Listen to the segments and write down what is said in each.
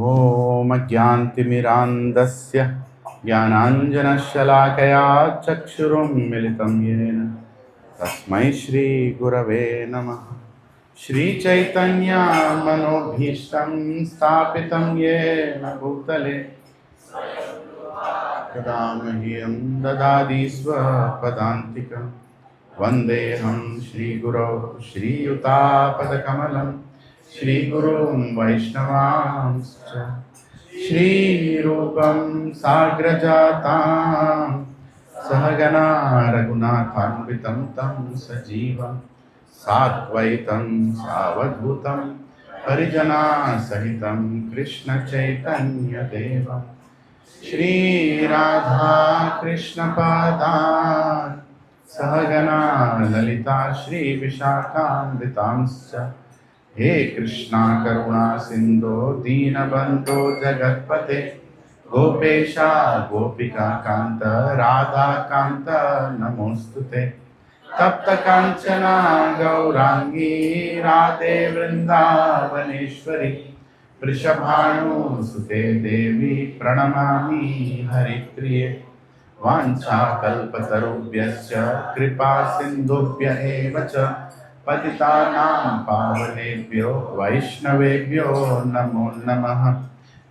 ओम अज्ञानतिमिरान्धस्य ज्ञानाञ्जनशलाकया चक्षुरुन्मिलितं येन तस्मै श्रीगुरवे नमः। श्रीचैतन्यमनोभीष्टं स्थापितं येन भूतले तदा मह्यं ददाति स्वपदान्तिकं वन्देऽहं श्रीगुरौ श्रीयुतापदकमलं श्रीगुरुं वैष्णवांश्च श्रीरूपं साग्रजातां सहगना रघुनाथान्वितं तं सजीवं साद्वैतं सावधूतं परिजनासहितं कृष्णचैतन्यदेवं श्री राधा कृष्ण पादान् सहगना ललिता श्री विशाखान्वितांश्च हे कृष्णा करुणा सिंधो दीनबंधो जगत्पते गोपेशा गोपिका कांत राधा कांत नमोस्तुते तप्त कांचना गौरांगी राधे वृंदावनेश्वरी वृषभानुसुते देवी प्रणमामि हरिप्रिये वाञ्छाकल्पतरुभ्यश्च कृपा सिन्धुभ्य एव च पतितानां पावनेभ्यो वैष्णवेभ्यो नमो नमः।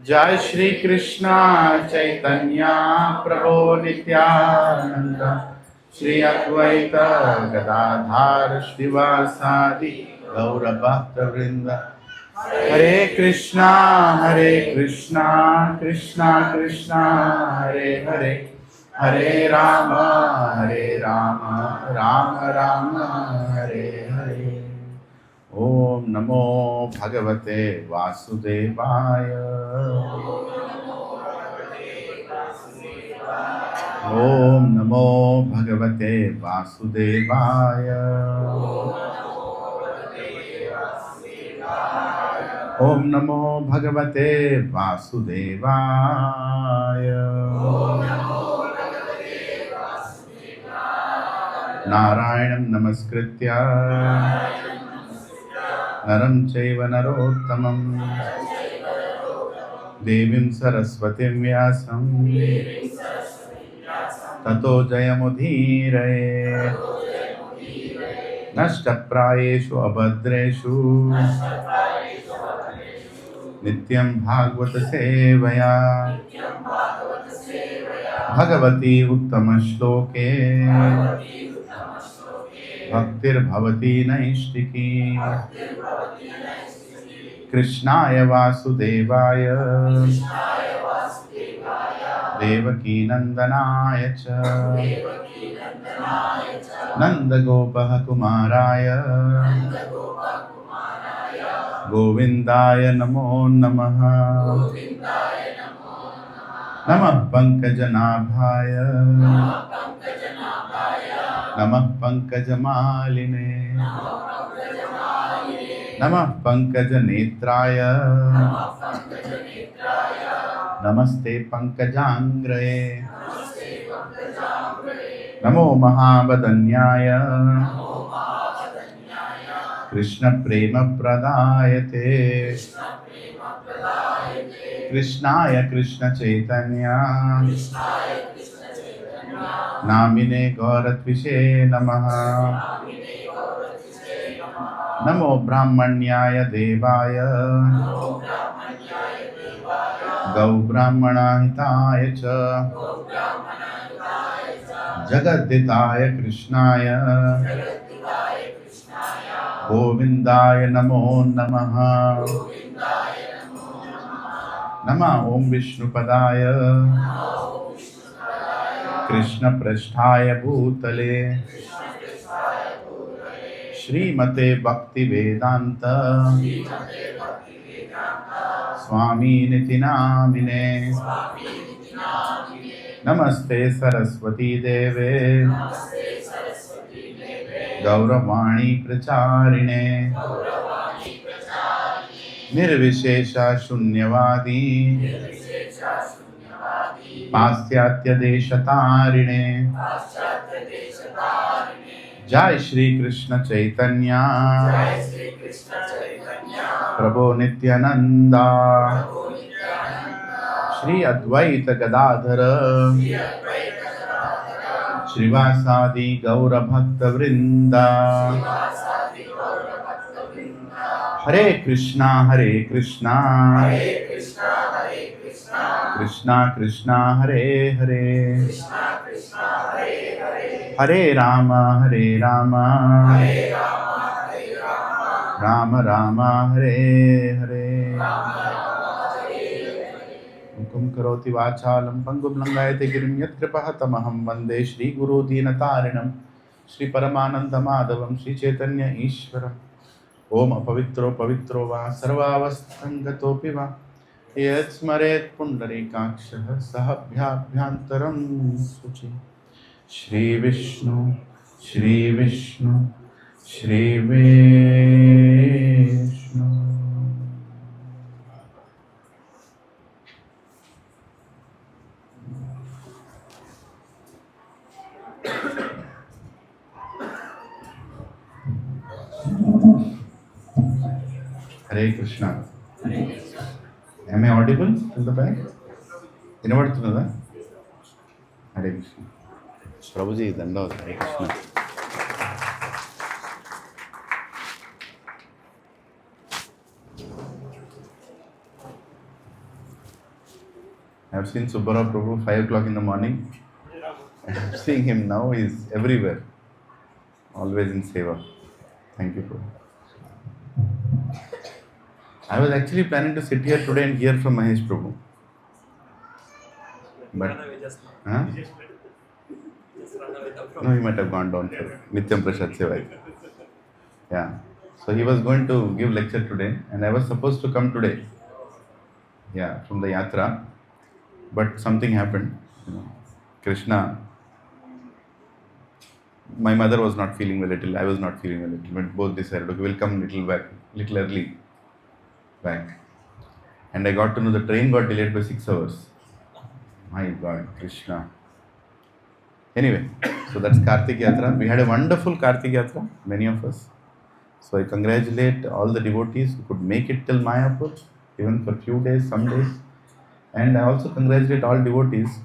जय श्री कृष्णा चैतन्य प्रभो नित्यानंद श्री अद्वैत गदाधर श्रीवासादि गौर भक्तवृंद। हरे कृष्णा कृष्णा कृष्णा हरे हरे हरे राम राम राम हरे हरे। ओम नमो भगवते वासुदेवाय। ओम नमो भगवते वासुदेवाय। ओम नमो भगवते वासुदेवाय। नारायणं नमस्कृत्य नरं चैव नरोत्तमं देवीं सरस्वतीं व्यासं ततो जयमुदीरये। नष्टप्रायेषु अभद्रेषु नित्यं भागवत सेवया भगवती उत्तम श्लोके भक्तिर्भवती नैष्टिकी। कृष्णाय वासुदेवाय देवकी नंदनाय च नंदगोपः कुमाराय गोविंदाय नमो नमः। नमः पंकजनाभाय नमः पंकजमालिने नमः पंकजनेत्राय नमस्ते पंकजांग्रये। नमो महावदन्याय कृष्ण प्रेम प्रदायते कृष्णाय कृष्ण चैतन्य नामिने गौरत्विषे नमः। नमो ब्राह्मण्याय देवाय गौ ब्राह्मणाहिताय च जगद्दिताय कृष्णाय गोविंदाय नमो नमः। नमः ओम विष्णुपदाय कृष्ण पृष्ठाय भूतले श्रीमते भक्ति वेदांत स्वामी निति नामिने। नमस्ते सरस्वती देवे गौरवाणी प्रचारिणे निर्विशेष शून्यवादी पाश्चात्य देशतारिणे। जय Shri Krishna Chaitanya Prabhu Nityananda, Shri Advaita Gadadhara, Shrivasadi Gaura Bhakta Vrinda, Hare Krishna, Hare Krishna, Krishna Krishna, Hare Hare, Hare Rama, Hare Rama, Rama Rama, Hare Hare. Mukum karoti vachalam pangum langayate girim yat kripaha tamaham vande Shri Guru Dinatarinam Shri Paramananda Madhavam Shri Chaitanya Ishwaram. Om apavitro pavitro va sarvavastangatopi va yat smaret pundarikakshah sahabhyabhyantaram suchi. Shri Vishnu, Shri Vishnu, Shri Vishnu. Hare Krishna. Am I audible in the back? Inavadutunnada? Hare Krishna. Prabhuji, Dandavad. Hare Krishna. I have seen Subbarao Prabhu 5 o'clock in the morning. I am seeing him now. He is everywhere. Always in seva. Thank you, Prabhu. I was actually planning to sit here today and hear from Mahesh Prabhu. But, huh? No, he might have gone down for Nityam Prasad Seva. Yeah. So he was going to give lecture today and I was supposed to come today. Yeah, from the yatra. But something happened. Krishna, my mother was not feeling well little, I was not feeling well little. But both decided, okay, we'll come little early back. And I got to know the train got delayed by 6 hours. My God, Krishna. Anyway, so that's Kartik Yatra. We had a wonderful Kartik Yatra, many of us. So I congratulate all the devotees who could make it till Mayapur, even for few days, some days. And I also congratulate all devotees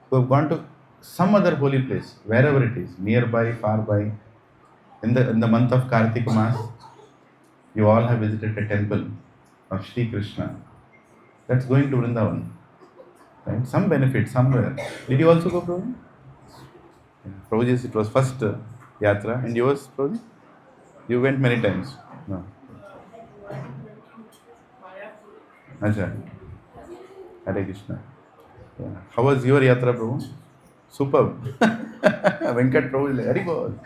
who have gone to some other holy place, wherever it is, nearby, far by. In the month of Kartika Mass, you all have visited a temple of Shri Krishna. That's going to Vrindavan. Right? Some benefit somewhere. Did you also go, Prabhu? Yeah. Prabhuji, it was first yatra. And yours, Prabhuji? You went many times. No. Acha. Hare Krishna. Yeah. How was your yatra, Prabhu? Superb. Venkat Prabhu is very good.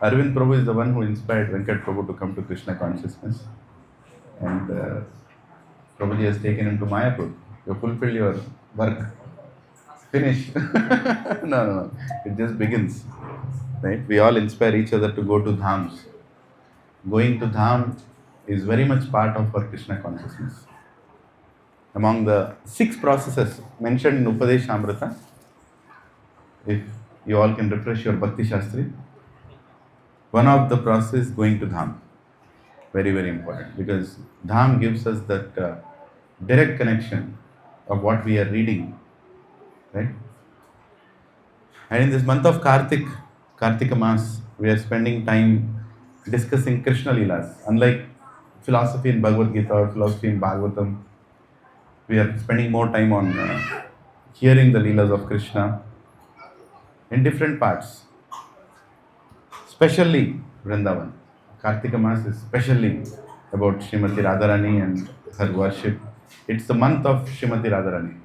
Arvind Prabhu is the one who inspired Venkat Prabhu to come to Krishna consciousness. And Prabhuji has taken him to Mayapur. You fulfill your work. Finish. No. It just begins. Right? We all inspire each other to go to dhams. Going to dham is very much part of our Krishna consciousness. Among the 6 processes mentioned in Upadesh Amrita, if you all can refresh your Bhakti Shastri, one of the processes is going to dham. Very, very important, because dham gives us that direct connection of what we are reading, right? And in this month of Kartika Mass, we are spending time discussing Krishna Leelas. Unlike philosophy in Bhagavad Gita or philosophy in Bhagavatam, we are spending more time on hearing the Leelas of Krishna in different parts. Especially Vrindavan. Kartika Mass is especially about Srimati Radharani and her worship. It's the month of Srimati Radharani.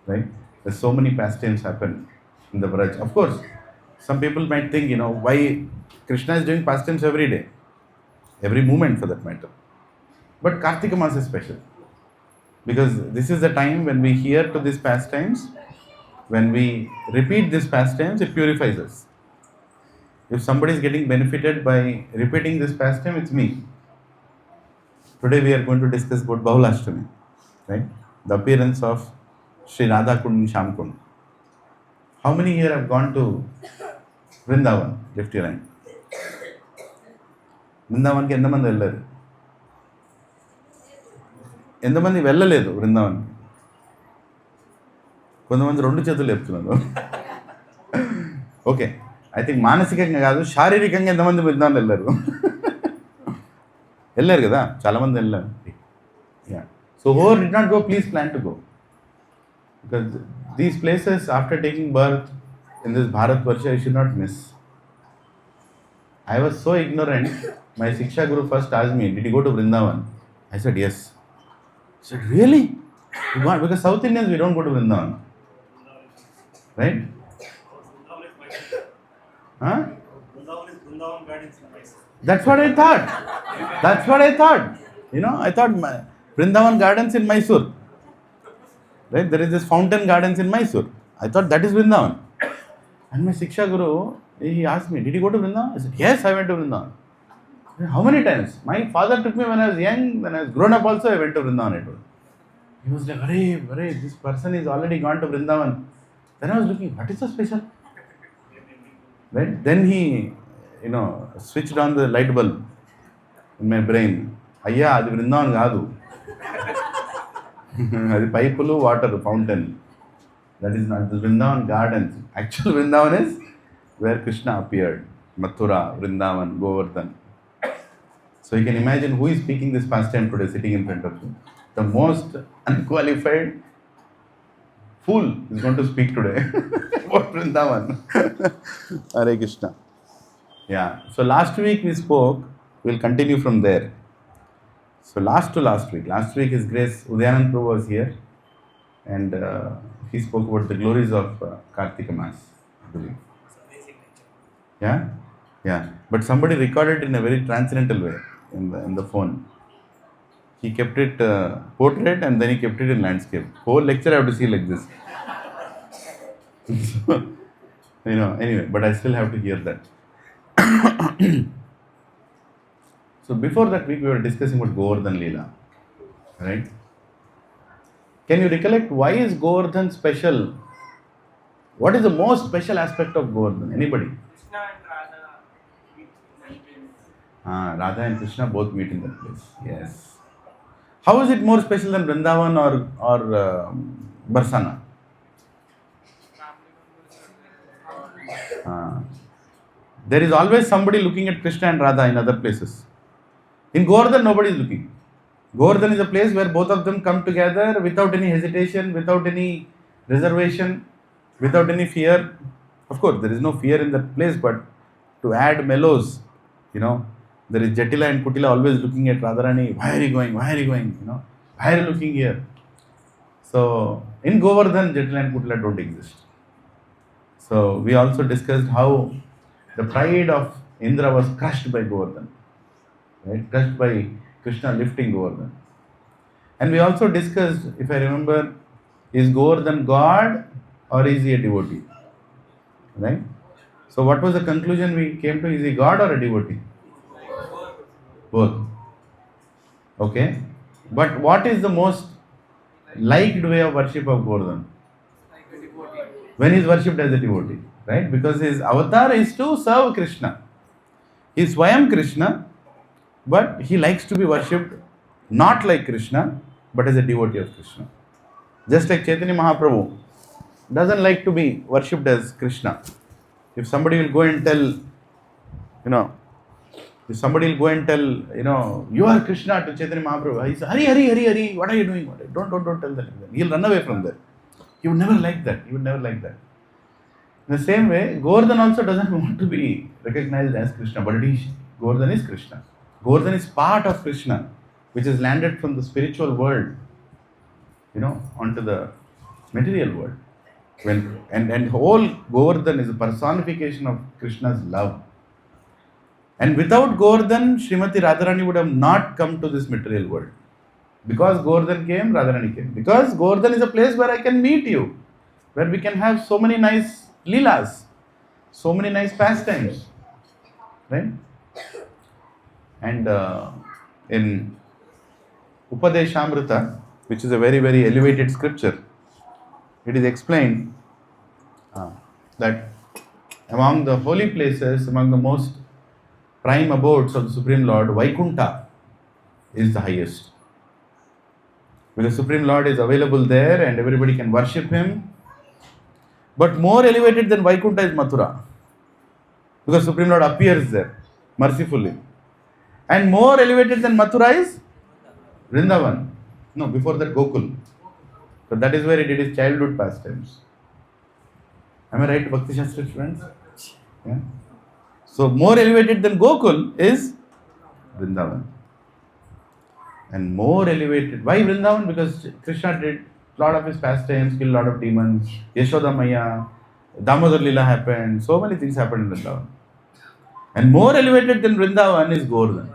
Right? There's so many pastimes happen in the Vraj. Of course, some people might think, why Krishna is doing pastimes every day. Every moment for that matter. But Kartika Mass is special. Because this is the time when we hear to these pastimes, when we repeat these pastimes, it purifies us. If somebody is getting benefited by repeating this pastime, it's me. Today we are going to discuss about Bahulashtami, right? The appearance of Sri Radha Kund and Sham Kund. How many here have gone to Vrindavan? Lift your hand. Vrindavan ke endha mandi vellaru? ఎంతమంది వెళ్ళలేదు బృందావన్? కొంతమంది 2 చేతులు చెప్తున్నారు. Okay, I think మానసికంగా కాదు, శారీరకంగా ఎంతమంది బృందావన్ వెళ్ళారు? వెళ్ళారు కదా, చాలామంది వెళ్ళారు. Yeah, so who're did not go, please plan to go. Because these places, after taking birth in this Bharat Varsha, I should not miss. I was so ignorant. My Shiksha Guru first asked me, did you go to Vrindavan? I said, yes. He said, really? You want? Because South Indians, we don't go to Vrindavan. Right? Huh? That's what I thought. That's what I thought. You know, I thought Vrindavan gardens in Mysore. Right? There is this fountain gardens in Mysore. I thought that is Vrindavan. And my Shiksha Guru, he asked me, did you go to Vrindavan? I said, yes, I went to Vrindavan. Said, how many times? My father took me when I was young, when I was grown up also, I went to Vrindavan. He was like, Hare, this person is already gone to Vrindavan. Then I was looking, what is so special? Right? Then he, switched on the light bulb in my brain. Ayya, adi Vrindavan gaadu. అది పైపులు, water, fountain. That is not the Vrindavan gardens. Actual Vrindavan is where Krishna appeared. Mathura, Vrindavan, Govardhan. So you can imagine who is speaking this pastime today sitting in front of you. The most unqualified fool is going to speak today about Vrindavan. Hare Krishna. Yeah. So last week we spoke. We'll continue from there. So last week His Grace Udayanand Prabhu was here, and he spoke about the glories of Kartika Mass, I believe. Yeah. But somebody recorded in a very transcendental way in the phone. He kept it portrait and then he kept it in landscape. Whole lecture I have to see like this. So, anyway, but I still have to hear that. So before that week we were discussing about Govardhan Leela, right? Can you recollect why is Govardhan special? What is the most special aspect of Govardhan? Anybody? Krishna and Radha meet in Radha and Krishna both meet in that place. Yes. How is it more special than Vrindavan or Barsana? There is always somebody looking at Krishna and Radha in other places. In Govardhan, nobody is looking. Govardhan is a place where both of them come together without any hesitation, without any reservation, without any fear. Of course, there is no fear in that place, but to add mellows, there is Jatila and Kutila always looking at Radharani. Why are you going? Why are you going? Why are you looking here? So, in Govardhan, Jatila and Kutila don't exist. So, we also discussed how the pride of Indra was crushed by Govardhan. Right? Crushed by Krishna lifting Govardhan. And we also discussed, if I remember, is Govardhan God or is he a devotee? Right? So what was the conclusion we came to? Is he God or a devotee? Both. Okay. But what is the most liked way of worship of Govardhan? like a devotee. When he is worshipped as a devotee. Right? Because his avatar is to serve Krishna. He is Swayam Krishna. But he likes to be worshipped not like Krishna, but as a devotee of Krishna. Just like Chaitanya Mahaprabhu doesn't like to be worshipped as Krishna. If somebody will go and tell, you are Krishna to Chaitanya Mahaprabhu, he says, Hari, what are you doing? Don't tell that. He'll run away from there. He would never like that. In the same way, Govardhan also doesn't want to be recognized as Krishna, but Govardhan is Krishna. Govardhan is part of Krishna, which is landed from the spiritual world, onto the material world. And whole Govardhan is a personification of Krishna's love. And without Govardhan, Srimati Radharani would have not come to this material world. Because Govardhan came, Radharani came. Because Govardhan is a place where I can meet you, where we can have so many nice leelas, so many nice pastimes, right? And in Upadeshamrita, which is a very, very elevated scripture, it is explained that among the holy places, among the most prime abodes of the Supreme Lord, Vaikunta is the highest. Because Supreme Lord is available there and everybody can worship Him. But more elevated than Vaikuntha is Mathura. Because Supreme Lord appears there mercifully. And more elevated than Mathura is Vrindavan. No, before that Gokul. So that is where he did his childhood pastimes. Am I right, Bhakti Shastra students? Yeah. So more elevated than Gokul is Vrindavan. And more elevated. Why Vrindavan? Because Krishna did a lot of his pastimes, killed a lot of demons. Yashoda Maya, Damodar Lila happened. So many things happened in Vrindavan. And more elevated than Vrindavan is Govardhan.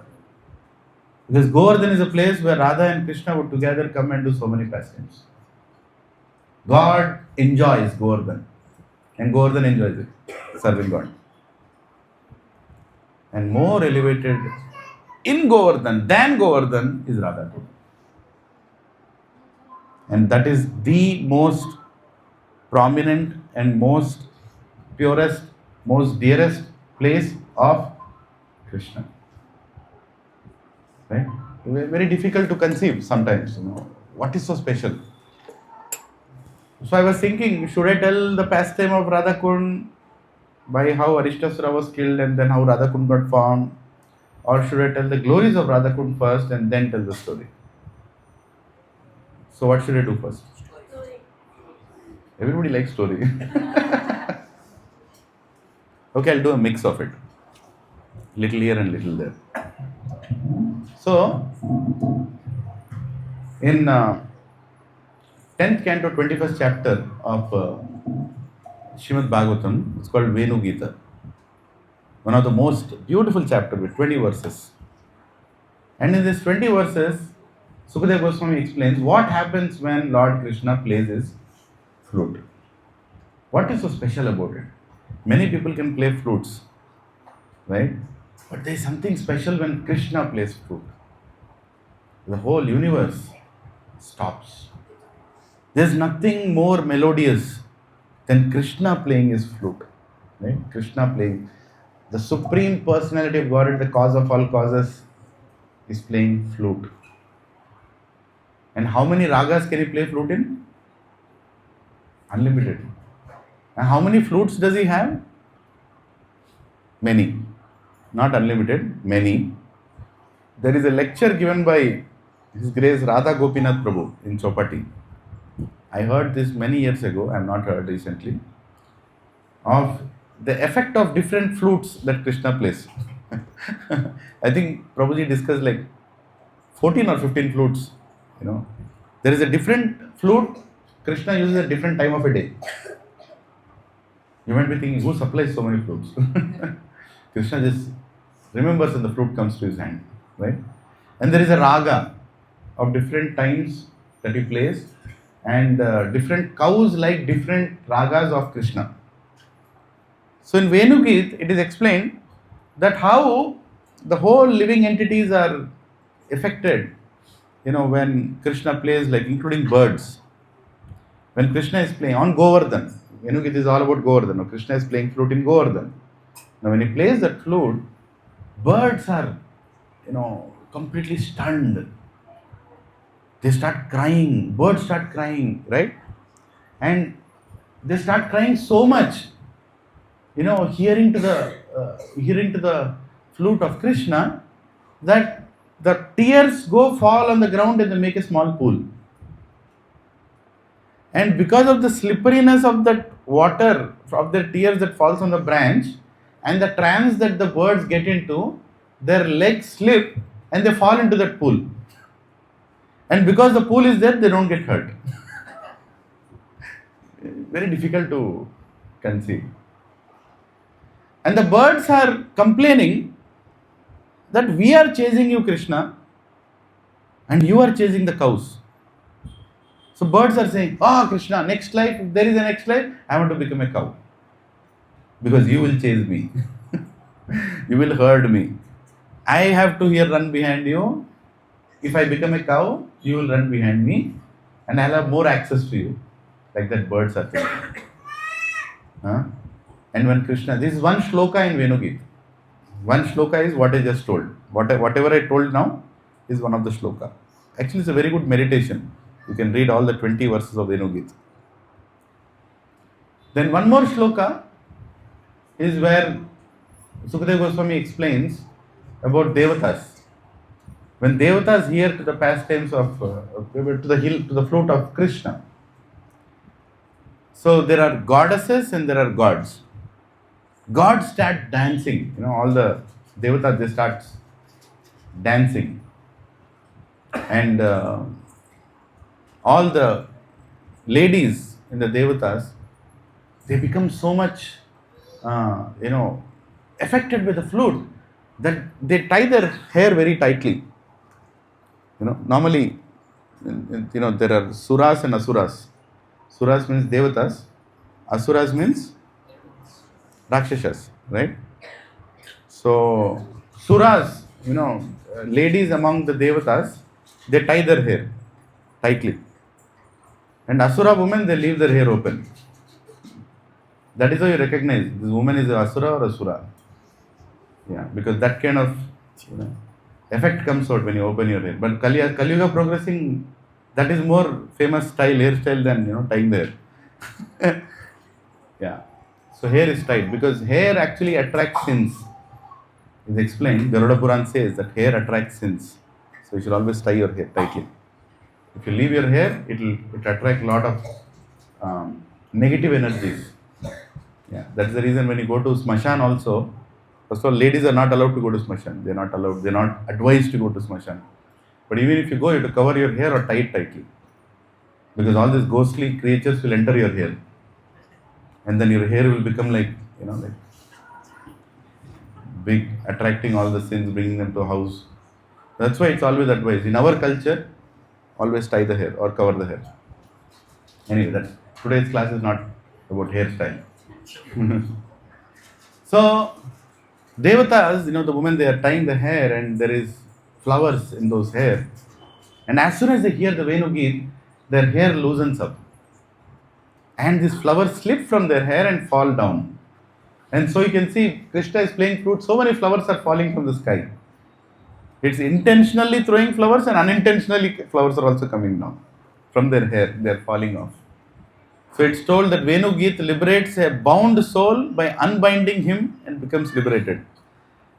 Because Govardhan is a place where Radha and Krishna would together come and do so many pastimes. God enjoys Govardhan. And Govardhan enjoys it, serving God. And more elevated in Govardhan than Govardhan is Radha Kunda. And that is the most prominent and most purest, most dearest place of Krishna. Right? Very difficult to conceive sometimes. What is so special? So I was thinking, should I tell the pastime of Radha Kunda by how Arishtasura was killed and then how Radha Kunda got formed? Or should I tell the glories of Radha Kunda first and then tell the story? So what should I do first? Everybody likes story. Okay, I'll do a mix of it. Little here and little there. So, in 10th canto, 21st chapter of Srimad Bhagavatam, it's called Venu Gita. One of the most beautiful chapters with 20 verses. And in this 20 verses, Sukadeva Goswami explains what happens when Lord Krishna plays his flute. What is so special about it? Many people can play flutes, right? But there is something special when Krishna plays flute. The whole universe stops. There is nothing more melodious than Krishna playing his flute. Right? Krishna playing. The Supreme Personality of Godhead, the cause of all causes, is playing flute. And how many ragas can he play flute in? Unlimited. And how many flutes does he have? Many. Not unlimited, many. There is a lecture given by His Grace Radha Gopinath Prabhu in Chopati. I heard this many years ago, I have not heard recently, of the effect of different flutes that Krishna plays. I think Prabhuji discussed like 14 or 15 flutes. There is a different flute Krishna uses at different time of a day. You might be thinking, who supplies so many flutes? Krishna just remembers and the flute comes to his hand, right? And there is a raga of different times that he plays, and different cows like different ragas of Krishna. So in Venu Gita, it is explained that how the whole living entities are affected, when Krishna plays, like including birds. When Krishna is playing on Govardhan, Venu Gita is all about Govardhan. Now Krishna is playing flute in Govardhan. Now when he plays that flute, birds are, completely stunned. They start crying. Birds start crying, right? And they start crying so much, hearing to the flute of Krishna, that the tears fall on the ground and they make a small pool. And because of the slipperiness of that water, of their tears that falls on the branch, and the trance that the birds get into, their legs slip and they fall into that pool. And because the pool is there, they don't get hurt. Very difficult to conceive. And the birds are complaining that we are chasing you, Krishna, and you are chasing the cows. So birds are saying, Krishna, next life, if there is a next life, I want to become a cow. Because you will chase me. You will herd me. I have to here run behind you. If I become a cow, you will run behind me and I'll have more access to you. Like that birds are thinking. And when Krishna, this is one shloka in Venu Gita. One shloka is what I just told. Whatever I told now is one of the shloka. Actually, it's a very good meditation. You can read all the 20 verses of Venugita. Then one more shloka is where Sukadeva Goswami explains about Devatas. When Devatas hear to the pastimes of, to the flute of Krishna, so there are goddesses and there are gods. Gods start dancing, all the Devatas, they start dancing. And all the ladies in the Devatas, they become so much, affected with the flute that they tie their hair very tightly. Normally, there are suras and asuras. Suras means Devatas, asuras means Rakshasas, right? So, suras, ladies among the Devatas, they tie their hair tightly. And asura women, they leave their hair open. That is how you recognize this woman is an asura or asura. Yeah, because that kind of effect comes out when you open your hair. But Kali Yuga progressing, that is more famous hairstyle than tying the hair. Yeah. So hair is tied because hair actually attracts sins. It's explained. Garuda Puran says that hair attracts sins. So you should always tie your hair tightly. If you leave your hair, it attract a lot of negative energies. Yeah, that's the reason when you go to Smashan also, first of all, ladies are not allowed to go to Smashan. They're not allowed, they're not advised to go to Smashan. But even if you go, you have to cover your hair or tie it tightly. Because all these ghostly creatures will enter your hair. And then your hair will become like big, attracting all the sins, bringing them to a house. That's why it's always advised. In our culture, always tie the hair or cover the hair. Anyway, today's class is not about hairstyle. So, Devatas, the women, they are tying the hair and there is flowers in those hair. And as soon as they hear the Venugita, their hair loosens up. And these flowers slip from their hair and fall down. And so you can see Krishna is playing flute, so many flowers are falling from the sky. It's intentionally throwing flowers and unintentionally flowers are also coming down from their hair, they are falling off. So it's told that Venugita liberates a bound soul by unbinding him and becomes liberated.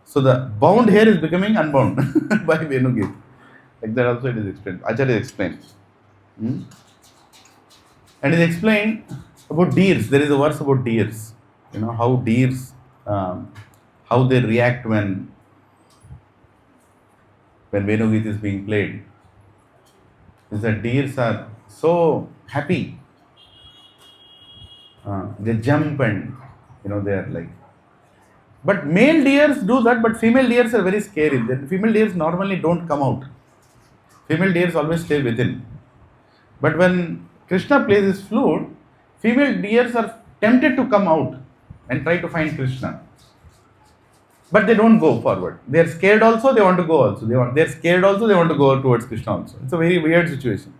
So the bound hair is becoming unbound by Venugita. Like that also it is explained. Acharya explained. And it is explained about deers. There is a verse about deers. How deers, how they react when Venugita is being played. Is that deers are so happy. They jump and they are like. But male deers do that, but female deers are very scary. The female deers normally don't come out. Female deers always stay within. But when Krishna plays his flute, female deers are tempted to come out and try to find Krishna. But they don't go forward. They are scared also, they want to go also. They are scared also, they want to go towards Krishna also. It's a very weird situation.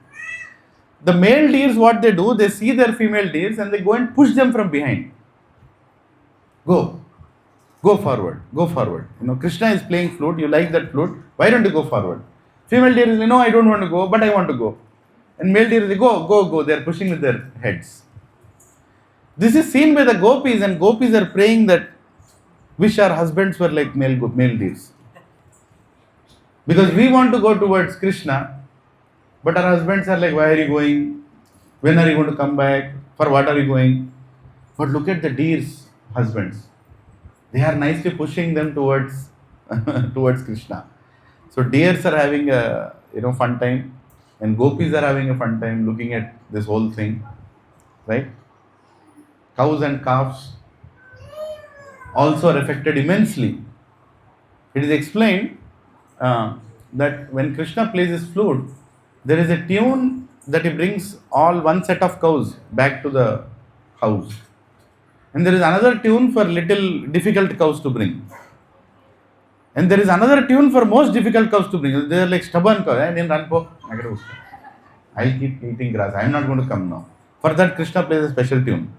The male deers, what they do, they see their female deers and they go and push them from behind. Go forward, go forward. Krishna is playing flute, you like that flute, why don't you go forward? Female deer is like, no, I don't want to go, but I want to go. And male deer is like, go, they are pushing with their heads. This is seen by the gopis, and gopis are praying that wish our husbands were like male deers. Because we want to go towards Krishna, but our husbands are like, why are you going? When are you going to come back? For what are you going? But look at the deers' husbands. They are nicely pushing them towards Krishna. So deers are having a fun time, and gopis are having a fun time looking at this whole thing, right? Cows and calves also are affected immensely. It is explained that when Krishna plays his flute, there is a tune that he brings one set of cows back to the house. And there is another tune for little difficult cows to bring. And there is another tune for most difficult cows to bring. They are like stubborn cows. I'll keep eating grass. I am not going to come now. For that, Krishna plays a special tune.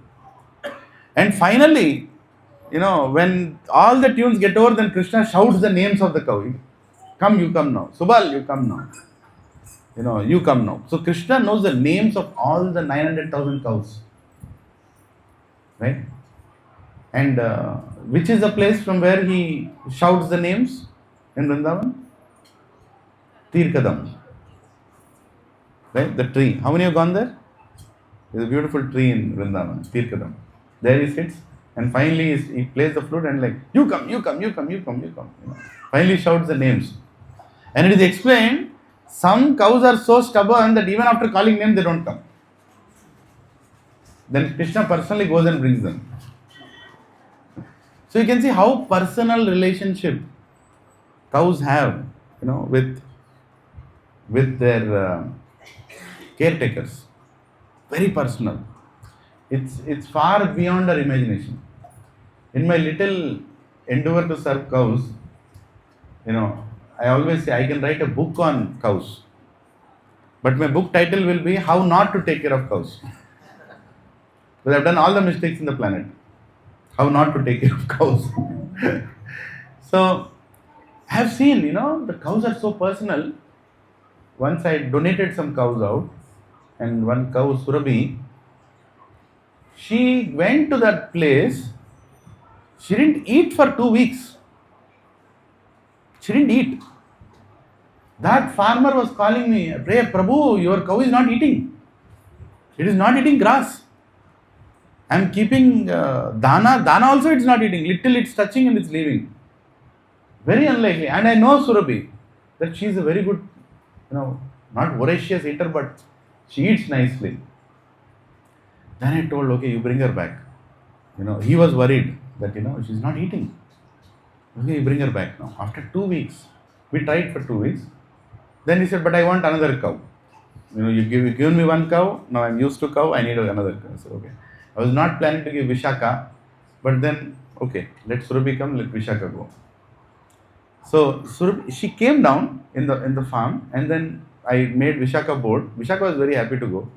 And finally, when all the tunes get over, then Krishna shouts the names of the cow. Come, you come now. Subal, you come now. You come now. So Krishna knows the names of all the 900,000 cows, right? And which is the place from where he shouts the names in Vrindavan? Tirkadam, right? The tree. How many have gone there? There's a beautiful tree in Vrindavan, Tirkadam. There he sits, and finally he plays the flute and like, you come, you come, you come, you come, you come. Finally shouts the names. And it is explained, some cows are so stubborn that even after calling names, they don't come. Then Krishna personally goes and brings them. So you can see how personal relationship cows have, with their caretakers. Very personal. It's far beyond our imagination. In my little endeavor to serve cows, I always say I can write a book on cows. But my book title will be How Not to Take Care of Cows. Because I've done all the mistakes in the planet. How not to take care of cows. So, I have seen, the cows are so personal. Once I donated some cows out, and one cow, Surabhi, she went to that place. She didn't eat for 2 weeks. She didn't eat. That farmer was calling me, "Pray, Prabhu, your cow is not eating. It is not eating grass. I am keeping dana. Dana also it's not eating. Little it's touching and it's leaving. Very unlikely." And I know Surabhi, that she is a very good, not voracious eater, but she eats nicely. Then I told, okay, you bring her back. He was worried that, she's not eating. Okay, you bring her back now. After 2 weeks, we tried for 2 weeks. Then he said, but I want another cow. You've given me one cow, now I'm used to cow, I need another cow. I said, okay. I was not planning to give Vishaka, but then, okay, let Surabhi come, let Vishaka go. So Surabhi, she came down in the farm, and then I made Vishaka board. Vishaka was very happy to go.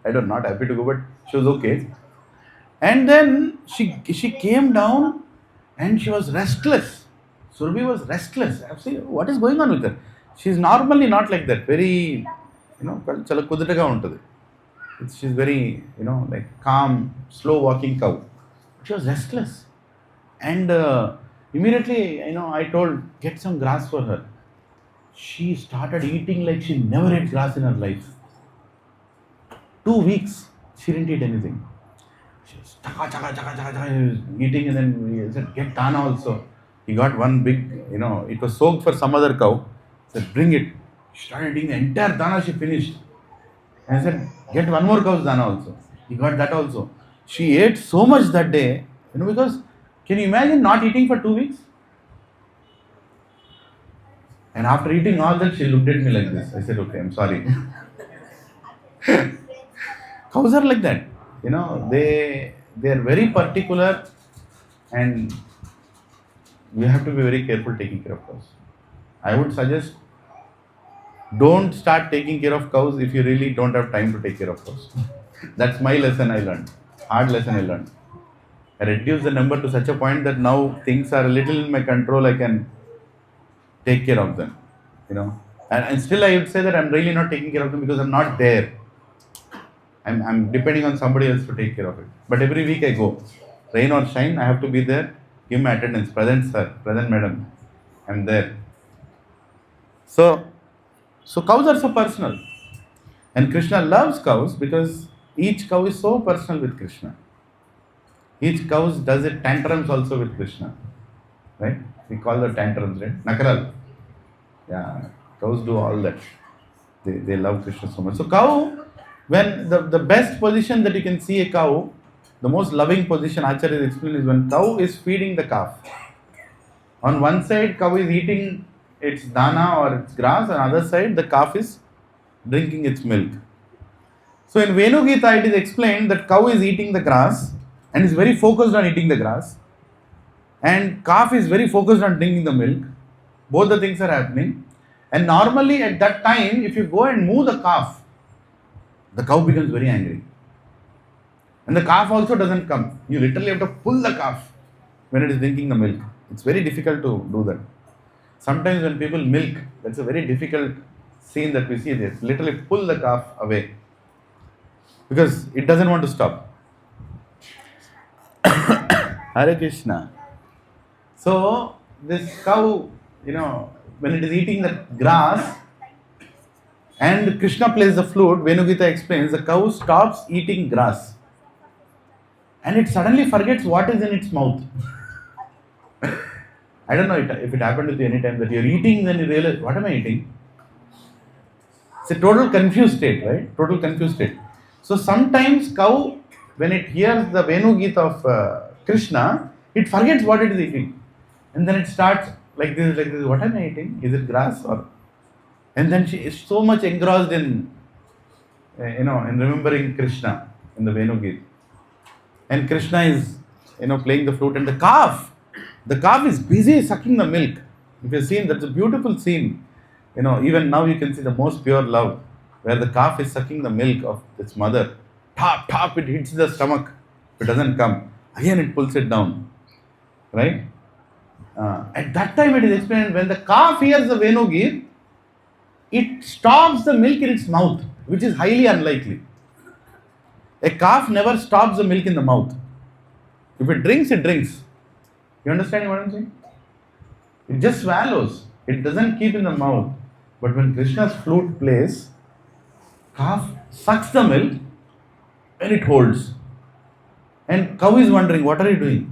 Not happy to go, but she was okay. And then she came down and she was restless. Surabhi was restless. I said, what is going on with her? She's normally not like that. Very, chala kudutaga untadi. She's very, like calm, slow walking cow. She was restless. And immediately, I told, get some grass for her. She started eating like she never ate grass in her life. 2 weeks, she didn't eat anything. She was eating, and then we said, get dana also. He got one big, it was soaked for some other cow. He said, bring it. She started eating the entire dana, she finished. And I said, get one more cow's dana also. He got that also. She ate so much that day, because can you imagine not eating for 2 weeks? And after eating all that, she looked at me like this. I said, okay, I'm sorry. Cows are like that. They are very particular, and we have to be very careful taking care of cows. I would suggest, don't start taking care of cows if you really don't have time to take care of cows. That's my lesson I learned. Hard lesson I learned. I reduced the number to such a point that now things are a little in my control. I can take care of them. And still I would say that I'm really not taking care of them because I'm not there. I'm depending on somebody else to take care of it. But every week I go. Rain or shine, I have to be there. Give my attendance. Present sir, present madam. I'm there. So cows are so personal. And Krishna loves cows because each cow is so personal with Krishna. Each cow does it tantrums also with Krishna. Right? We call the tantrums, right? Nakaral. Yeah, cows do all that. They love Krishna so much. So cow, when the best position that you can see a cow, the most loving position Acharya explained is when cow is feeding the calf. On one side, cow is eating its dana or its grass, on the other side, the calf is drinking its milk. So in Venu Gita, it is explained that cow is eating the grass and is very focused on eating the grass, and calf is very focused on drinking the milk. Both the things are happening. And normally at that time, if you go and move the calf, the cow becomes very angry. And the calf also doesn't come. You literally have to pull the calf when it is drinking the milk. It's very difficult to do that. Sometimes when people milk, that's a very difficult scene that we see this, literally pull the calf away because it doesn't want to stop. Hare Krishna. So this cow, when it is eating the grass and Krishna plays the flute, Venugita explains the cow stops eating grass and it suddenly forgets what is in its mouth. I don't know if it happened with you any time that you're eating, then you realize, what am I eating? It's a total confused state, right? Total confused state. So sometimes cow, when it hears the Venu Gita of Krishna, it forgets what it is eating. And then it starts like this, what am I eating? Is it grass or? And then she is so much engrossed in, in remembering Krishna in the Venu Gita. And Krishna is, playing the flute and the calf is busy sucking the milk. If you've seen, that's a beautiful scene. Even now you can see the most pure love, where the calf is sucking the milk of its mother. Top, it hits the stomach. If it doesn't come, again it pulls it down. Right? At that time it is explained, when the calf hears the Venu Gita, it stops the milk in its mouth, which is highly unlikely. A calf never stops the milk in the mouth. If it drinks, it drinks. You understand what I'm saying? It just swallows. It doesn't keep in the mouth. But when Krishna's flute plays, calf sucks the milk and it holds. And cow is wondering, what are you doing?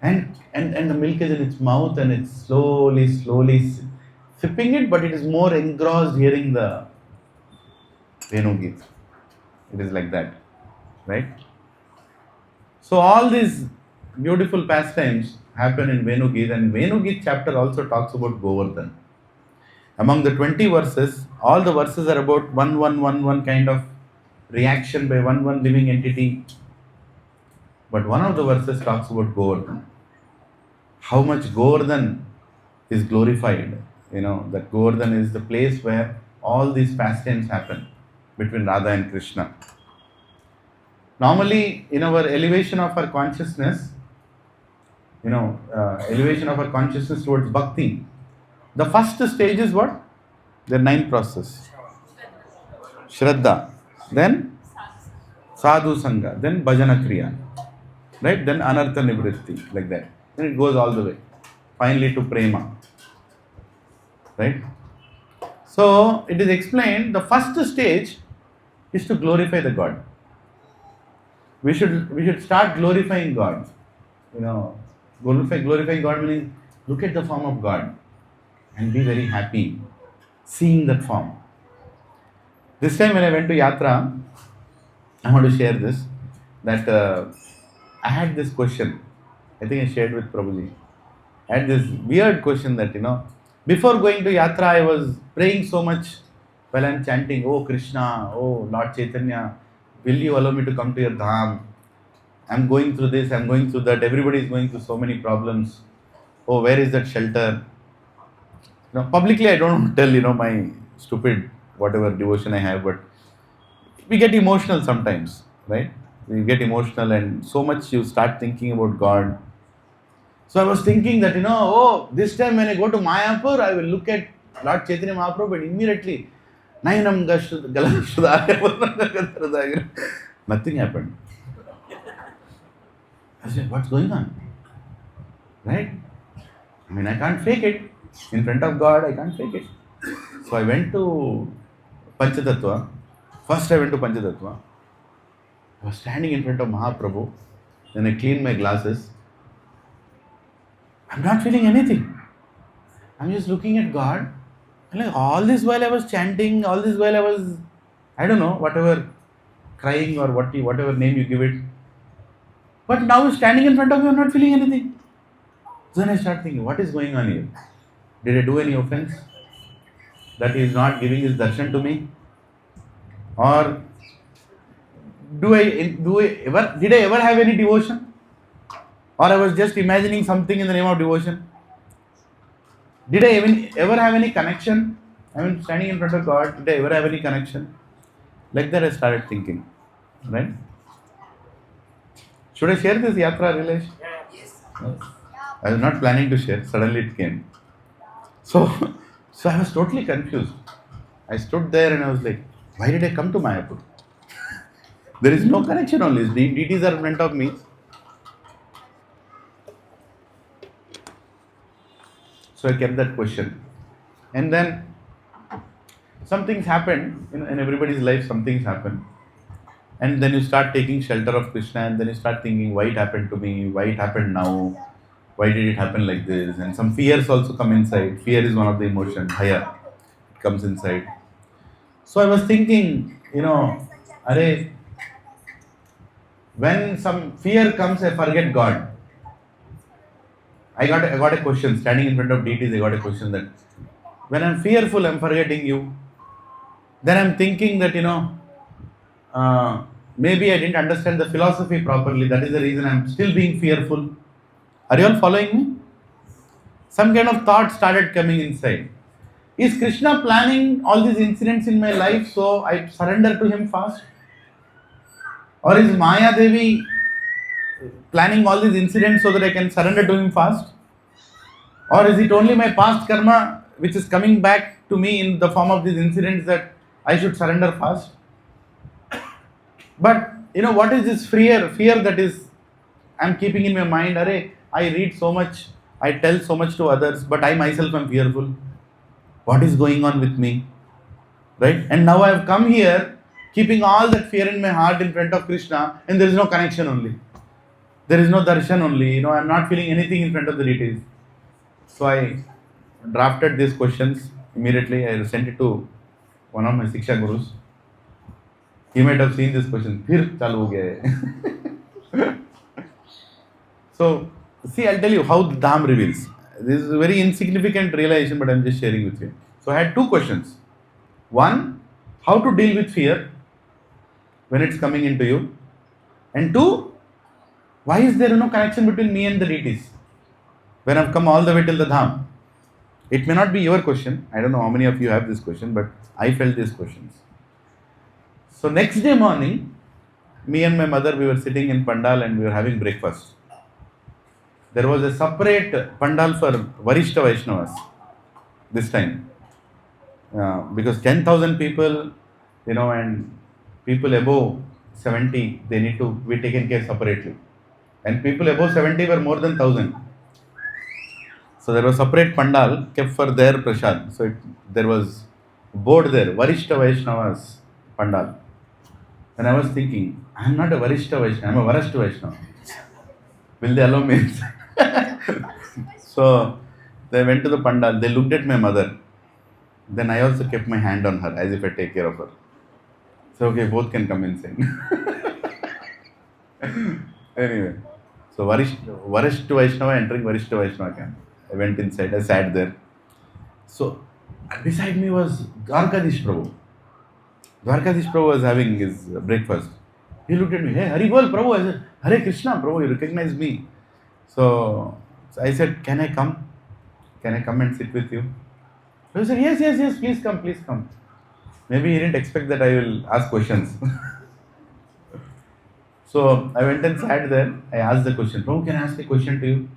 and the milk is in its mouth and it's slowly sipping it, but it is more engrossed hearing the Venu Gita. It is like that. Right? So all these beautiful pastimes happen in Venu Gita, and Venu Gita chapter also talks about Govardhan. Among the 20 verses, all the verses are about one kind of reaction by one living entity. But one of the verses talks about Govardhan. How much Govardhan is glorified. That Govardhan is the place where all these pastimes happen between Radha and Krishna. Normally, in our elevation of our consciousness, towards Bhakti, the first stage is what? The 9 process. Shraddha, then Sadhu Sangha, then Bhajana Kriya, right? Then Anartha Nivritti, like that. Then it goes all the way, finally to Prema, right? So, it is explained, the first stage is to glorify the God. We should start glorifying God. Glorifying God meaning look at the form of God and be very happy seeing that form. This time when I went to Yatra, I want to share this, that I had this question. I think I shared with Prabhuji. I had this weird question that, before going to Yatra, I was praying so much while I am chanting, Oh Krishna, Oh Lord Chaitanya, will you allow me to come to your dham? I'm going through this, I'm going through that, everybody is going through so many problems. Oh, where is that shelter? Publicly I don't tell, my stupid whatever devotion I have, but we get emotional sometimes, right? We get emotional and so much you start thinking about God. So I was thinking that, this time when I go to Mayapur, I will look at Lord Chaitanya Mahaprabhu and immediately, nothing happened. I said, what's going on? Right? I can't fake it. In front of God, I can't fake it. So I went to Panchatattva. First I went to Panchatattva. I was standing in front of Mahaprabhu. Then I cleaned my glasses. I'm not feeling anything. I'm just looking at God. And all this while I was chanting, all this while I was, I don't know, whatever, crying or whatever name you give it. But now standing in front of you, I'm not feeling anything. So then I start thinking, what is going on here? Did I do any offense? That he is not giving his darshan to me? Or did I ever have any devotion? Or I was just imagining something in the name of devotion? Did I even ever have any connection? Standing in front of God, did I ever have any connection? Like that I started thinking, right? Should I share this yatra relation? Yes. I was not planning to share, suddenly it came. So So I was totally confused. I stood there and I was like, why did I come to Mayapur? There is no connection only. Deities are in front of me. So I kept that question. And then some things happened in everybody's life, some things happen. And then you start taking shelter of Krishna, and then you start thinking, why it happened to me? Why it happened now? Why did it happen like this? And some fears also come inside. Fear is one of the emotions. Haya, it comes inside. So I was thinking, Are, when some fear comes, I forget God. I got a question standing in front of deities. I got a question that when I'm fearful, I'm forgetting you. Then I'm thinking that maybe I didn't understand the philosophy properly. That is the reason I'm still being fearful. Are you all following me? Some kind of thought started coming inside. Is Krishna planning all these incidents in my life so I surrender to him fast? Or is Maya Devi planning all these incidents so that I can surrender to him fast? Or is it only my past karma which is coming back to me in the form of these incidents that I should surrender fast? But what is this fear? Fear that is I'm keeping in my mind. Array, I read so much, I tell so much to others, but I myself am fearful. What is going on with me? Right? And now I have come here keeping all that fear in my heart in front of Krishna, and there is no connection only. There is no darshan only. I'm not feeling anything in front of the deities. So I drafted these questions immediately. I sent it to one of my Siksha Gurus. He might have seen this question. Phir chalu ho gaya hai. So, see, I'll tell you how the Dham reveals. This is a very insignificant realization, but I'm just sharing with you. So, I had two questions. One, how to deal with fear when it's coming into you. And two, why is there no connection between me and the deities when I've come all the way till the Dham? It may not be your question. I don't know how many of you have this question, but I felt these questions. So, next day morning, me and my mother, we were sitting in Pandal and we were having breakfast. There was a separate Pandal for Varishta Vaishnavas this time. Because 10,000 people, and people above 70, they need to be taken care separately. And people above 70 were more than 1,000. So there was separate Pandal kept for their prasad. So there was board there, Varishta Vaishnavas Pandal. And I was thinking, I'm not a Varishta Vaishnava, I'm a Varashta Vaishnava. Will they allow me? So they went to the Pandal, they looked at my mother. Then I also kept my hand on her as if I take care of her. So okay, both can come inside. Anyway, so Varishta Vaishnava entering Varishta Vaishnava camp. I went inside, I sat there. So beside me was Dwarkadish Prabhu. Dwarkadish Prabhu was having his breakfast. He looked at me, hey, Hari Bol Prabhu. I said, Hare Krishna Prabhu, you recognize me. So I said, can I come? Can I come and sit with you? He said, yes, please come. Maybe he didn't expect that I will ask questions. So I went and sat there. I asked the question, Prabhu, can I ask a question to you?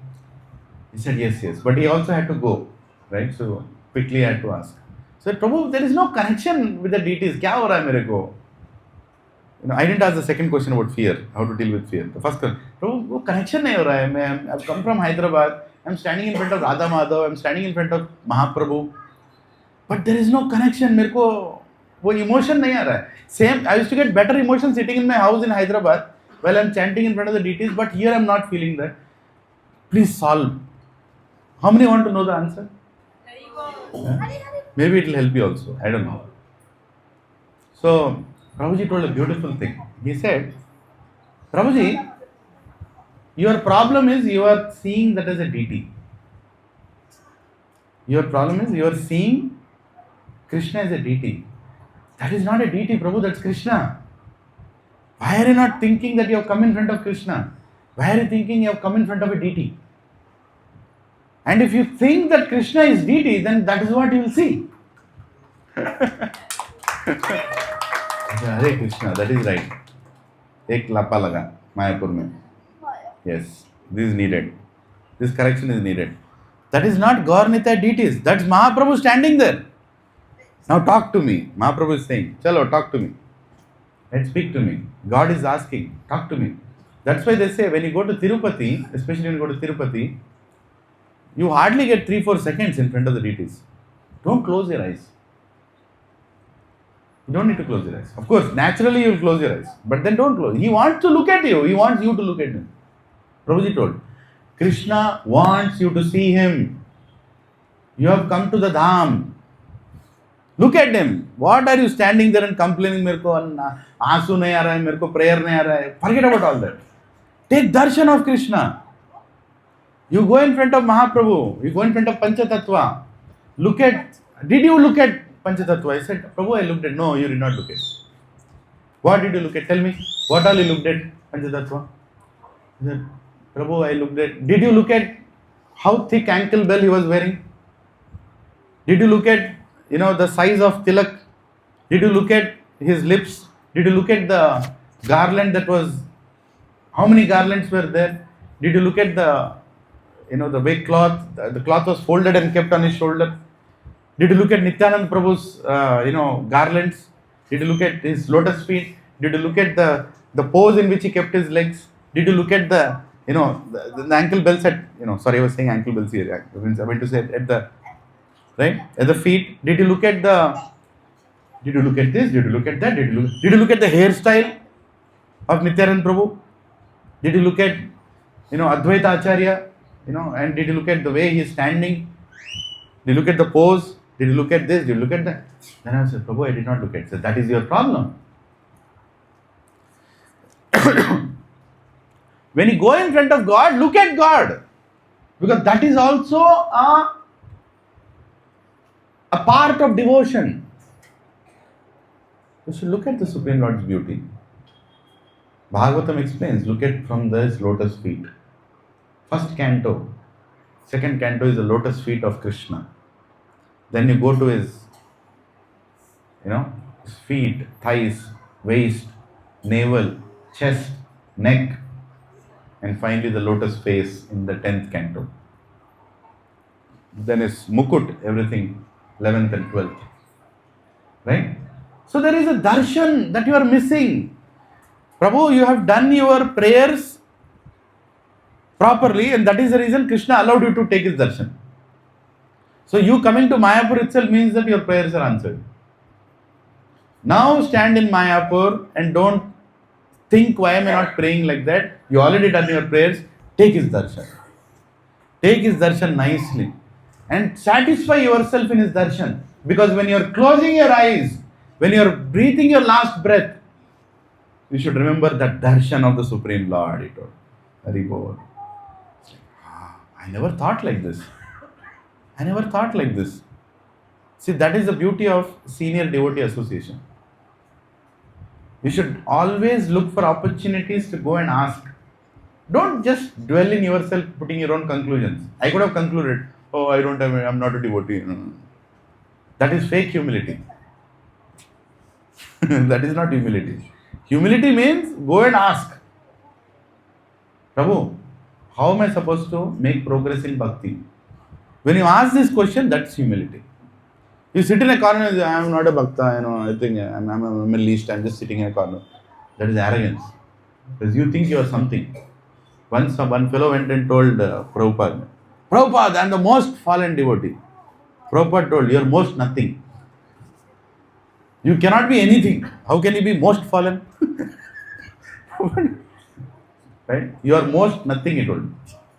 He said, yes. But he also had to go, right? So quickly I had to ask. So Prabhu, there is no connection with the deities. Kya ho raha hai mere ko? I didn't ask the second question about fear, how to deal with fear. The first question, Prabhu, wo connection nahi ho raha hai. I've come from Hyderabad. I'm standing in front of Radha Madhav. I'm standing in front of Mahaprabhu. But there is no connection. मेरे को वो emotion नहीं आ रहा है. Same, I used to get better emotion sitting in my house in Hyderabad while I'm chanting in front of the deities, but here I'm not feeling that. Please solve. How many want to know the answer? Maybe it will help you also. I don't know. So, Prabhuji told a beautiful thing. He said, Prabhuji, your problem is you are seeing that as a deity. Your problem is you are seeing Krishna as a deity. That is not a deity, Prabhu, that's Krishna. Why are you not thinking that you have come in front of Krishna? Why are you thinking you have come in front of a deity? And if you think that Krishna is deity, then that is what you will see. Hare Krishna, that is right. Ek lapa laga, Mayapur mein. Yes, this is needed. This correction is needed. That is not Gaurnita deities. That's Mahaprabhu standing there. Now talk to me. Mahaprabhu is saying, Chalo, talk to me. Let's speak to me. God is asking, talk to me. That's why they say when you go to Tirupati, especially when you go to Tirupati, you hardly get 3-4 seconds in front of the deities. Don't close your eyes. You don't need to close your eyes. Of course, naturally you will close your eyes. But then don't close. He wants to look at you. He wants you to look at him. Prabhuji told, Krishna wants you to see him. You have come to the Dham. Look at him. What are you standing there and complaining? मेरे को आंसू नहीं आ रहा है, मेरे को prayer नहीं आ रहा है. Forget about all that. Take darshan of Krishna. You go in front of Mahaprabhu. You go in front of Panchatattva. Look at. Did you look at Panchatattva? I said, Prabhu, I looked at. No, you did not look at. What did you look at? Tell me. What all you looked at Panchatattva? I said, Prabhu, I looked at. Did you look at how thick ankle bell he was wearing? Did you look at the size of tilak? Did you look at his lips? Did you look at the garland that was, how many garlands were there? Did you look at the way cloth, the cloth was folded and kept on his shoulder? Did you look at Nityanand Prabhu's, garlands? Did you look at his lotus feet? Did you look at the pose in which he kept his legs? Did you look at the ankle bells at, sorry, I was saying ankle bells here. I meant to say at the, right? At the feet. Did you look at did you look at this? Did you look at that? Did you look at the hairstyle of Nityanand Prabhu? Did you look at, Advaita Acharya? And did you look at the way he is standing? Did you look at the pose? Did you look at this? Did you look at that? Then I said, Prabhu, I did not look at it. So that is your problem. When you go in front of God, look at God. Because that is also a part of devotion. You should look at the Supreme Lord's beauty. Bhagavatam explains, look at from his lotus feet. First canto. Second canto is the lotus feet of Krishna. Then you go to his, his feet, thighs, waist, navel, chest, neck, and finally the lotus face in the 10th canto. Then his mukut, everything, 11th and 12th. Right? So there is a darshan that you are missing. Prabhu, you have done your prayers properly, and that is the reason Krishna allowed you to take his darshan. So you coming to Mayapur itself means that your prayers are answered. Now stand in Mayapur and don't think, why am I not praying like that? You already done your prayers. Take his darshan. Take his darshan nicely. And satisfy yourself in his darshan. Because when you are closing your eyes, when you are breathing your last breath, you should remember that darshan of the Supreme Lord. He told. Haribol. I never thought like this. I never thought like this. See, that is the beauty of senior devotee association. You should always look for opportunities to go and ask. Don't just dwell in yourself putting your own conclusions. I could have concluded, oh, I'm not a devotee. No. That is fake humility. That is not humility. Humility means go and ask. Prabhu, how am I supposed to make progress in bhakti? When you ask this question, that's humility. You sit in a corner and say, I am not a bhakta, I think I'm a least, I'm just sitting in a corner. That is arrogance. Because you think you are something. Once one fellow went and told Prabhupada, Prabhupada, I am the most fallen devotee. Prabhupada told, you are most nothing. You cannot be anything. How can you be most fallen? Right? You are most nothing, he told.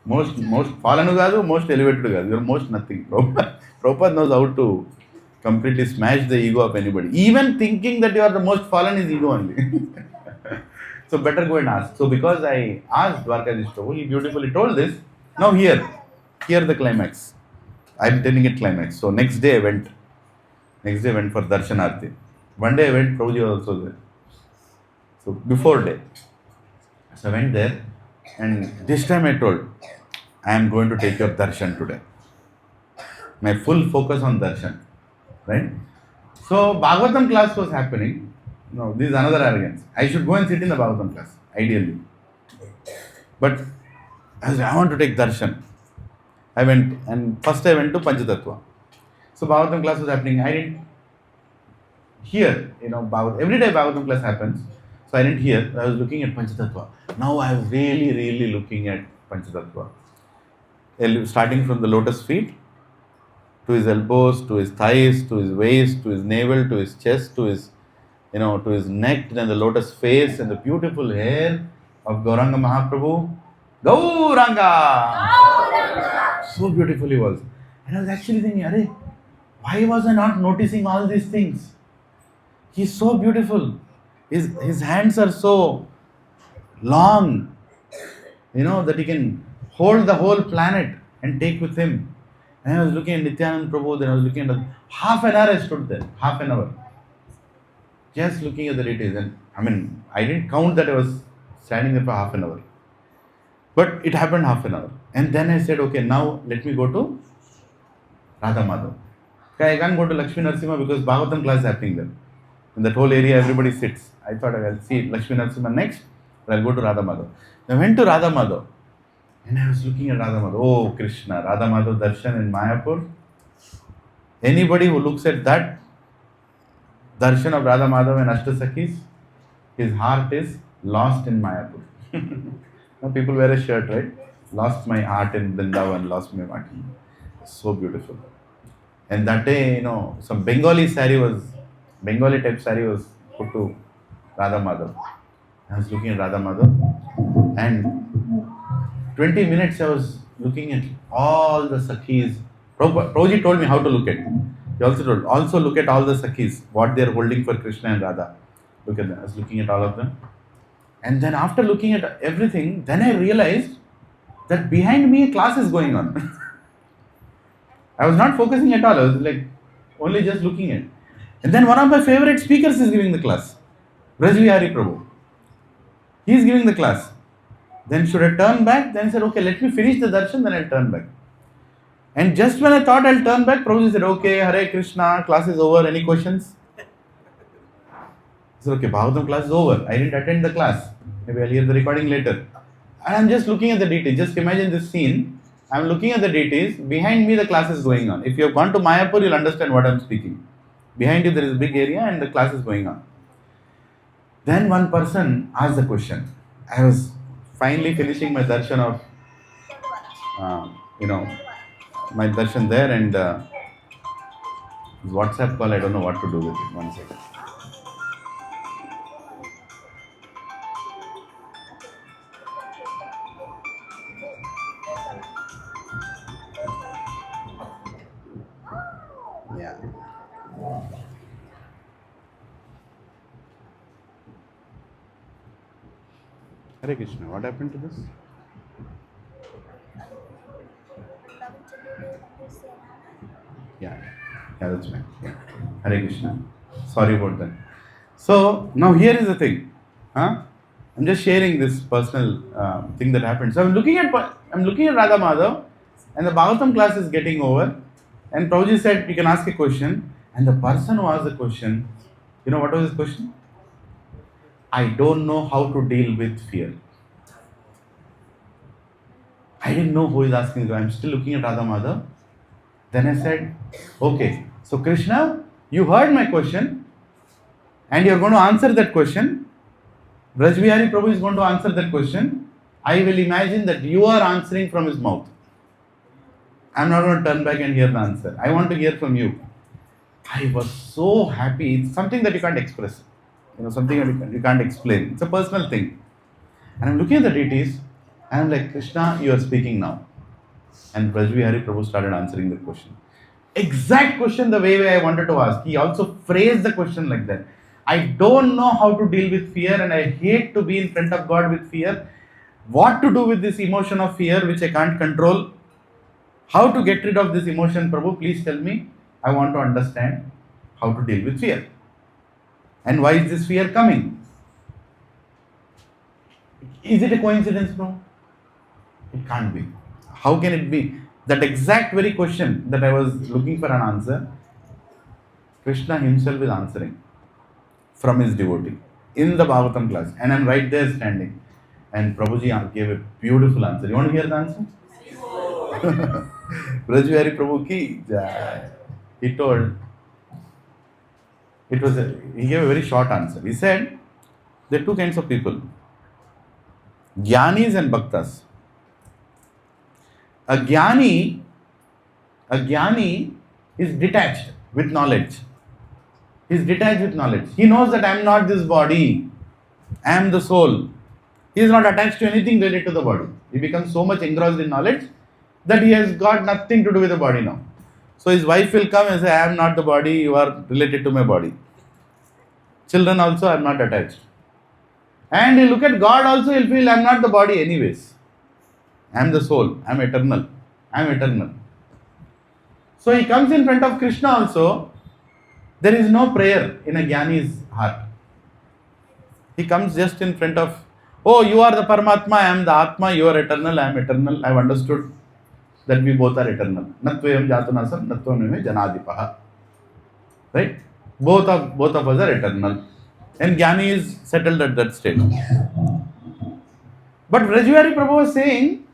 Most fallen kaadu, most elevated kaadu. You are most nothing. Prabhupada knows how to completely smash the ego of anybody. Even thinking that you are the most fallen is ego only. So better go and ask. So because I asked Dwarkadish Prabhu, he beautifully told this. Now here the climax. I am telling it climax. So next day I went for Darshanarthi. One day I went, Prabhuji was also there. So before day. So I went there, and this time I told, I am going to take your darshan today. My full focus on darshan. Right? So Bhagavatam class was happening. No, this is another arrogance. I should go and sit in the Bhagavatam class, ideally. But I want to take darshan. I went, and first I went to Panchatattva. So Bhagavatam class was happening. I didn't hear, every day Bhagavatam class happens. So I didn't hear. I was looking at Panchatattva. Now I was really, really looking at Panchatattva. Starting from the lotus feet, to his elbows, to his thighs, to his waist, to his navel, to his chest, to his, to his neck, then the lotus face and the beautiful hair of Gauranga Mahaprabhu. Gauranga! So beautiful he was. And I was actually thinking, Arey, why was I not noticing all these things? He's so beautiful. His hands are so long, that he can hold the whole planet and take with him. And I was looking at Nityanand Prabhu, then I was looking at half an hour I stood there, half an hour. Just looking at the details. And I didn't count that I was standing there for half an hour. But it happened half an hour. And then I said, okay, now let me go to Radha Madhav. Okay, I can't go to Lakshmi Narasimha because Bhagavatam class is happening there. In that whole area, everybody sits. I thought I will see Lakshmi Narasimha next, but I'll go to Radha Madhav. I went to Radha Madhav. And I was looking at Radha Madhav. Oh, Krishna, Radha Madhav darshan in Mayapur. Anybody who looks at that darshan of Radha Madhav and Ashtasakis, his heart is lost in Mayapur. Now people wear a shirt, right? Lost my heart in Vrindavan, lost my heart. So beautiful. And that day, some Bengali type saree was put to Radha Madhav. I was looking at Radha Madhav, and 20 minutes I was looking at all the Sakhis. Prabhuji told me how to look at. He also told, look at all the Sakhis, what they are holding for Krishna and Radha. Look at them. I was looking at all of them. And then after looking at everything, then I realized that behind me a class is going on. I was not focusing at all. I was only just looking at. And then one of my favorite speakers is giving the class. Brajvihari Prabhu. He is giving the class. Then should I turn back? Then I said, okay, let me finish the darshan, then I'll turn back. And just when I thought I'll turn back, Prabhuji said, okay, Hare Krishna, class is over. Any questions? I said, okay, Bhagavatam class is over. I didn't attend the class. Maybe I'll hear the recording later. And I'm just looking at the deities. Just imagine this scene. I'm looking at the deities. Behind me, the class is going on. If you have gone to Mayapur, you'll understand what I'm speaking. Behind you, there is a big area and the class is going on. Then one person asked the question. I was finally finishing my darshan of, my darshan there, and WhatsApp call, I don't know what to do with it. 1 second. Yeah. Hare Krishna, what happened to this? Yeah, that's right. Yeah. Hare Krishna. Sorry about that. So, now here is the thing. I'm just sharing this personal thing that happened. So, I'm looking at Radha Madhav, and the Bhagavatam class is getting over. And Prabhuji said, you can ask a question. And the person who asked the question, what was his question? I don't know how to deal with fear. I didn't know who is asking. I'm still looking at Radha Madhav. Then I said, okay, so Krishna, you heard my question and you're going to answer that question. Brajvihari Prabhu is going to answer that question. I will imagine that you are answering from his mouth. I'm not going to turn back and hear the answer. I want to hear from you. I was so happy. It's something that you can't express. Something that you can't explain. It's a personal thing. And I'm looking at the deities and I'm like, Krishna, you are speaking now. And Brajvihari Prabhu started answering the question. Exact question the way I wanted to ask. He also phrased the question like that. I don't know how to deal with fear and I hate to be in front of God with fear. What to do with this emotion of fear which I can't control? How to get rid of this emotion, Prabhu? Please tell me. I want to understand how to deal with fear. And why is this fear coming? Is it a coincidence, Prabhu? It can't be. How can it be? That exact very question that I was looking for an answer, Krishna himself is answering from his devotee in the Bhagavatam class. And I'm right there standing. And Prabhuji gave a beautiful answer. You want to hear the answer? Brajbihari Prabhu ki jai. He told, he gave a very short answer. He said, there are two kinds of people, Jnanis and Bhaktas. A Jnani, a Jnani is detached with knowledge. He is detached with knowledge. He knows that I am not this body, I am the soul. He is not attached to anything related to the body. He becomes so much engrossed in knowledge that he has got nothing to do with the body now. So his wife will come and say, I am not the body, you are related to my body. Children also are not attached. And he look at God also, he'll feel, I am not the body anyways. I am the soul, I am eternal. I am eternal. So he comes in front of Krishna also. There is no prayer in a Jnani's heart. He comes just in front of, oh, you are the Paramatma, I am the Atma, you are eternal, I am eternal. I have understood that we both are eternal. Natvayam jatunasam, natvam janadipaha. Right? Both of us are eternal. And Jnani is settled at that stage. But Brajbihari Prabhu was saying,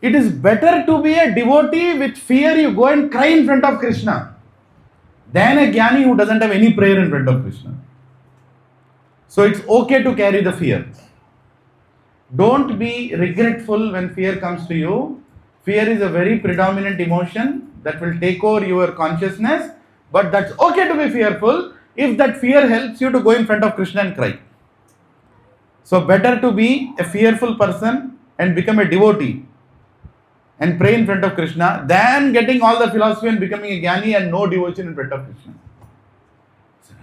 it is better to be a devotee with fear, you go and cry in front of Krishna, than a Jnani who doesn't have any prayer in front of Krishna. So it's okay to carry the fear. Don't be regretful when fear comes to you. Fear is a very predominant emotion that will take over your consciousness, but that's okay to be fearful if that fear helps you to go in front of Krishna and cry. So better to be a fearful person and become a devotee and pray in front of Krishna than getting all the philosophy and becoming a Jnani and no devotion in front of Krishna.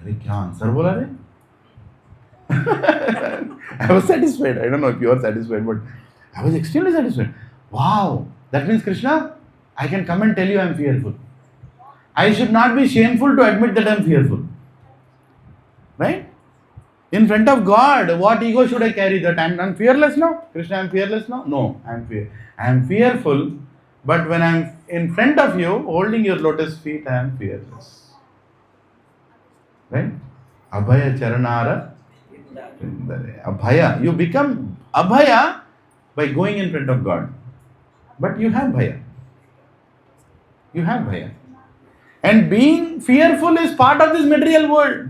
Arey, kya answer bola re? I was satisfied. I don't know if you are satisfied, but I was extremely satisfied. Wow, that means Krishna, I can come and tell you I am fearful. I should not be shameful to admit that I am fearful. Right? In front of God, what ego should I carry? That I am fearless now? Krishna, I am fearless now? No, I am fearful, but when I am in front of you, holding your lotus feet, I am fearless. Right? Abhaya Charanara. Abhaya. You become Abhaya by going in front of God. But you have Bhaya. You have Bhaya. And being fearful is part of this material world.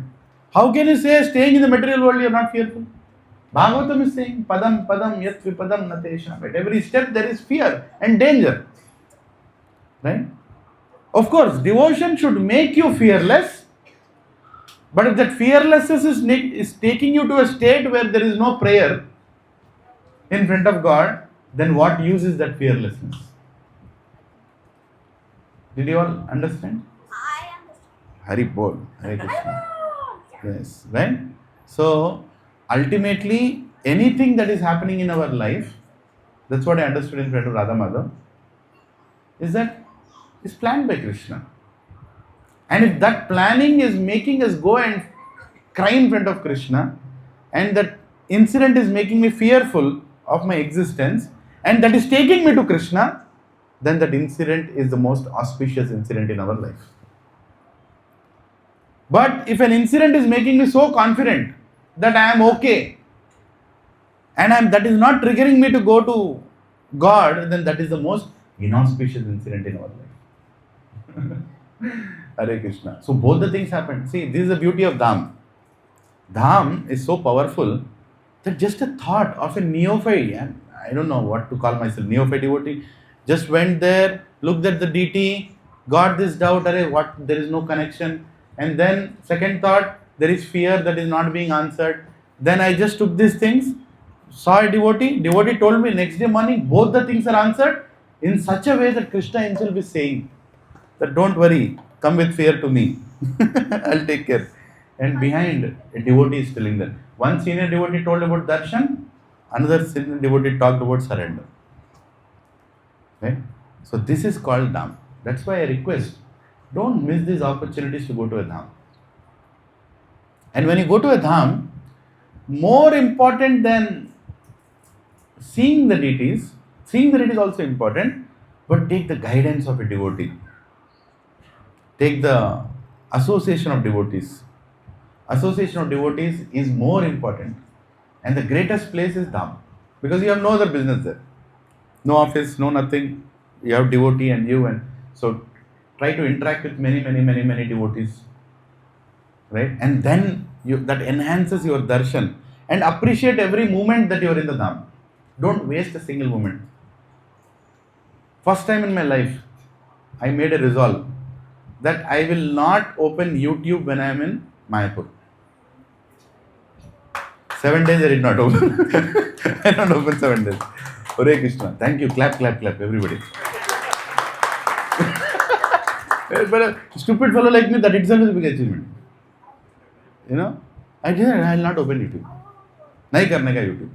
How can you say staying in the material world you are not fearful? Bhagavatam is saying, Padam Padam Yat Vipadam Natesham. At every step there is fear and danger. Right? Of course, devotion should make you fearless. But if that fearlessness is taking you to a state where there is no prayer in front of God, then what use is that fearlessness? Did you all understand? I understand. Hari Bol, Hare Krishna. Yes, right? So, ultimately, anything that is happening in our life, that's what I understood in front of Radha Madhav, is planned by Krishna. And if that planning is making us go and cry in front of Krishna, and that incident is making me fearful of my existence, and that is taking me to Krishna, then that incident is the most auspicious incident in our life. But if an incident is making me so confident that I am okay, and that is not triggering me to go to God, then that is the most inauspicious incident in our life. Hare Krishna. So both the things happen. See, this is the beauty of Dham. Dham is so powerful that just a thought of a neophyte, and I don't know what to call myself, neophyte devotee, just went there, looked at the deity, got this doubt, there is no connection. And then second thought, there is fear that is not being answered. Then I just took these things, saw a devotee told me next day morning, both the things are answered in such a way that Krishna himself is saying that don't worry, come with fear to me. I'll take care. And behind, a devotee is telling that. One senior devotee told about darshan, another senior devotee talked about surrender. Right? So this is called Dham. That's why I request, don't miss these opportunities to go to a Dham. And when you go to a Dham, more important than seeing the deities is also important, but take the guidance of a devotee. Take the association of devotees. Association of devotees is more important. And the greatest place is Dham. Because you have no other business there. No office, no nothing. you have devotee and you, and so try to interact with many devotees, right? And then that enhances your darshan, and appreciate every moment that you are in the dham. Don't waste a single moment. First time in my life, I made a resolve that I will not open YouTube when I am in Mayapur. 7 days I did not open. I don't open 7 days. Hare Krishna. Thank you. Clap, everybody. But a stupid fellow like me, that itself is a big achievement. You know, I didn't. I will not open YouTube. Nahi karne ka YouTube.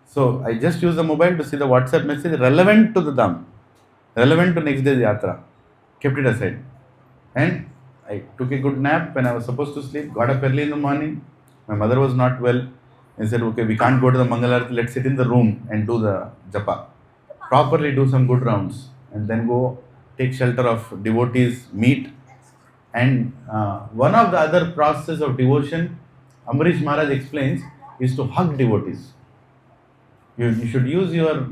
So I just use the mobile to see the WhatsApp message relevant to the dham, relevant to next day's yatra. Kept it aside, and I took a good nap when I was supposed to sleep. Got up early in the morning. My mother was not well. I said, okay, we can't go to the Mangalarati. Let's sit in the room and do the japa. Properly do some good rounds, and then go take shelter of devotees, meet. And one of the other processes of devotion, Amrish Maharaj explains, is to hug devotees. You should use your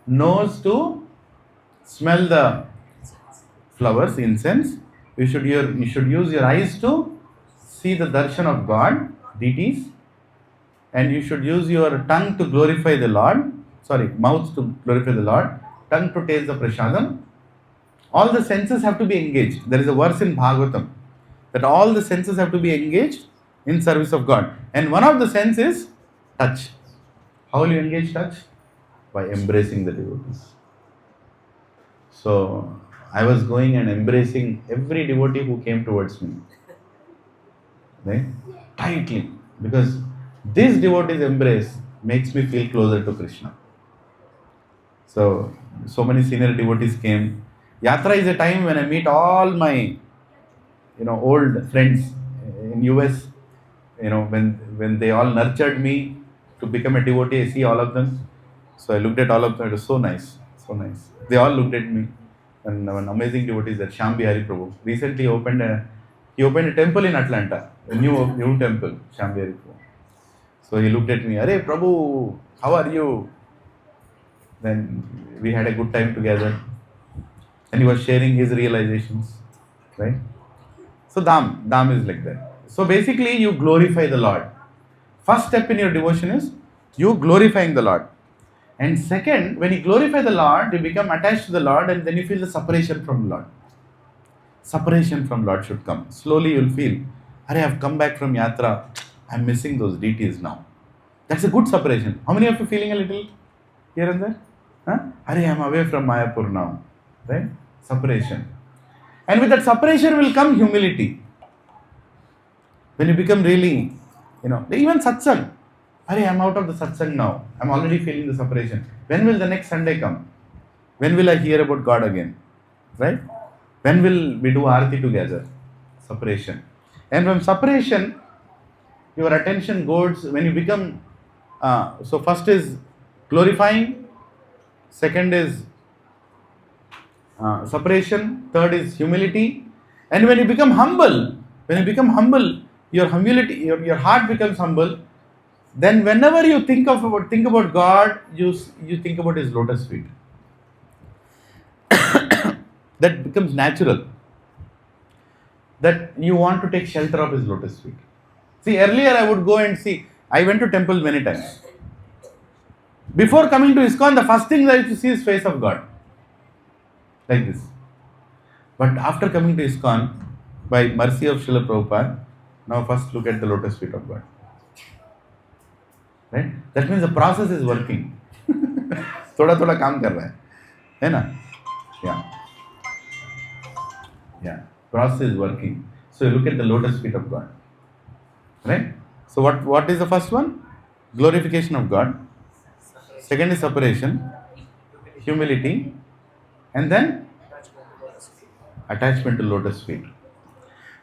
nose to smell the flowers, incense. You should use your eyes to see the darshan of God, deities, and you should use your tongue to glorify the Lord. Mouth to glorify the Lord, tongue to taste the prasadam. All the senses have to be engaged. There is a verse in Bhagavatam that all the senses have to be engaged in service of God. And one of the senses is touch. How will you engage touch? By embracing the devotees. So I was going and embracing every devotee who came towards me. Right? Tightly. Because this devotee's embrace makes me feel closer to Krishna. So many senior devotees came. Yatra is a time when I meet all my, old friends in US. When they all nurtured me to become a devotee, I see all of them. So I looked at all of them. It was so nice. They all looked at me. And one amazing devotee is that Shyam Bihari Prabhu. Recently he opened a temple in Atlanta, a new temple, Shyam Bihari Prabhu. So he looked at me, "Arey Prabhu, how are you?" Then we had a good time together. And he was sharing his realizations, right? So Dham is like that. So basically you glorify the Lord. First step in your devotion is you glorifying the Lord. And second, when you glorify the Lord, you become attached to the Lord, and then you feel the separation from the Lord. Separation from Lord should come. Slowly you'll feel, "Arey, I've come back from yatra. I'm missing those deities now." That's a good separation. How many of you feeling a little here and there? Arey, I'm away from Mayapur now. Right? Separation. And with that separation will come humility. When you become really, even satsang. Arey, I'm out of the satsang now. I'm already feeling the separation. When will the next Sunday come? When will I hear about God again? Right? When will we do Aarti together? Separation. And from separation, your attention goes, when you become, so first is glorifying, second is separation, third is humility. And when you become humble, your humility, your heart becomes humble. Then whenever you think about God, you think about His lotus feet. That becomes natural. That you want to take shelter of His lotus feet. See, earlier I would go and see. I went to temples many times. Before coming to ISKCON, the first thing I used to see is face of God. Like this. But after coming to ISKCON, by mercy of Srila Prabhupada, now first look at the lotus feet of God. Right? That means the process is working. थोड़ा काम कर रहा है ना? Yeah. Process is working. So you look at the lotus feet of God. Right? So what is the first one? Glorification of God. Second is separation, humility, and then attachment to lotus feet.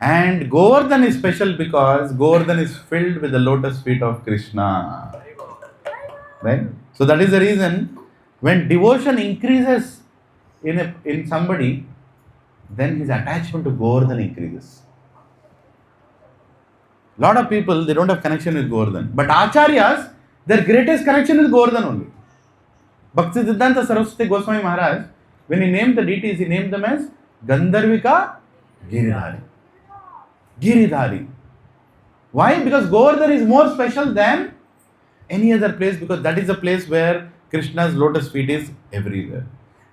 And Govardhan is special because Govardhan is filled with the lotus feet of Krishna. Right? So that is the reason when devotion increases in somebody, then his attachment to Govardhan increases. Lot of people, they don't have connection with Govardhan. But Acharyas, their greatest connection is Govardhan only. Bhakti Siddhanta Saraswati Goswami Maharaj, When he named the deities, he named them as Gandharvika Giridhari. Giridhari. Why? Because Govardhan is more special than any other place, because that is a place where Krishna's lotus feet is everywhere.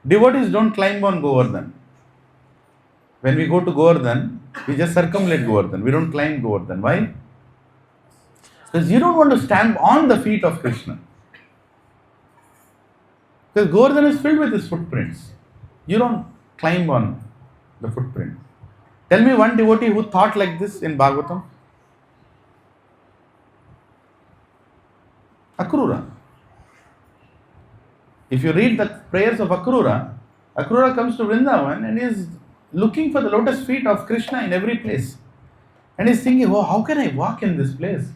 Devotees don't climb on Govardhan. When we go to Govardhan, we just circumambulate Govardhan. We don't climb Govardhan. Why? Because you don't want to stand on the feet of Krishna. Because Govardhan is filled with his footprints. You don't climb on the footprint. Tell me one devotee who thought like this in Bhagavatam. Akrura. If you read the prayers of Akrura, Akrura comes to Vrindavan and is looking for the lotus feet of Krishna in every place. And he's thinking, oh, how can I walk in this place?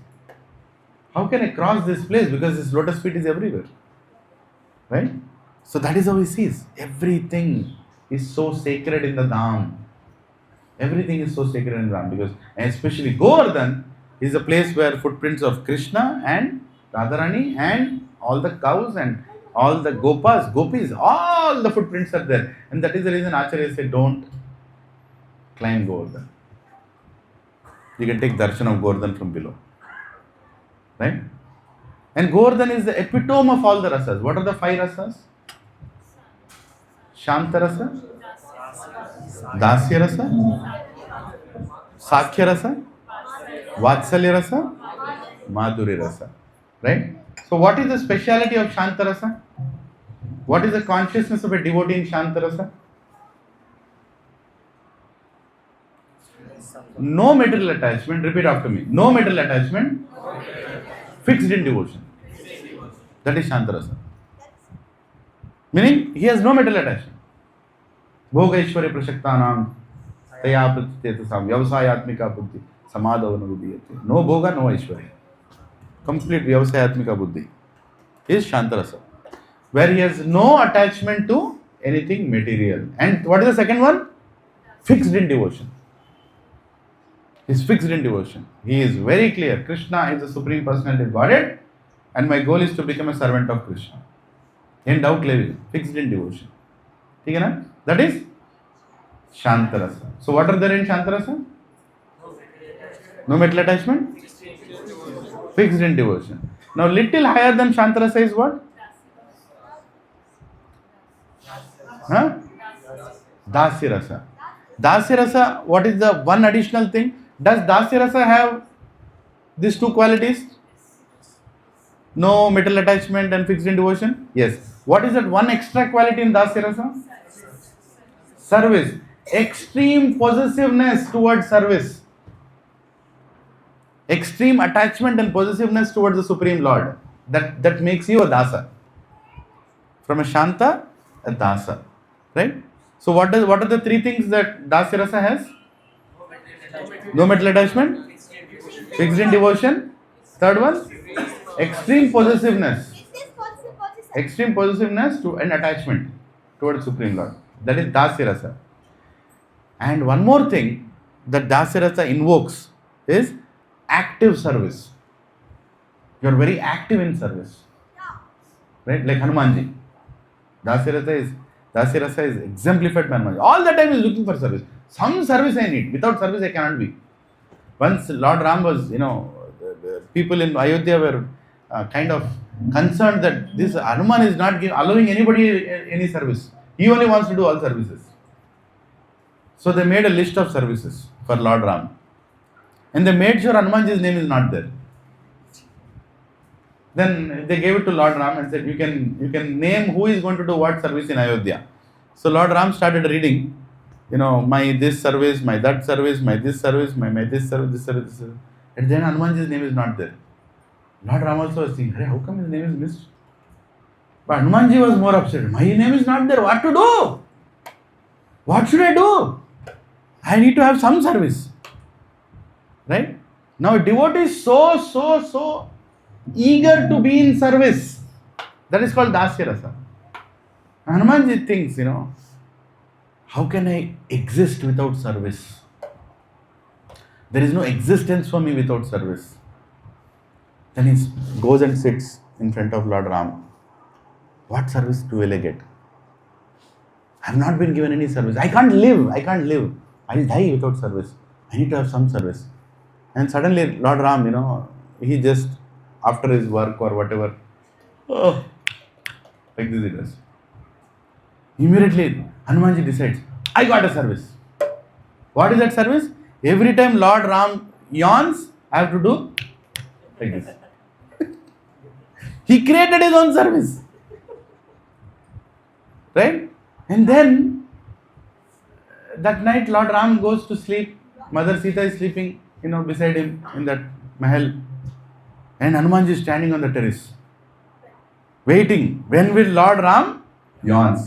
How can I cross this place? Because his lotus feet is everywhere. Right? So that is how he sees. Everything is so sacred in the Dham. Everything is so sacred in the Dham. Because, and especially Govardhan is a place where footprints of Krishna and Radharani and all the cows and all the gopis, all the footprints are there. And that is the reason Acharya said, don't climb Govardhan. You can take darshan of Govardhan from below. Right? And Govardhan is the epitome of all the rasas. What are the 5 rasas? Shanta rasa, Dasya rasa, Sakhya rasa, Vatsalya rasa, Madhuri rasa. Right? So what is the speciality of Shanta rasa? What is the consciousness of a devotee in Shanta rasa? No material attachment. Repeat after me. No material attachment. Fixed in devotion. That is Shanta rasa. Meaning, he has no material attachment. Bhoga Ishwari Prashaktanam Taya Pratitetasam Vyavasayatmika Buddhi Samadhavana Buddhiyate. No Bhoga, no Ishwari. Complete Vyavasayatmika Buddhi is Shantarasa, where he has no attachment to anything material. And what is the second one? Fixed in devotion. He is fixed in devotion. He is very clear. Krishna is the Supreme Personality of Godhead, and my goal is to become a servant of Krishna. In doubt level, fixed in devotion. Okay, na? That is Shantarasa. So what are there in Shantarasa? No material attachment? Fixed in devotion. Now little higher than Shantarasa is what? Huh? Dasirasa. Dasirasa, what is the one additional thing? Does Dasirasa have these 2 qualities? No material attachment and fixed in devotion? Yes. What is that one extra quality in Dasirasa? Service. Extreme possessiveness towards service. Extreme attachment and possessiveness towards the Supreme Lord. That makes you a Dasa. From a Shanta, a Dasa. Right? So what are the 3 things that Dasirasa has? No material attachment, fixed in devotion. Third one, extreme possessiveness. Extreme possessiveness to an attachment towards Supreme Lord. That is Dasirasa. And one more thing that Dasirasa invokes is active service. You are very active in service. Right? Like Hanumanji. Dasirasa is exemplified by Hanumanji. All the time he is looking for service. Some service I need. Without service I cannot be. Once Lord Ram was, the people in Ayodhya were kind of concerned that this Hanuman is not allowing anybody any service. He only wants to do all services. So they made a list of services for Lord Ram. And they made sure Hanumanji's name is not there. Then they gave it to Lord Ram and said, you can name who is going to do what service in Ayodhya. So Lord Ram started reading, my this service, my that service, my this service, my this service, this service, this service. And then Hanumanji's name is not there. Lord Ram also was thinking, how come his name is missed? But Hanumanji was more upset. My name is not there. What to do? What should I do? I need to have some service. Right? Now a devotee is so eager to be in service. That is called Dasya Rasa. Hanumanji thinks, how can I exist without service? There is no existence for me without service. Then he goes and sits in front of Lord Ram. What service will I get? I have not been given any service. I can't live. I'll die without service. I need to have some service. And suddenly Lord Ram, he just, after his work or whatever, oh, like this he does. Immediately, Hanumanji decides, I got a service. What is that service? Every time Lord Ram yawns, I have to do like this. He created his own service. Right? And then, that night Lord Ram goes to sleep. Mother Sita is sleeping, beside him in that mahal. And Hanumanji is standing on the terrace, waiting. When will Lord Ram yawns?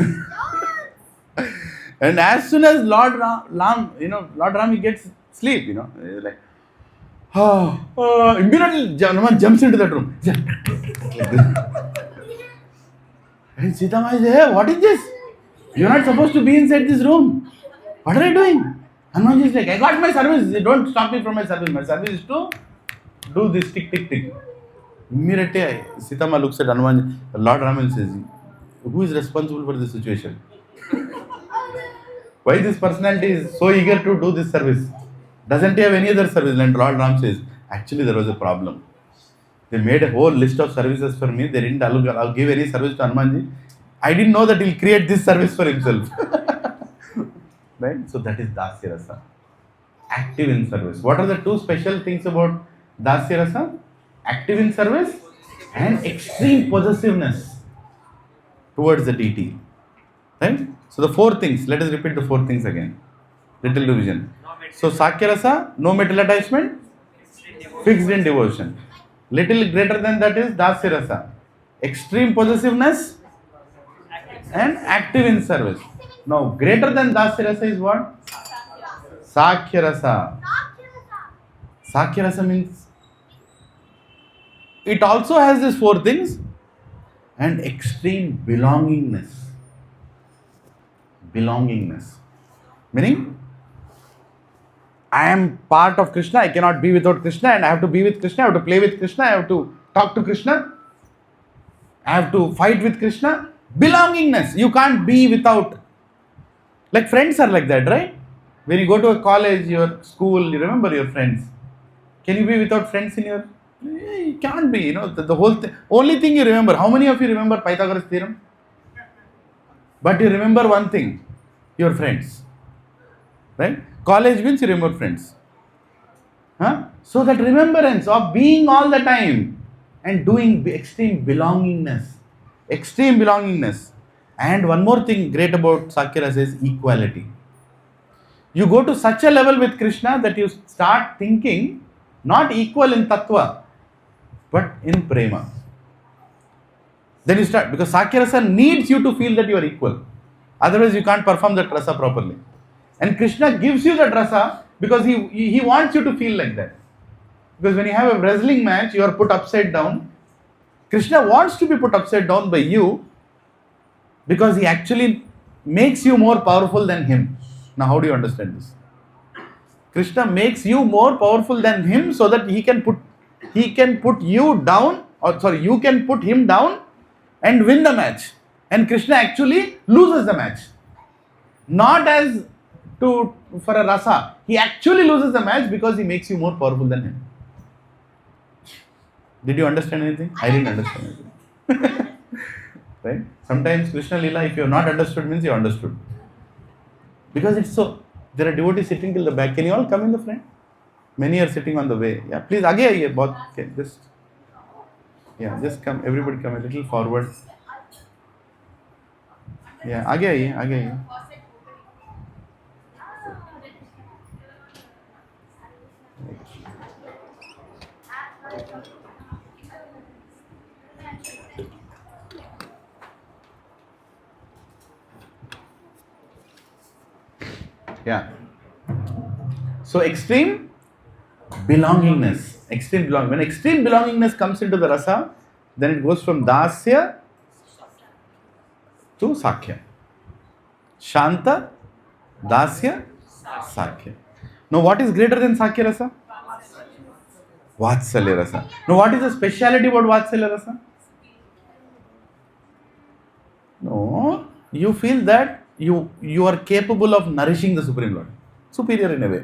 And as soon as Lord Ram, he gets sleep, he's like, immediately Hanuman jumps into that room. And Sita Ma is, hey, what is this? You're not supposed to be inside this room. What are you doing? Hanuman is like, I got my service. Don't stop me from my service. My service is to do this tick, tick, tick. Immediately, Sita Ma looks at Hanuman. Lord Ram says, who is responsible for this situation? Why this personality is so eager to do this service? Doesn't he have any other service? And Lord Ram says, actually there was a problem. They made a whole list of services for me. They didn't I'll give any service to Hanumanji. I didn't know that he'll create this service for himself. Right? So that is Dasya Rasa. Active in service. What are the two special things about Dasya Rasa? Active in service and extreme possessiveness towards the deity. Right? So the four things. Let us repeat the four things again. Little revision. So Sakya Rasa, no material attachment, fixed in devotion. Little greater than that is Dasya Rasa. Extreme possessiveness and active in service. Now greater than Dasya Rasa is what? Sakya Rasa. Sakya Rasa means it also has these four things and extreme belongingness. Belongingness. Meaning, I am part of Krishna, I cannot be without Krishna, and I have to be with Krishna, I have to play with Krishna, I have to talk to Krishna, I have to fight with Krishna. Belongingness. You can't be without. Like friends are like that, right? When you go to a college, your school, you remember your friends. Can you be without friends in your... You can't be, the whole thing. Only thing you remember. How many of you remember Pythagoras theorem? But you remember one thing, your friends. Right? College means you remember friends. So that remembrance of being all the time and doing extreme belongingness. Extreme belongingness. And one more thing great about Sakya Rasa is equality. You go to such a level with Krishna that you start thinking not equal in tattva, but in prema. Then you start, because Sakya Rasa needs you to feel that you are equal. Otherwise you can't perform that rasa properly. And Krishna gives you that rasa because he wants you to feel like that. Because when you have a wrestling match, you are put upside down. Krishna wants to be put upside down by you because he actually makes you more powerful than him. Now how do you understand this? Krishna makes you more powerful than him so that you can put him down and win the match. And Krishna actually loses the match. Not as for a rasa. He actually loses the match because he makes you more powerful than him. Did you understand anything? I didn't understand anything. Right? Sometimes Krishna Lila, if you have not understood, means you understood. Because it's so. There are devotees sitting till the back. Can you all come in the front? Many are sitting on the way. Yeah, please, aage aiye, both. Okay, just come. Everybody come a little forward. Yeah, aage aiye. Yeah. So extreme belongingness. When extreme belongingness comes into the rasa, then it goes from dasya to sakya. Shanta, dasya, sakya. Now what is greater than sakya rasa? Vatsalya rasa. Now what is the speciality about Vatsalya rasa? No, you feel that you are capable of nourishing the Supreme Lord. Superior in a way.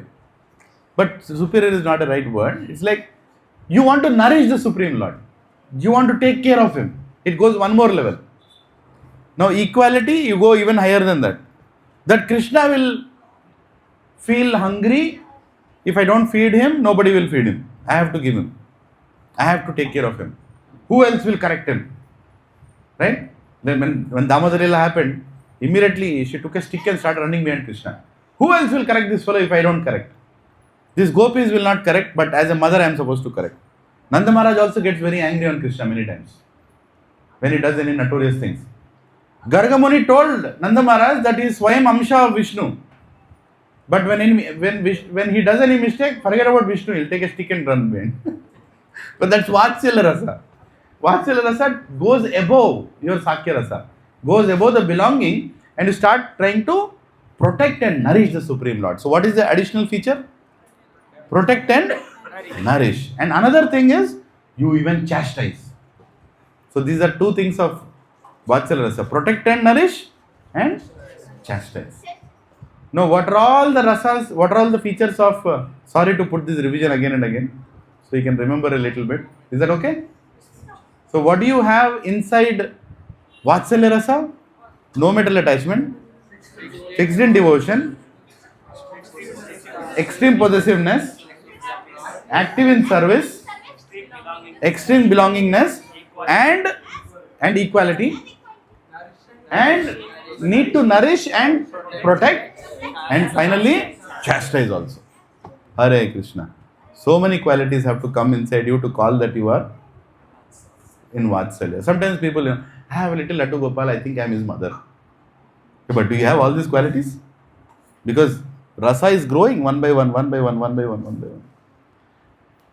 But superior is not a right word. It's like you want to nourish the Supreme Lord. You want to take care of Him. It goes one more level. Now equality, you go even higher than that. That Krishna will feel hungry. If I don't feed him, nobody will feed him. I have to give him. I have to take care of him. Who else will correct him? Right? Then when Damodar Lila happened, immediately she took a stick and started running behind Krishna. Who else will correct this fellow if I don't correct? These gopis will not correct, but as a mother I am supposed to correct. Nanda Maharaj also gets very angry on Krishna many times when he does any notorious things. Garga Muni told Nanda Maharaj that he is Swayam Amsha of Vishnu. But when he does any mistake, forget about Vishnu, he'll take a stick and run behind. But that's Vatsalya Rasa. Vatsalya Rasa goes above your Sakya Rasa, goes above the belonging, and you start trying to protect and nourish the Supreme Lord. So what is the additional feature? Protect and nourish. And another thing is, you even chastise. So these are two things of Vatsalya Rasa. Protect and nourish and chastise. Now what are all the rasas, what are all the features of, sorry to put this revision again and again, so you can remember a little bit. Is that okay? So what do you have inside Vatsalya Rasa? No material attachment, fixed in devotion, extreme possessiveness, active in service, extreme belongingness, and equality, and need to nourish and protect, and finally chastise also. Hare Krishna. So many qualities have to come inside you to call that you are in Vatsalya. Sometimes people, I have a little Lattu Gopal, I think I am his mother. But do you have all these qualities? Because rasa is growing one by one, one by one, one by one, one by one.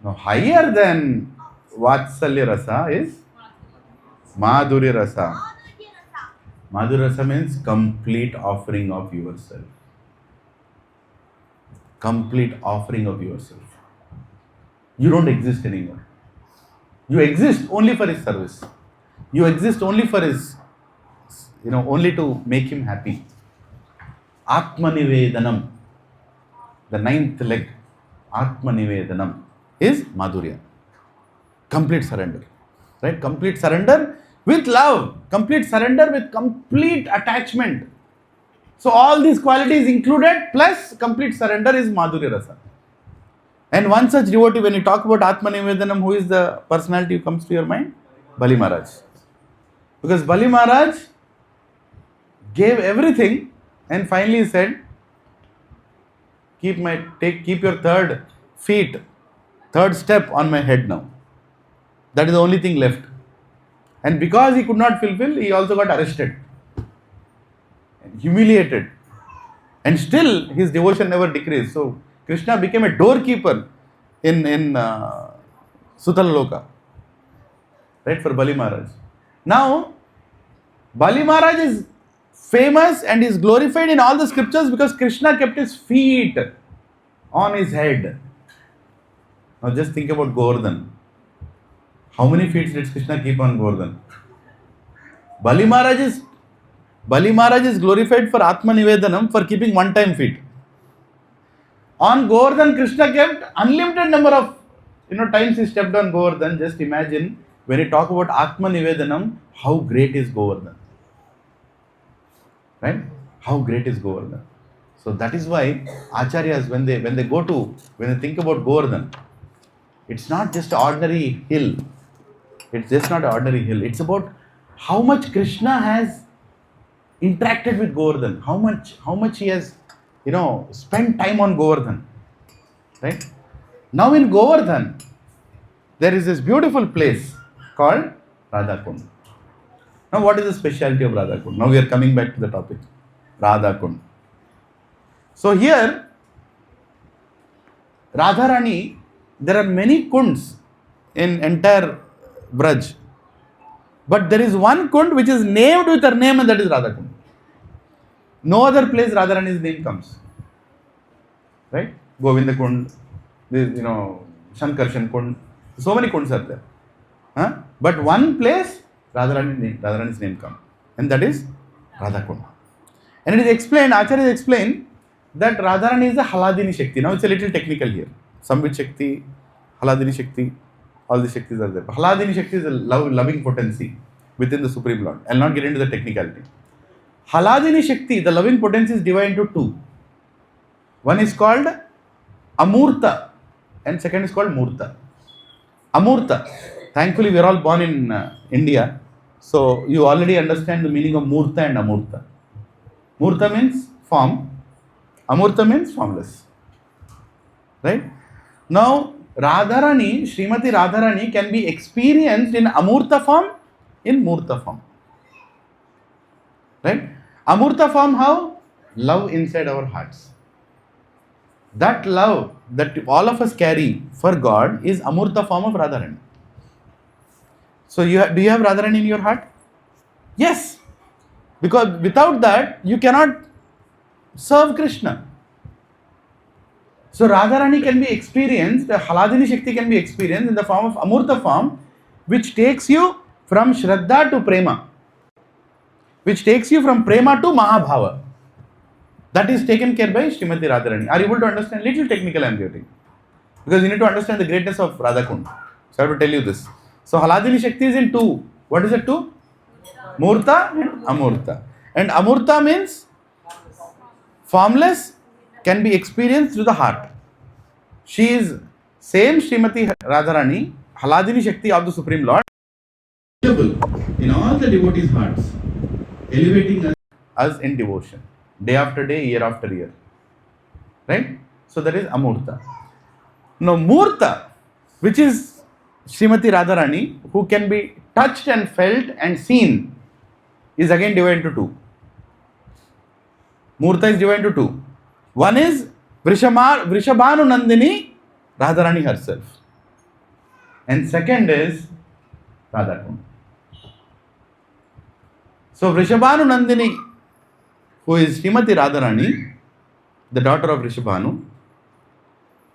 Now higher than Vatsalya Rasa is Madhurya Rasa. Madhurya Rasa means complete offering of yourself. Complete offering of yourself. You don't exist anymore. You exist only for his service. You exist only for his, only to make him happy. Atmanivedanam, the ninth leg, Atmanivedanam is Madhurya. Complete surrender. Right? Complete surrender with love. Complete surrender with complete attachment. So all these qualities included plus complete surrender is Madhurya Rasa. And one such devotee, when you talk about Atmanivedanam, who is the personality who comes to your mind? Bali Maharaj. Because Bali Maharaj gave everything and finally said, keep your third step on my head now. That is the only thing left. And because he could not fulfill, he also got arrested, and humiliated. And still his devotion never decreased. So Krishna became a doorkeeper in Sutala Loka, right, for Bali Maharaj. Now, Bali Maharaj is famous and is glorified in all the scriptures because Krishna kept his feet on his head. Now just think about Govardhan. How many feet did Krishna keep on Govardhan? Bali Maharaj is glorified for Atmanivedanam for keeping one-time feet. On Govardhan, Krishna kept unlimited number of times he stepped on Govardhan. Just imagine when you talk about Atmanivedanam, how great is Govardhan. Right? How great is Govardhan. So that is why Acharyas, when they think about Govardhan, it's not just an ordinary hill. It's just not an ordinary hill. It's about how much Krishna has interacted with Govardhan. How much he has, spent time on Govardhan. Right? Now in Govardhan, there is this beautiful place called Radha Kunda. Now what is the speciality of Radha Kunda? Now we are coming back to the topic. Radha Kunda. So here, Radharani, there are many kunds in entire Braj. But there is one Kund which is named with her name, and that is Radha Kunda. No other place Radharani's name comes. Right? Govinda Kund, Shankarshan Kund. So many Kunds are there. But one place Radharani's name comes. And that is Radha Kunda. And it is explained, Acharya explained that Radharani is a Haladini Shakti. Now it's a little technical here. Sambit Shakti, Haladini Shakti, all the Shaktis are there. Haladini Shakti is a loving potency within the Supreme Lord. I will not get into the technicality. Haladini Shakti, the loving potency, is divided into two. One is called Amurta and second is called Murta. Amurta. Thankfully, we are all born in India. So, you already understand the meaning of Murta and Amurta. Murta means form. Amurta means formless. Right? Now, Radharani, Srimati Radharani can be experienced in Amurta form, in Murta form. Right? Amurta form how? Love inside our hearts. That love that all of us carry for God is Amurta form of Radharani. So, do you have Radharani in your heart? Yes. Because without that, you cannot serve Krishna. So, Radharani can be experienced, the Haladini Shakti can be experienced in the form of Amurta form, which takes you from Shraddha to Prema. Which takes you from Prema to Mahabhava. That is taken care by Srimati Radharani. Are you able to understand? Little technical I am getting. Because you need to understand the greatness of Radha Kunda. So I have to tell you this. So Haladini Shakti is in two. What is it two? Murta and Amurta. And Amurta means formless, can be experienced through the heart. She is same Srimati Radharani, Haladini Shakti of the Supreme Lord, in all the devotees' hearts, elevating us in devotion, day after day, year after year. Right? So that is Amurta. Now Murta, which is Srimati Radharani, who can be touched and felt and seen, is again divided into two. Murta is divided into two. One is Vrishabhanu Nandini, Radharani herself. And second is Radha Kunda. So Vrishabhanu Nandini, who is Srimati Radharani, the daughter of Vrishabhanu,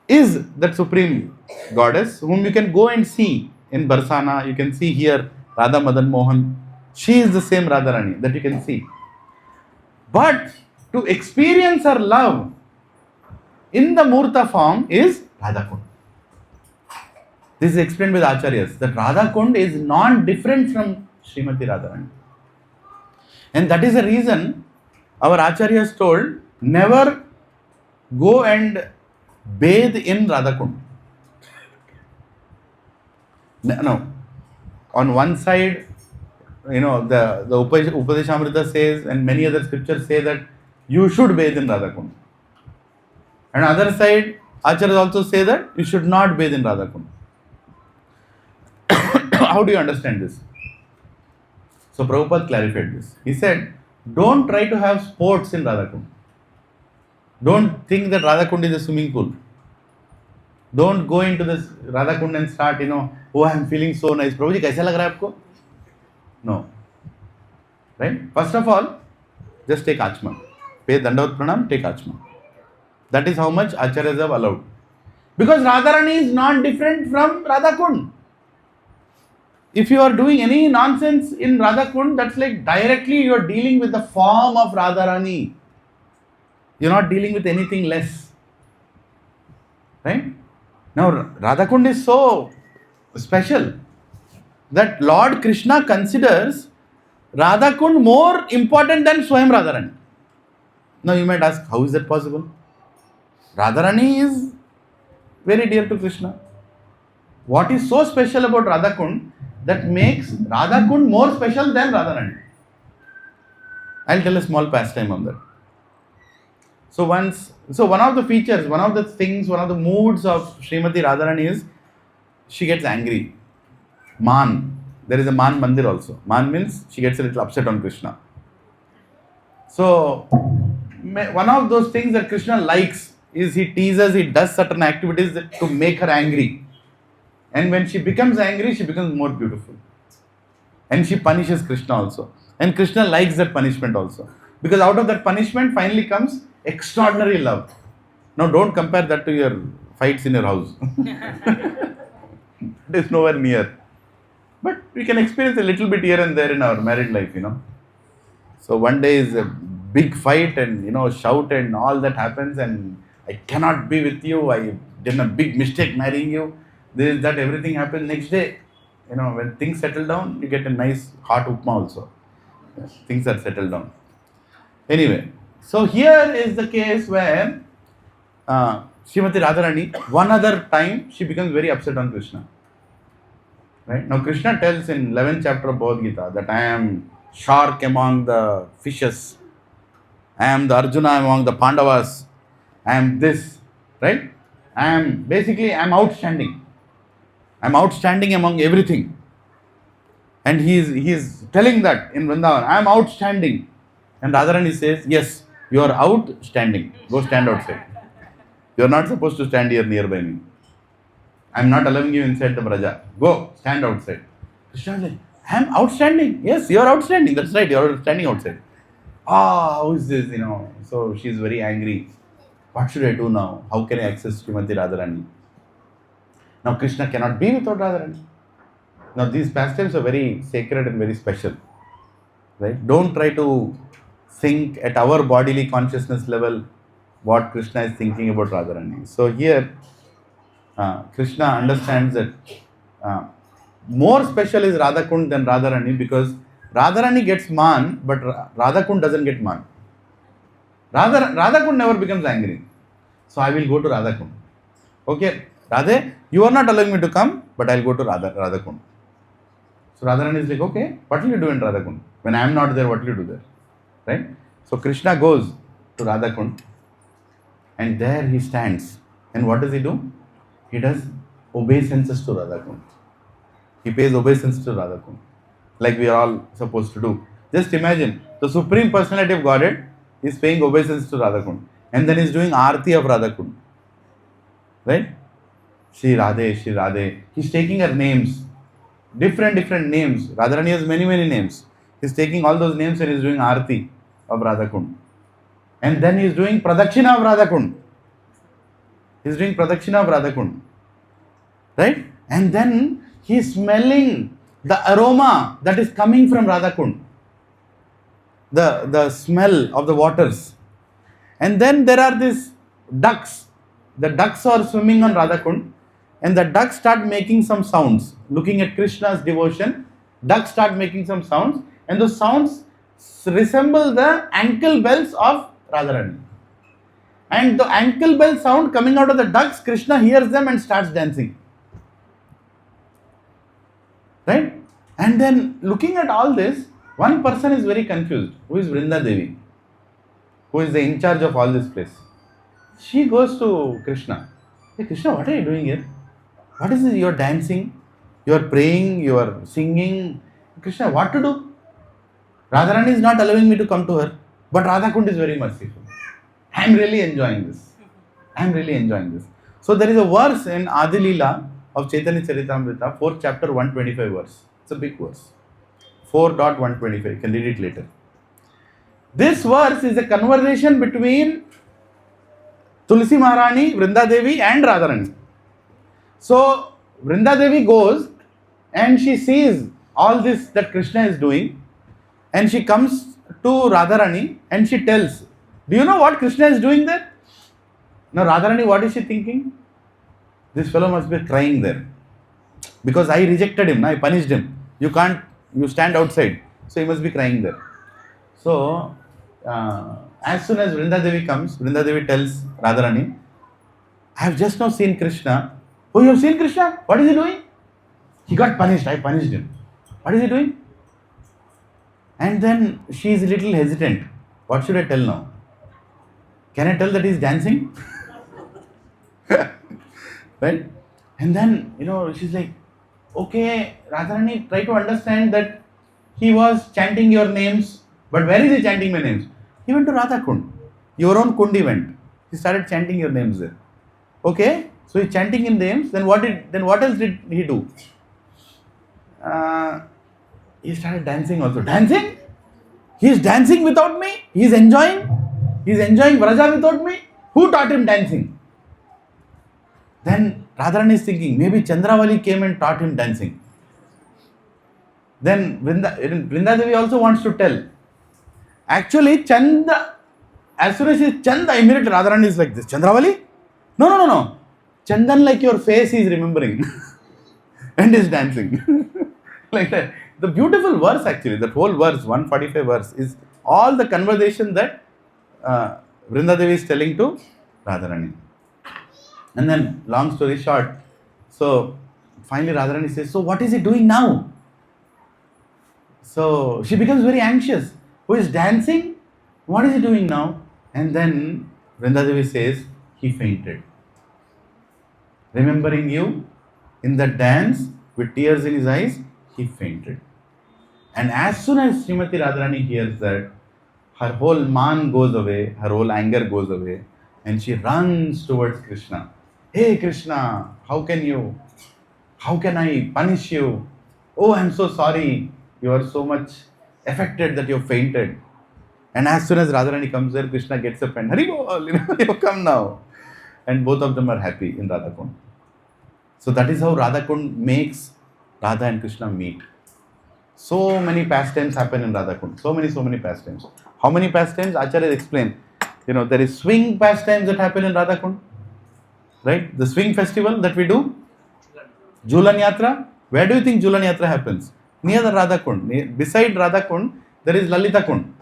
is that supreme goddess whom you can go and see in Barsana. You can see here Radha Madan Mohan. She is the same Radharani that you can see. But to experience her love in the Murta form is Radha Kunda. This is explained by the Acharyas that Radha Kunda is non-different from Srimati Radharani. And that is the reason our Acharyas told, never go and bathe in Radha Kunda. No. On one side, the Upadeshamrita says, and many other scriptures say that you should bathe in Radha Kunda. And other side, Acharyas also say that you should not bathe in Radha Kunda. How do you understand this? So Prabhupada clarified this. He said, don't try to have sports in Radha Kunda. Don't think that Radha Kunda is a swimming pool. Don't go into this Radha Kunda and start, oh, I am feeling so nice. Prabhuji, kaisa lag raha hai aapko? No. Right? First of all, just take Achman. Pay Dandavat Pranam, take Achman. That is how much Acharyas have allowed. Because Radharani is not different from Radha Kunda. If you are doing any nonsense in Radha Kunda, that's like directly you are dealing with the form of Radharani. You are not dealing with anything less. Right? Now, Radha Kunda is so special that Lord Krishna considers Radha Kunda more important than Swayam Radharani. Now, you might ask, how is that possible? Radharani is very dear to Krishna. What is so special about Radha Kunda that makes Radha Kunda more special than Radharani? I'll tell a small pastime on that. So one of the features, one of the things, one of the moods of Srimati Radharani is she gets angry. Man. There is a Man Mandir also. Man means she gets a little upset on Krishna. So one of those things that Krishna likes is he teases, he does certain activities to make her angry. And when she becomes angry, she becomes more beautiful. And she punishes Krishna also. And Krishna likes that punishment also. Because out of that punishment finally comes extraordinary love. Now don't compare that to your fights in your house. It is nowhere near. But we can experience a little bit here and there in our married life, So one day is a big fight and shout and all that happens, and I cannot be with you. I did a big mistake marrying you. This, that, everything happens next day. When things settle down, you get a nice hot upma also. Yes, things are settled down. Anyway, so here is the case where Srimati Radharani, one other time, she becomes very upset on Krishna. Right? Now Krishna tells in 11th chapter of Bhagavad Gita that I am shark among the fishes. I am the Arjuna among the Pandavas. I am this. Right? I am outstanding. I am outstanding among everything. And he is telling that in Vrindavan, I am outstanding. And Radharani says, yes, you are outstanding. Go stand outside. You are not supposed to stand here nearby me. I am not allowing you inside the Braja. Go, stand outside. Krishna is like, I am outstanding. Yes, you are outstanding. That's right, you are standing outside. How is this, So she is very angry. What should I do now? How can I access Srimati Radharani? Now Krishna cannot be without Radharani. Now these pastimes are very sacred and very special. Right? Don't try to think at our bodily consciousness level what Krishna is thinking about Radharani. So here, Krishna understands that more special is Radha Kund than Radharani, because Radharani gets man, but Radha Kund doesn't get man. Radha Kund never becomes angry. So I will go to Radha Kund. Okay, Radhe, you are not allowing me to come, but I will go to Radha Kund. So Radharani is like, okay, what will you do in Radha Kund? When I am not there, what will you do there? Right? So Krishna goes to Radha Kund, and there he stands. And what does he do? He does obeisances to Radha Kund. He pays obeisance to Radha Kund, like we are all supposed to do. Just imagine, the Supreme Personality of Godhead is paying obeisance to Radha Kund, and then is doing Aarti of Radha Kund. Right? Shri Radhe, Shri Radhe. He's taking her names, different names. Radharani has many names. He's taking all those names and he's doing Aarti of Radha Kund. And then he's doing Pradakshina of Radha Kund. He's doing Pradakshina of Radha Kund. Right? And then he's smelling the aroma that is coming from Radha Kund. The smell of the waters. And then there are these ducks. The ducks are swimming on Radha Kund, and the ducks start making some sounds. Looking at Krishna's devotion, ducks start making some sounds, and those sounds resemble the ankle bells of Radharani. And the ankle bell sound coming out of the ducks, Krishna hears them and starts dancing. Right? And then looking at all this, one person is very confused, who is Vrinda Devi, who is the in charge of all this place. She goes to Krishna. Hey Krishna, what are you doing here? What is this? You are dancing, you are praying, you are singing. Krishna, what to do? Radharani is not allowing me to come to her, but Radha Kund is very merciful. I am really enjoying this. So there is a verse in Adi Leela of Chaitanya Charitamrita, 4th chapter, 125 verse. It's a big verse. 4.125. You can read it later. This verse is a conversation between Tulsi Maharani, Vrinda Devi and Radharani. So Vrinda Devi goes and she sees all this that Krishna is doing, and she comes to Radharani and she tells, do you know what Krishna is doing there? Now Radharani, what is she thinking? This fellow must be crying there, because I rejected him, I punished him. You stand outside. So he must be crying there. So as soon as Vrinda Devi comes, Vrinda Devi tells Radharani, I have just now seen Krishna. Oh, you have seen Krishna? What is he doing? He got punished. I punished him. What is he doing? And then she is a little hesitant. What should I tell now? Can I tell that he is dancing? Right? And then, she's like, okay, Radharani, try to understand that he was chanting your names. But where is he chanting my names? He went to Radha Kund. Your own Kund he went. He started chanting your names there. Okay? So he's chanting in names. Then what else did he do? He started dancing also. Dancing? He is dancing without me? He is enjoying? He is enjoying Vraja without me? Who taught him dancing? Then Radharani is thinking, maybe Chandravali came and taught him dancing. Then Vrinda Devi also wants to tell. Actually, Chanda, as soon as it's Chanda, immediately Radharani is like this. Chandravali? No. Chandan, like your face, he is remembering and is dancing. Like that. The beautiful verse, actually, that whole verse, 145 verse, is all the conversation that Vrindadevi is telling to Radharani. And then, long story short, so finally Radharani says, so what is he doing now? So she becomes very anxious. Who is dancing? What is he doing now? And then Vrindadevi says, he fainted. Remembering you in the dance with tears in his eyes, he fainted. And as soon as Srimati Radharani hears that, her whole man goes away, her whole anger goes away, and she runs towards Krishna. Hey Krishna, how can I punish you? Oh, I'm so sorry. You are so much affected that you fainted. And as soon as Radharani comes there, Krishna gets up and, Hari Bol, you come now. And both of them are happy in Radha Kund. So that is how Radha Kund makes Radha and Krishna meet. So many pastimes happen in Radha Kund. So many pastimes. How many pastimes? Acharya explained. There is swing pastimes that happen in Radha Kund. Right? The swing festival that we do. Jhulan Yatra. Where do you think Jhulan Yatra happens? Near the Radha Kund. Beside Radha Kund, there is Lalita Kund.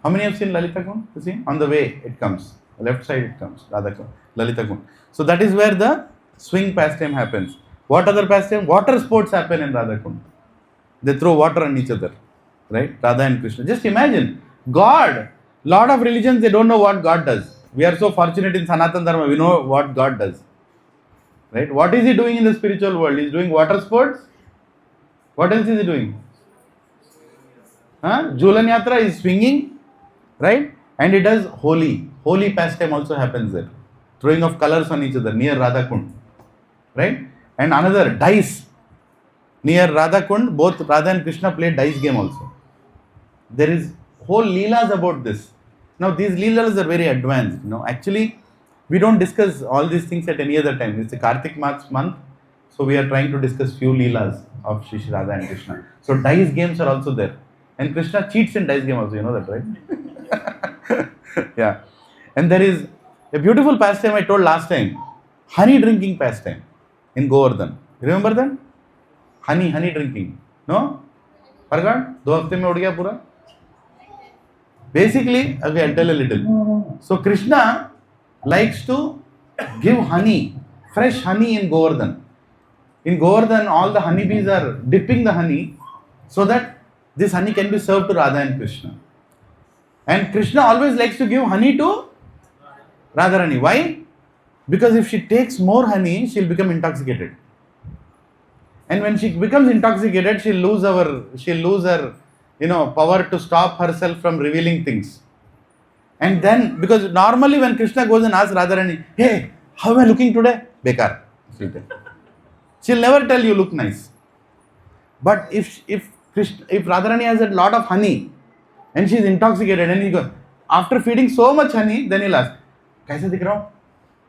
How many have seen Lalita Kund? You see? On the way it comes. Left side it comes. Radha Kund. Lalita Kund. So that is where the swing pastime happens. What other pastime? Water sports happen in Radha Kund. They throw water on each other. Right? Radha and Krishna. Just imagine. God. Lot of religions, they don't know what God does. We are so fortunate in Sanatana Dharma. We know what God does. Right? What is he doing in the spiritual world? He is doing water sports. What else is he doing? Jhulan Yatra is swinging. Right? And it does holy. Holy pastime also happens there. Throwing of colors on each other near Radha Kund. Right? And another, dice. Near Radha Kund, both Radha and Krishna play dice game also. There is whole leelas about this. Now these leelas are very advanced. Actually, we don't discuss all these things at any other time. It's a Kartik month. So we are trying to discuss few leelas of Shri Radha and Krishna. So dice games are also there. And Krishna cheats in dice game also. You know that, right? Yeah. And there is a beautiful pastime I told last time. Honey drinking pastime in Govardhan. Remember that? Honey drinking. No? Forgot? 2 hafte mein ud gaya pura? Basically, okay, I'll tell a little. So Krishna likes to give honey, fresh honey in Govardhan. In Govardhan, all the honeybees are dipping the honey so that this honey can be served to Radha and Krishna. And Krishna always likes to give honey to Radharani. Why? Because if she takes more honey, she'll become intoxicated. And when she becomes intoxicated, she'll lose her power to stop herself from revealing things. And then, because normally when Krishna goes and asks Radharani, hey, how am I looking today? Bekar. She'll never tell you look nice. But if Radharani has a lot of honey and she's intoxicated and he goes, after feeding so much honey, then he'll ask, kaise dikh raha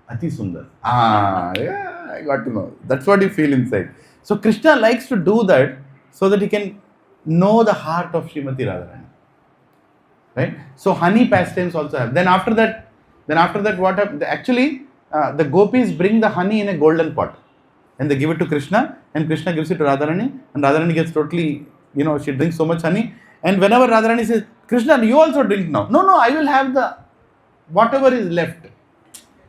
hu? Ati sundar. Yeah, I got to know. That's what you feel inside. So Krishna likes to do that so that he can know the heart of Srimati Radharani. Right? So honey pastimes also have. Then after that what happens? Actually, the gopis bring the honey in a golden pot and they give it to Krishna and Krishna gives it to Radharani and Radharani gets totally, she drinks so much honey. And whenever Radharani says, Krishna, you also drink now. No, I will have the whatever is left.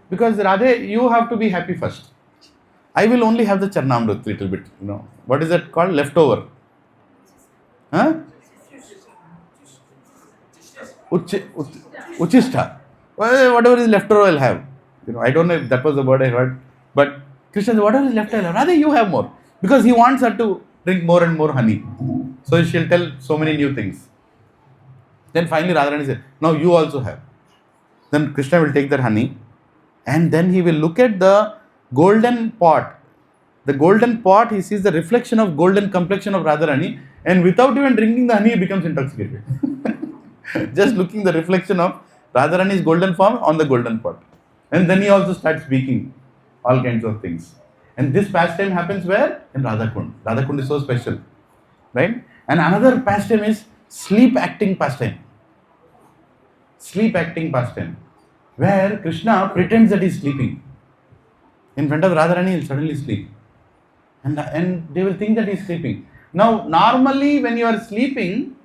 Because Radhe, you have to be happy first. I will only have the Charnamrut little bit. What is that called? Leftover. Huh? Uchishta. Whatever is leftover, I'll have. I don't know if that was the word I heard. But Krishna says, whatever is left, I'll have. Radhe, you have more. Because he wants her to drink more and more honey. So she'll tell so many new things. Then finally Radharani said, now you also have. Then Krishna will take that honey and then he will look at the golden pot. The golden pot, he sees the reflection of golden complexion of Radharani and without even drinking the honey, he becomes intoxicated. Just looking the reflection of Radharani's golden form on the golden pot. And then he also starts speaking all kinds of things. And this pastime happens where? In Radha Kund. Radha Kund is so special. Right? And another pastime is sleep acting pastime. sleep acting pastime, where Krishna pretends that he's sleeping. In front of Radharani, he'll suddenly sleep. And they will think that he's sleeping. Now, normally when you are sleeping,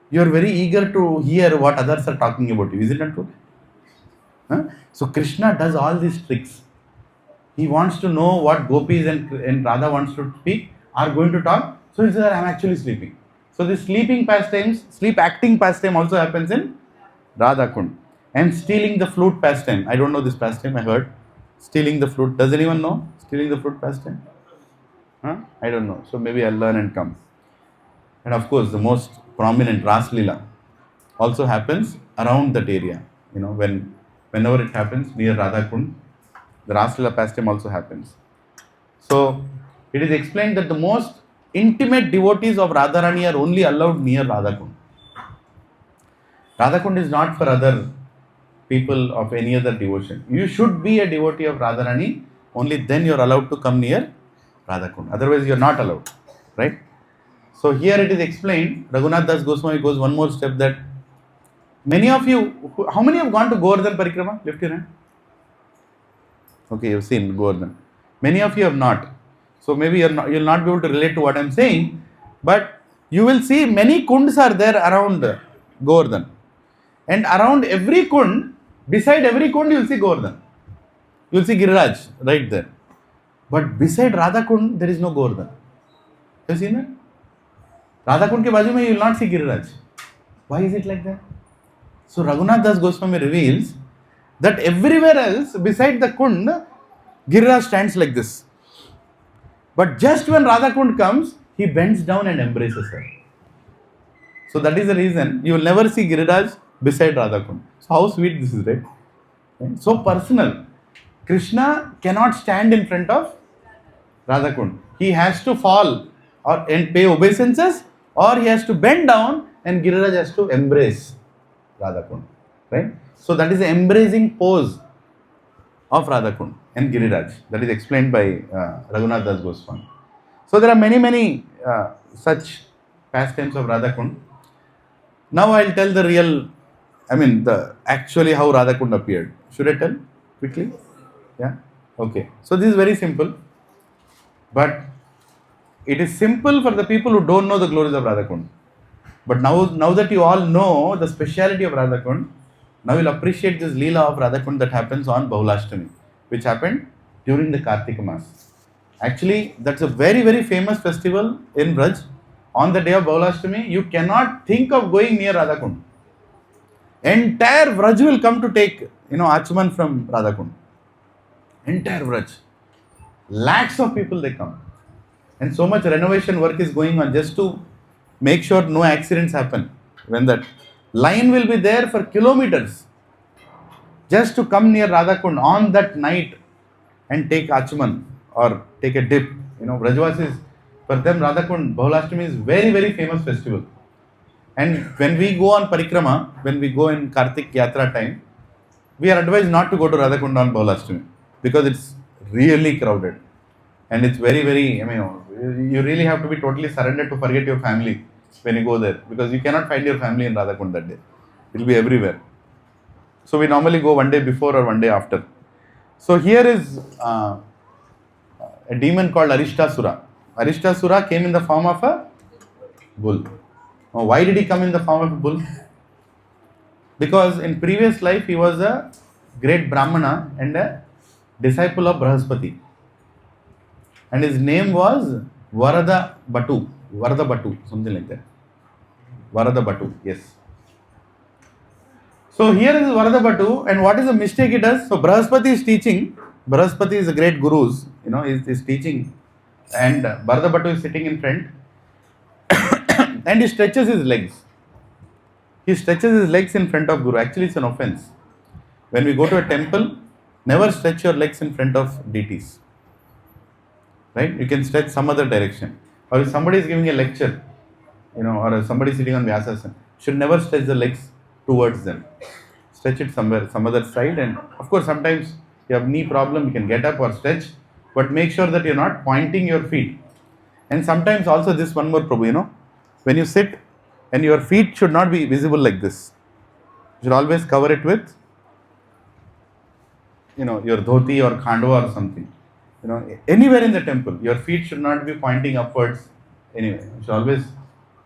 you are very eager to hear what others are talking about you. Is it not true? Huh? So Krishna does all these tricks. He wants to know what gopis and Radha wants to speak, are going to talk. So he says, I'm actually sleeping. So this sleeping pastimes, sleep acting pastime also happens in Radha Kund. And stealing the flute pastime. I don't know this pastime, I heard. Stealing the flute. Does anyone know stealing the flute pastime? Huh? I don't know. So maybe I'll learn and come. And of course, the most prominent Ras Leela also happens around that area. Whenever it happens near Radha Kund, the Ras Leela pastime also happens. So it is explained that the most intimate devotees of Radharani are only allowed near Radha Kund. Radha Kund is not for other people of any other devotion. You should be a devotee of Radharani, only then you are allowed to come near Radha Kund. Otherwise you are not allowed. Right? So here it is explained, Raghunath Das Goswami goes one more step, that many of you, how many have gone to Govardhan Parikrama? Lift your hand. Okay, you've seen Govardhan. Many of you have not. So maybe you'll not be able to relate to what I'm saying, but you will see many kunds are there around Govardhan. And around every kund, beside every kund you will see Govardhan. You will see Giriraj right there. But beside Radha Kund, there is no Govardhan. Have you seen that? Radha Kund ke baju mein you will not see Giriraj. Why is it like that? So Raghunath Das Goswami reveals that everywhere else beside the Kund, Giriraj stands like this. But just when Radha Kund comes, he bends down and embraces her. So that is the reason you will never see Giriraj beside Radha Kund. So how sweet this is, right? So personal. Krishna cannot stand in front of Radha Kund. He has to fall and pay obeisances, or he has to bend down and Giriraj has to embrace Radha Kund. Right? So that is the embracing pose of Radha Kund and Giriraj. That is explained by Raghunath Das Goswami. So there are many such pastimes of Radha Kund. Now I'll tell actually how Radha Kund appeared. Should I tell quickly? Yeah? Okay. So this is very simple. But it is simple for the people who don't know the glories of Radha Kund. But now that you all know the speciality of Radha Kund, now you'll appreciate this Leela of Radha Kund that happens on Bahulashtami, which happened during the Kartika Mass. Actually, that's a very, very famous festival in Braj. On the day of Bahulashtami, you cannot think of going near Radha Kund. Entire Vraj will come to take, Achaman from Radha Kund. Entire Vraj. Lakhs of people they come. And so much renovation work is going on just to make sure no accidents happen. When that line will be there for kilometers just to come near Radha Kund on that night and take Achaman or take a dip. Vrajvasis, for them Radha Kund, Bahulashtami is very, very famous festival. And when we go on Parikrama, when we go in Kartik Yatra time, we are advised not to go to Radha Kund on Bahulashtami because it's really crowded. And it's very, very, you really have to be totally surrendered to forget your family when you go there, because you cannot find your family in Radha Kund that day. It will be everywhere. So we normally go one day before or one day after. So here is a demon called Arishtasura. Arishtasura came in the form of a bull. Now, why did he come in the form of a bull? Because in previous life he was a great Brahmana and a disciple of Brahaspati. And his name was Varada Batu, something like that. Varada Batu, yes. So here is Varada Batu, and what is the mistake he does? So Brahaspati is teaching. Brahaspati is a great guru, is teaching, and Varada Batu is sitting in front, and he stretches his legs. He stretches his legs in front of Guru. Actually, it's an offense. When we go to a temple, never stretch your legs in front of deities. Right? You can stretch some other direction. Or if somebody is giving a lecture, or somebody sitting on Vyasasana, should never stretch the legs towards them. Stretch it somewhere, some other side. And of course, sometimes you have knee problem, you can get up or stretch, but make sure that you're not pointing your feet. And sometimes also this one more Prabhu, when you sit and your feet should not be visible like this. You should always cover it with, your dhoti or khandwa or something. Anywhere in the temple, your feet should not be pointing upwards. Anyway, you should always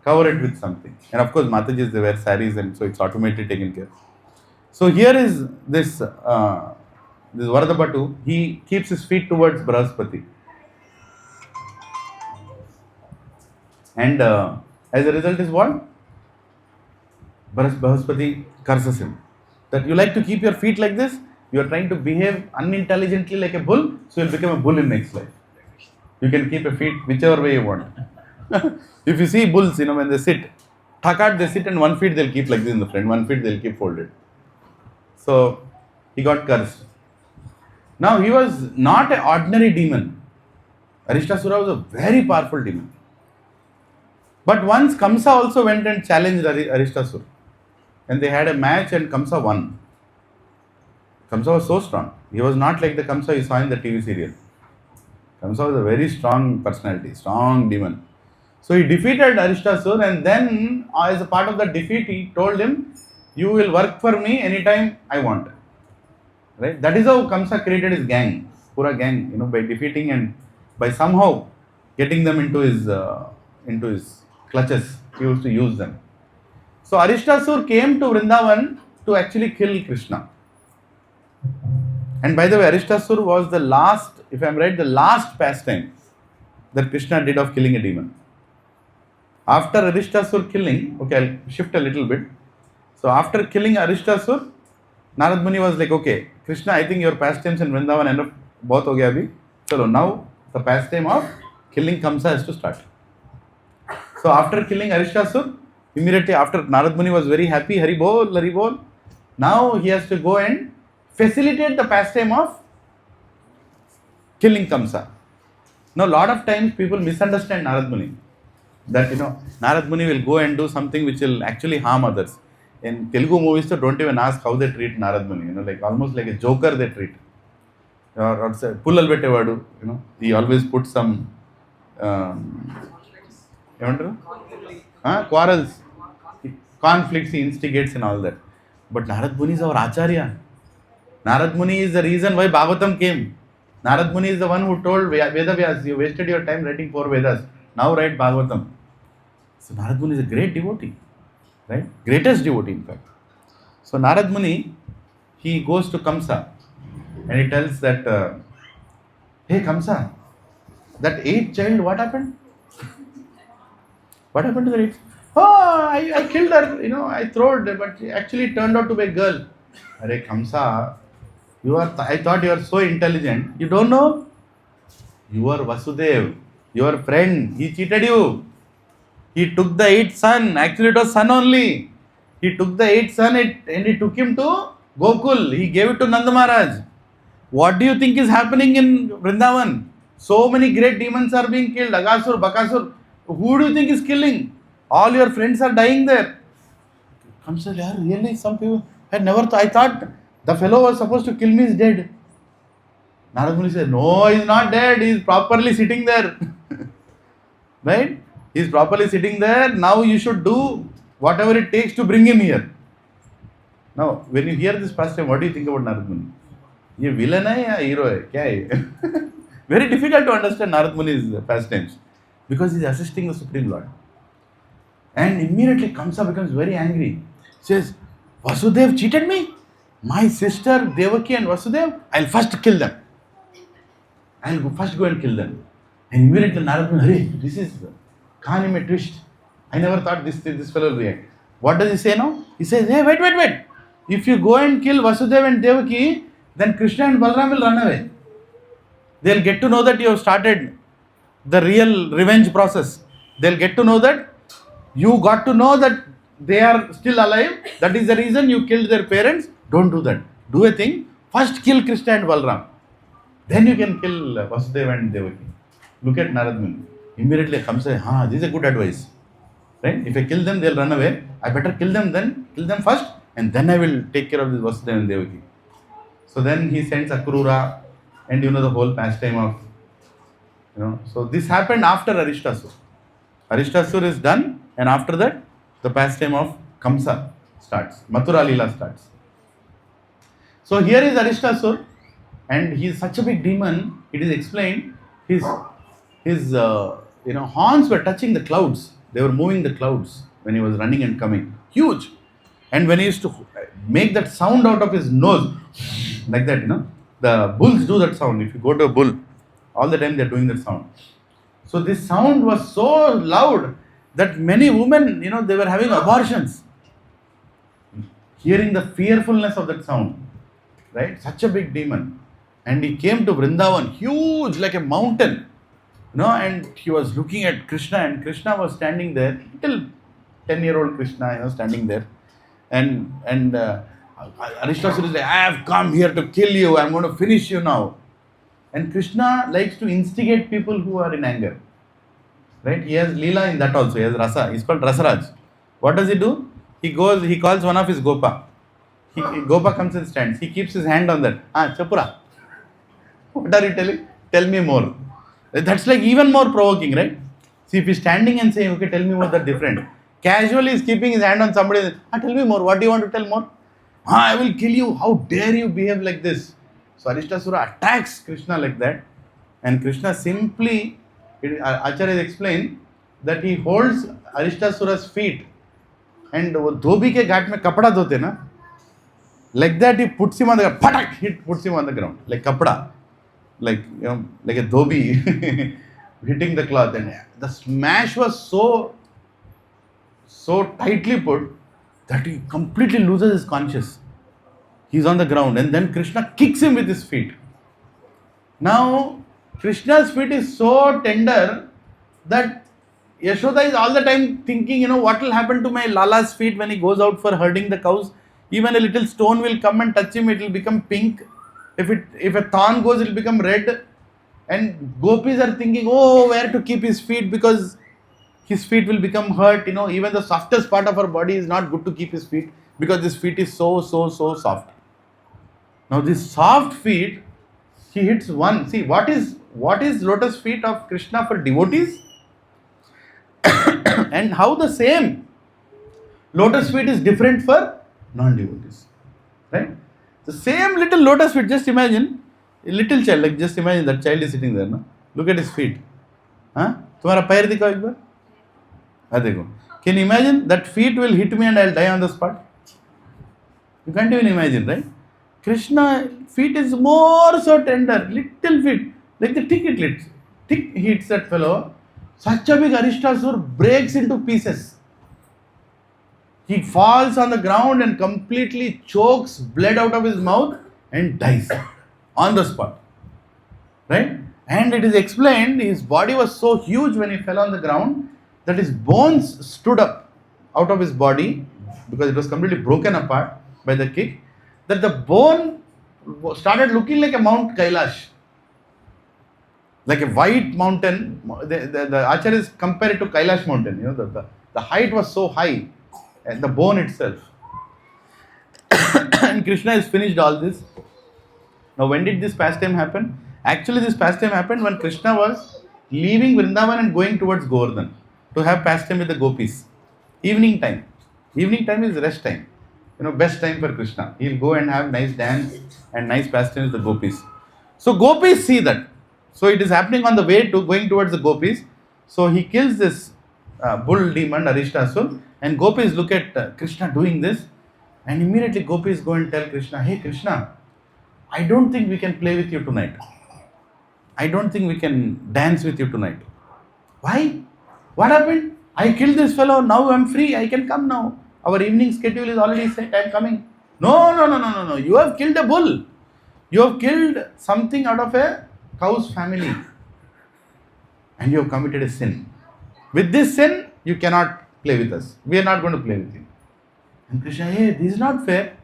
cover it with something. And of course, Matajis, they wear saris, and so it's automatically taken care. So here is this Varadabhatu. He keeps his feet towards Brahaspati, and as a result is what? Brahaspati curses him that you like to keep your feet like this. You are trying to behave unintelligently like a bull, so you'll become a bull in next life. You can keep your feet whichever way you want. If you see bulls, when they sit, thakat, they sit and one feet they'll keep like this in the front, one feet they'll keep folded. So he got cursed. Now he was not an ordinary demon. Arishtasura was a very powerful demon. But once Kamsa also went and challenged Arishtasura. And they had a match and Kamsa won. Kamsa was so strong. He was not like the Kamsa you saw in the TV serial. Kamsa was a very strong personality, strong demon. So he defeated Arishtasura, and then as a part of the defeat he told him, you will work for me anytime I want. Right? That is how Kamsa created his gang, pura gang, by defeating and by somehow getting them into his clutches. He used to use them. So Arishtasura came to Vrindavan to actually kill Krishna. And by the way, Arishtasura was the last, if I am right, the last pastime that Krishna did of killing a demon. After Arishtasura killing, okay, I'll shift a little bit. So after killing Arishtasura, Narad Muni was like, okay, Krishna, I think your pastimes in Vrindavan enough, bahut ho gaya abhi. So now the pastime of killing Kamsa has to start. So after killing Arishtasura, immediately after, Narad Muni was very happy, Hari Bol, Hari Bol. Now he has to go and facilitate the pastime of killing Kamsa. Now, a lot of times people misunderstand Narad Muni. That, Narad Muni will go and do something which will actually harm others. In Telugu movies, so don't even ask how they treat Narad Muni. Like almost like a joker they treat. Or say, Pullal Vettevadu, he always puts some quarrels, conflicts he instigates and all that. But Narad Muni is our Acharya. Narad Muni is the reason why Bhagavatam came. Narad Muni is the one who told Veda Vyas, you wasted your time writing 4 Vedas. Now write Bhagavatam. So Narad Muni is a great devotee. Right? Greatest devotee in fact. So Narad Muni, he goes to Kamsa and he tells that, hey Kamsa, that 8th child, what happened? What happened to the 8th? Oh, I killed her, I threw her, but actually it turned out to be a girl. Arey Kamsa, I thought you are so intelligent. You don't know? You are Vasudev, your friend. He cheated you. He took the 8th son. Actually, it was son only. He took the 8th son and he took him to Gokul. He gave it to Nanda Maharaj. What do you think is happening in Vrindavan? So many great demons are being killed. Agasur, Bakasur. Who do you think is killing? All your friends are dying there. Kamsa, really? Some people had never thought. I thought the fellow was supposed to kill me is dead. Narad Muni said, no, he is not dead. He is properly sitting there. Right? He is properly sitting there. Now you should do whatever it takes to bring him here. Now, when you hear this pastime, what do you think about Narad Muni? Ye villain hai ya hero hai? Kya hai? Very difficult to understand Narad Muni's pastimes because he is assisting the Supreme Lord. And immediately Kamsa becomes very angry. Says, Vasudev cheated me? My sister Devaki and Vasudev? I'll first kill them. I'll first go and kill them. And immediately Narad Muni, hey, this is Khan mein twist. I never thought this fellow will react. What does he say now? He says, hey, wait. If you go and kill Vasudev and Devaki, then Krishna and Balaram will run away. They'll get to know that you have started the real revenge process. They'll get to know that you got to know that they are still alive. That is the reason you killed their parents. Don't do that. Do a thing. First kill Krishna and Balaram. Then you can kill Vasudeva and Devaki. Look at Narad Muni. Immediately comes say, this is a good advice. Right? If I kill them, they'll run away. I better kill them first, and then I will take care of this Vasudeva and Devaki. So then he sends Akrura, and the whole pastime of, so this happened after Arishtasura. Arishtasura is done, and after that, the pastime of Kamsa. starts. Mathura Leela starts. So here is Arishtasur, and he is such a big demon. It is explained his horns were touching the clouds. They were moving the clouds when he was running and coming. Huge. And when he used to make that sound out of his nose, like that, the bulls do that sound. If you go to a bull, all the time they are doing that sound. So this sound was so loud that many women, they were having abortions, hearing the fearfulness of that sound. Right? Such a big demon. And he came to Vrindavan, huge like a mountain. And he was looking at Krishna, and Krishna was standing there, little 10-year-old Krishna, standing there. And Arishtasur is like, I have come here to kill you, I am going to finish you now. And Krishna likes to instigate people who are in anger. Right? He has Leela in that also, he has Rasa, he's called Rasaraj. What does he do? He calls one of his Gopa. Gopa comes and stands, he keeps his hand on that. Chapura. What are you telling? Tell me more. That's like even more provoking, right? See, if he's standing and saying, okay, tell me more, that's different. Casually he's keeping his hand on somebody, tell me more, what do you want to tell more? I will kill you, how dare you behave like this? So Arishtasura attacks Krishna like that, and Krishna simply, Acharya explained that he holds Arishtasura's feet, and dhobi ke ghat mein kapda dhote na, like that he puts him on the ground, patak, he puts him on the ground, like kapda, like like a dhobi hitting the cloth, and the smash was so tightly put that he completely loses his conscience. He's on the ground, and then Krishna kicks him with his feet. Now, Krishna's feet is so tender that Yashoda is all the time thinking, what will happen to my Lala's feet when he goes out for herding the cows? Even a little stone will come and touch him, it will become pink. If a thorn goes, it will become red. And gopis are thinking, where to keep his feet, because his feet will become hurt. Even the softest part of our body is not good to keep his feet, because this feet is so soft. Now these soft feet, he hits one. See, what is lotus feet of Krishna for devotees? And how the same lotus feet is different for non-devotees. Right? The same little lotus feet, just imagine, a little child, like just imagine that child is sitting there. No? Look at his feet. तुम्हारा पैर दिखाओ एक बार. देखो. Can you imagine that feet will hit me and I'll die on the spot? You can't even imagine, right? Krishna feet is more so tender, little feet, like the tick hits that fellow. Such a big Arishtasur breaks into pieces. He falls on the ground and completely chokes blood out of his mouth and dies on the spot. Right? And it is explained his body was so huge when he fell on the ground that his bones stood up out of his body, because it was completely broken apart by the kick, that the bone started looking like a Mount Kailash, like a white mountain. The Acharyas compare it to Kailash mountain. The height was so high, and the bone itself. And Krishna has finished all this. Now, when did this pastime happen? Actually, this pastime happened when Krishna was leaving Vrindavan and going towards Govardhan to have pastime with the gopis. Evening time. Evening time is rest time. Best time for Krishna. He'll go and have nice dance and nice pastimes with the gopis. So gopis see that. So it is happening on the way to going towards the gopis. So he kills this bull demon Arishtasur, and gopis look at Krishna doing this, and immediately gopis go and tell Krishna, hey Krishna, I don't think we can play with you tonight. I don't think we can dance with you tonight. Why? What happened? I killed this fellow, now I'm free, I can come now. Our evening schedule is already set, I'm coming. No. You have killed a bull. You have killed something out of a cow's family. And you have committed a sin. With this sin, you cannot play with us. We are not going to play with you. And Krishna, hey, this is not fair.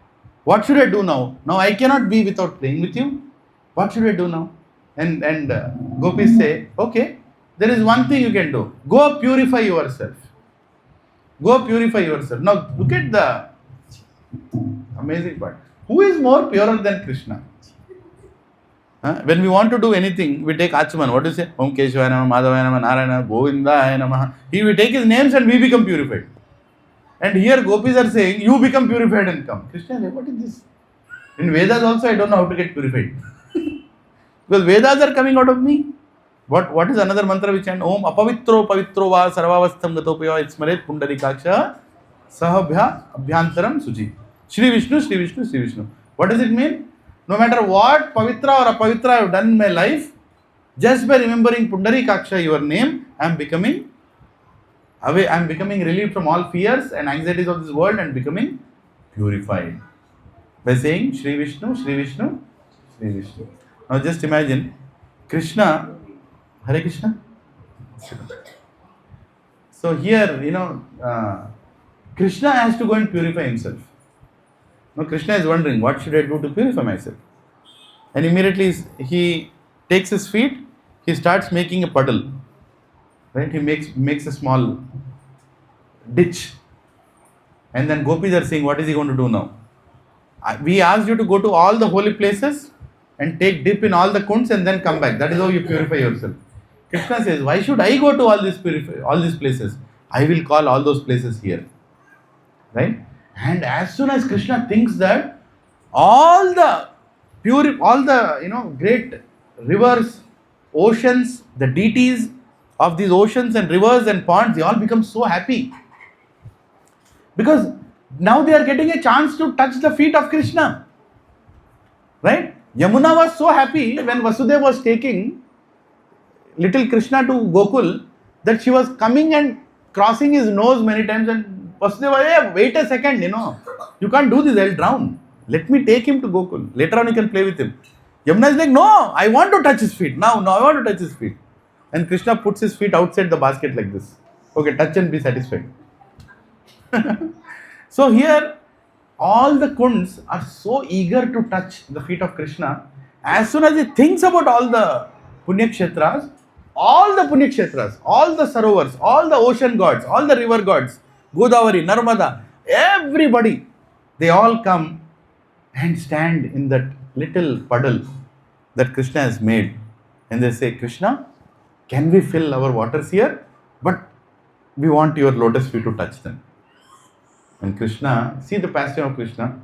What should I do now? Now I cannot be without playing with you. What should I do now? And gopis say, okay, there is one thing you can do. Go purify yourself. Go purify yourself. Now look at the amazing part. Who is more purer than Krishna? When we want to do anything, we take Achaman. What do you say? Om Keshvaya Namah, Madhavaya Namah, Narayana, Govindaya Namah. We take his names and we become purified. And here gopis are saying, you become purified and come. Krishna said, what is this? In Vedas also I don't know how to get purified. Because Vedas are coming out of me. What is another mantra which chant? Om apavitro pavitro va sarvavastham gatopaya smaret pundarikaksha sahabhya abhyantaram suji. Shri Vishnu, Shri Vishnu, Shri Vishnu. What does it mean? No matter what pavitra or apavitra I have done in my life, just by remembering Pundarikaksha, your name, I am becoming away, I am becoming relieved from all fears and anxieties of this world and becoming purified. By saying Shri Vishnu, Shri Vishnu, Shri Vishnu. Now just imagine Krishna, Hare Krishna. So here, Krishna has to go and purify himself. Now Krishna is wondering, what should I do to purify myself? And immediately he takes his feet, he starts making a puddle. Right? He makes a small ditch. And then gopis are saying, what is he going to do now? We asked you to go to all the holy places and take dip in all the kunds and then come back. That is how you purify yourself. Krishna says, why should I go to all these places? I will call all those places here. Right? And as soon as Krishna thinks that all the great rivers, oceans, the deities of these oceans and rivers and ponds, they all become so happy. Because now they are getting a chance to touch the feet of Krishna. Right? Yamuna was so happy when Vasudeva was taking little Krishna to Gokul that she was coming and crossing his nose many times, and Vasudeva, hey, wait a second, you can't do this, I'll drown. Let me take him to Gokul. Later on you can play with him. Yamuna is like, no, I want to touch his feet. Now I want to touch his feet. And Krishna puts his feet outside the basket like this. Okay, touch and be satisfied. So here, all the kunds are so eager to touch the feet of Krishna. As soon as he thinks about all the punyakshetras, all the sarovars, all the ocean gods, all the river gods, Godavari, Narmada, everybody, they all come and stand in that little puddle that Krishna has made. And they say, Krishna, can we fill our waters here? But we want your lotus feet to touch them. And Krishna, see the pastime of Krishna,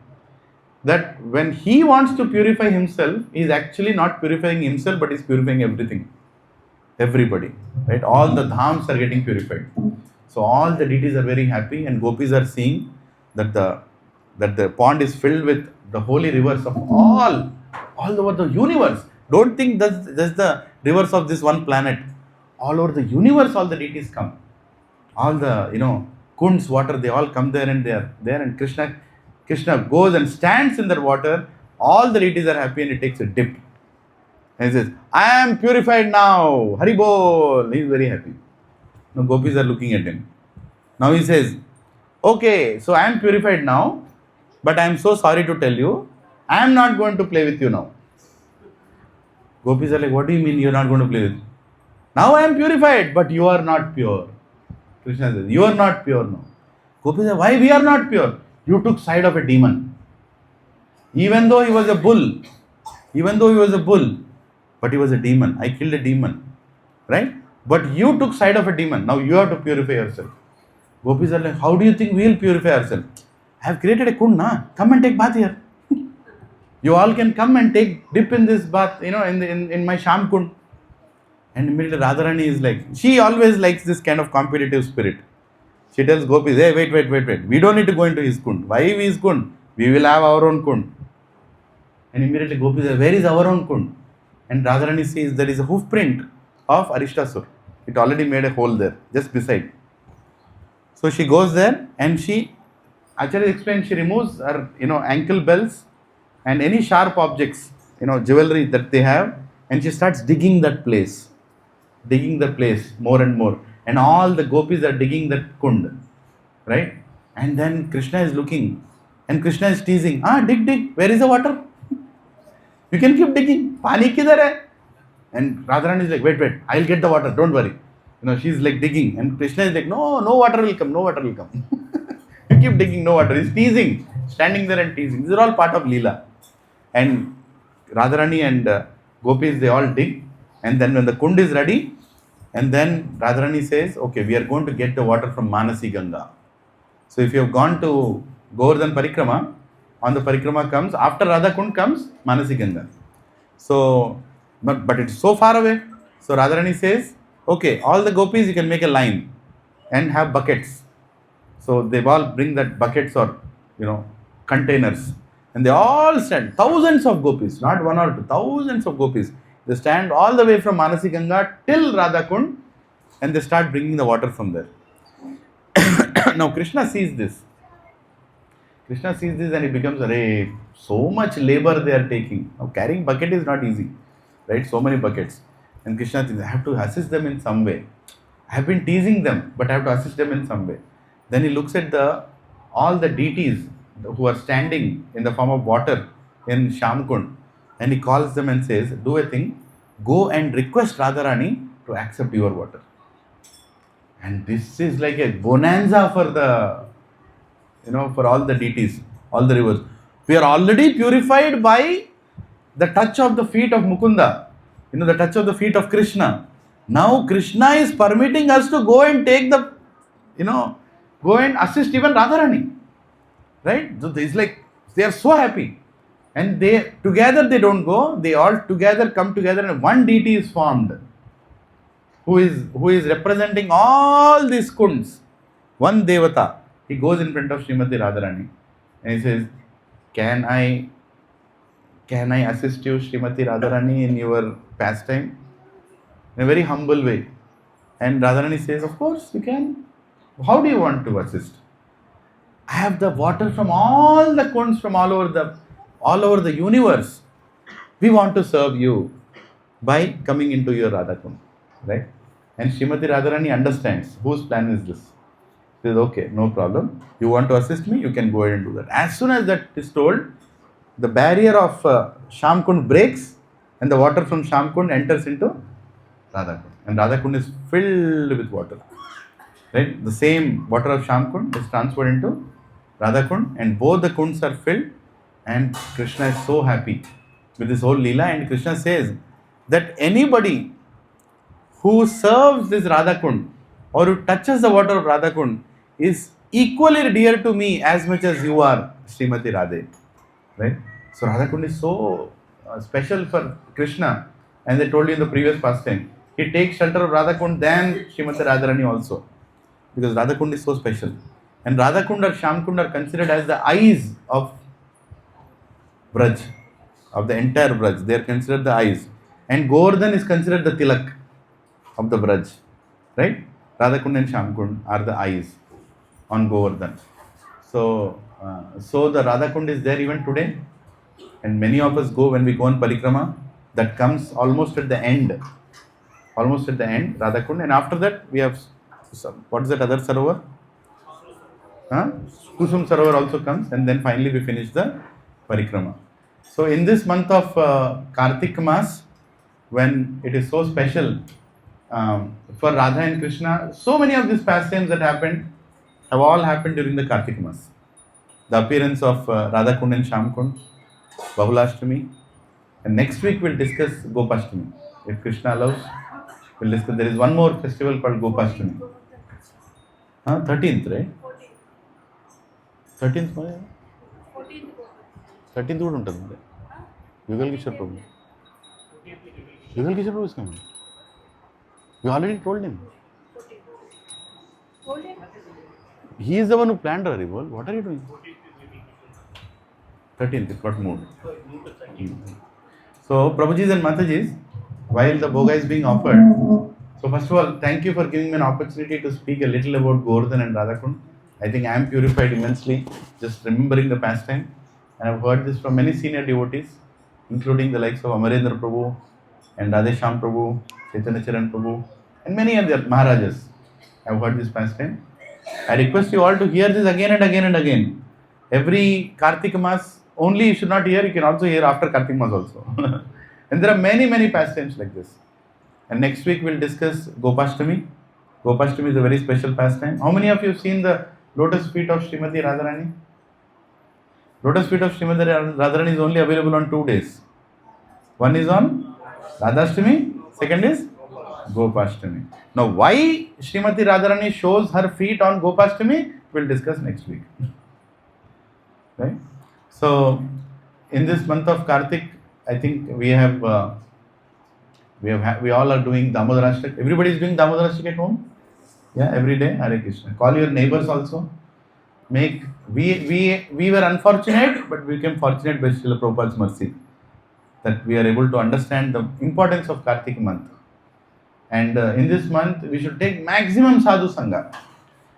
that when he wants to purify himself, he is actually not purifying himself, but is purifying everything. Everybody. Right? All the dhams are getting purified. So all the deities are very happy, and gopis are seeing that the pond is filled with the holy rivers of all over the universe. Don't think that's the rivers of this one planet. All over the universe, all the deities come. All the, Kund's water, they all come there, and they are there, and Krishna goes and stands in that water. All the deities are happy, and he takes a dip. And he says, I am purified now. Hari bol. He is very happy. Now gopis are looking at him. Now he says, okay, so I am purified now, but I am so sorry to tell you, I am not going to play with you now. Gopis are like, what do you mean you are not going to play with me? Now I am purified, but you are not pure. Krishna says, you are not pure now. Gopis say, why we are not pure? You took side of a demon. Even though he was a bull, but he was a demon. I killed a demon. Right? But you took side of a demon. Now you have to purify yourself. Gopis are like, how do you think we will purify ourselves? I have created a kund, na? Come and take bath here. You all can come and take dip in this bath, in my Sham Kund. And immediately Radharani is like, she always likes this kind of competitive spirit. She tells gopis, hey, wait. We don't need to go into his kund. Why his kund? We will have our own kund. And immediately gopis say, where is our own kund? And Radharani says, there is a hoof print of Arishtasur. It already made a hole there, just beside. So she goes there, and Acharya explains, she removes her, ankle bells and any sharp objects, jewelry that they have, and she starts digging the place more and more. And all the gopis are digging that kund, right? And then Krishna is looking, and Krishna is teasing, dig, where is the water? You can keep digging, pani kidhar hai? And Radharani is like, wait, I'll get the water, don't worry. She's like digging, and Krishna is like, no water will come. You keep digging, no water. He's teasing, standing there and teasing. These are all part of Leela. And Radharani and gopis, they all dig. And then when the kund is ready, and then Radharani says, okay, we are going to get the water from Manasi Ganga. So if you have gone to Govardhan Parikrama, on the Parikrama comes, after Radha Kund comes Manasi Ganga. So, but it's so far away. So Radharani says, okay, all the gopis you can make a line and have buckets. So they all bring that buckets or, containers. And they all stand, thousands of gopis, not one or two, thousands of gopis. They stand all the way from Manasi Ganga till Radha Kund and they start bringing the water from there. Now Krishna sees this. Krishna sees this and he becomes, array, so much labor they are taking. Now carrying bucket is not easy, right? So many buckets. And Krishna thinks, I have to assist them in some way. I have been teasing them, but I have to assist them in some way. Then he looks at all the deities who are standing in the form of water in Shamkund, and he calls them and says, do a thing, go and request Radharani to accept your water. And this is like a bonanza for all the deities, all the rivers. We are already purified by the touch of the feet of Mukunda, the touch of the feet of Krishna. Now Krishna is permitting us to go and take go and assist even Radharani. Right? So it's like they are so happy. And they together they don't go, they all together come together and one deity is formed. Who is representing all these kunds. One Devata. He goes in front of Srimati Radharani and he says, Can I assist you, Srimati Radharani, in your pastime? In a very humble way. And Radharani says, of course you can. How do you want to assist? I have the water from all the kunds from all over the universe. We want to serve you by coming into your Radha Kund. Right? And Srimati Radharani understands whose plan is this. She says, okay, no problem. You want to assist me? You can go ahead and do that. As soon as that is told, the barrier of Shamkund breaks and the water from Shamkund enters into Radha Kund. And Radha Kund is filled with water. Right? The same water of Shamkund is transferred into Radha Kund and both the kunds are filled and Krishna is so happy with this whole Leela, and Krishna says that anybody who serves this Radha Kund or who touches the water of Radha Kund is equally dear to me as much as you are, Srimati Radhe. Right? So Radha Kund is so special for Krishna, and they told you in the previous pastime, he takes shelter of Radha Kund than Srimati Radharani also, because Radha Kund is so special. And Radha Kund or Sham Kund are considered as the eyes of Braj, of the entire Braj. They are considered the eyes. And Govardhan is considered the tilak of the Braj. Right? Radha Kund and Sham Kund are the eyes on Govardhan. So the Radha Kund is there even today. And many of us go, when we go on Parikrama, that comes almost at the end. Almost at the end, Radha Kund. And after that, we have, what is that other Sarovar? Kusum Sarovar also comes, and then finally we finish the Parikrama. So in this month of Kartik Mas, when it is so special for Radha and Krishna, so many of these pastimes that happened have all happened during the Kartik Mas. The appearance of Radha Kund and Sham Kund, Bahulashtami, and next week we'll discuss Gopashtami. If Krishna allows, we'll discuss. There is one more festival called Gopashtami. 13th, right? 13th May? 13th కూడా ఉంటుంది Yugal Kishore Prabhu. Yugal Kishore Prabhu is coming. We already told him. He is the one who planned our revolt. What are you doing? 13th, it got moved. So, Prabhujis and Matajis, while the Bhoga is being offered, so first of all, thank you for giving me an opportunity to speak a little about Govardhan and Radha Kund. I think I am purified immensely just remembering the pastime. And I have heard this from many senior devotees, including the likes of Amarendra Prabhu and Radhesham Prabhu, Chaitanya Charan Prabhu, and many other Maharajas. I have heard this pastime. I request you all to hear this again and again and again. Every Kartik Mas, only you should not hear, you can also hear after Kartik Mas also. And there are many, many pastimes like this. And next week we'll discuss Gopashtami. Gopashtami is a very special pastime. How many of you have seen the lotus feet of Srimati Radharani? Lotus feet of Srimati Radharani is only available on 2 days. One is on Radhashtami, second is Gopashtami. Now, why Srimati Radharani shows her feet on Gopashtami? we'll discuss next week. Right? So, in this month of Kartik, I think we all are doing Damodarashtak. Everybody is doing Damodarashtak at home? Yeah, every day. Hare Krishna. Call your neighbors also. We were unfortunate, but we became fortunate by Srila Prabhupada's mercy that we are able to understand the importance of Kartik month. And in this month, we should take maximum sadhu sangha.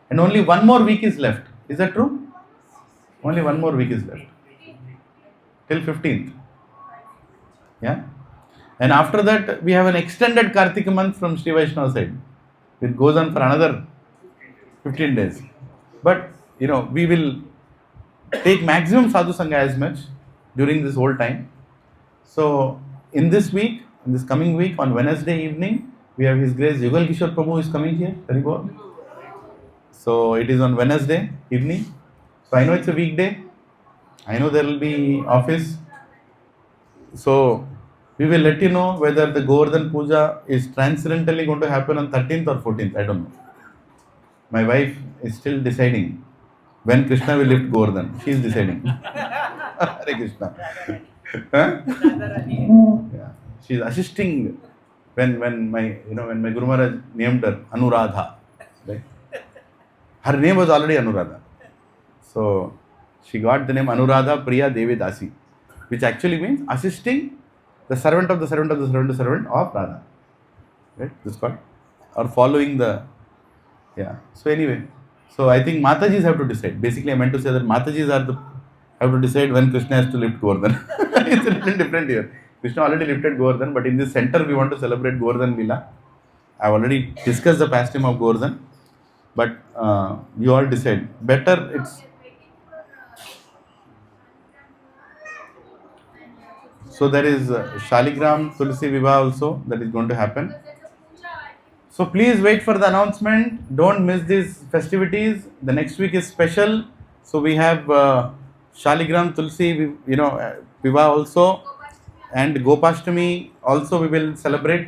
And only one more week is left. Is that true? Only one more week is left. Till 15th. Yeah. And after that, we have an extended Kartik month from Sri Vaishnava side. It goes on for another 15 days. But, we will take maximum sadhu sangha as much during this whole time. So, in this coming week, on Wednesday evening, we have His Grace Yugal Kishore Prabhu is coming here. Very good. So, it is on Wednesday evening. So, I know it's a weekday. I know there will be office. So, we will let you know whether the Govardhan Puja is transcendentally going to happen on 13th or 14th. I don't know. My wife is still deciding when Krishna will lift Govardhan. She is deciding. Hare Krishna. Huh? Yeah. She is assisting when my Guru Maharaj named her Anuradha. Right? Her name was already Anuradha. So she got the name Anuradha Priya Devi Dasi, which actually means assisting the servant of the servant of the servant of the servant of Radha. Right? This is called. Or following the. Yeah. So anyway. So I think Matajis have to decide. Basically, I meant to say that Matajis have to decide when Krishna has to lift Govardhan. It's a little different here. Krishna already lifted Govardhan, but in this center we want to celebrate Govardhan Lila. I have already discussed the pastime of Govardhan, but you all decide. Better it's. So there is Shaligram Tulsi Vivah also that is going to happen. So please wait for the announcement. Don't miss these festivities. The next week is special. So we have Shaligram Tulsi, Vivah also, and Gopashtami also we will celebrate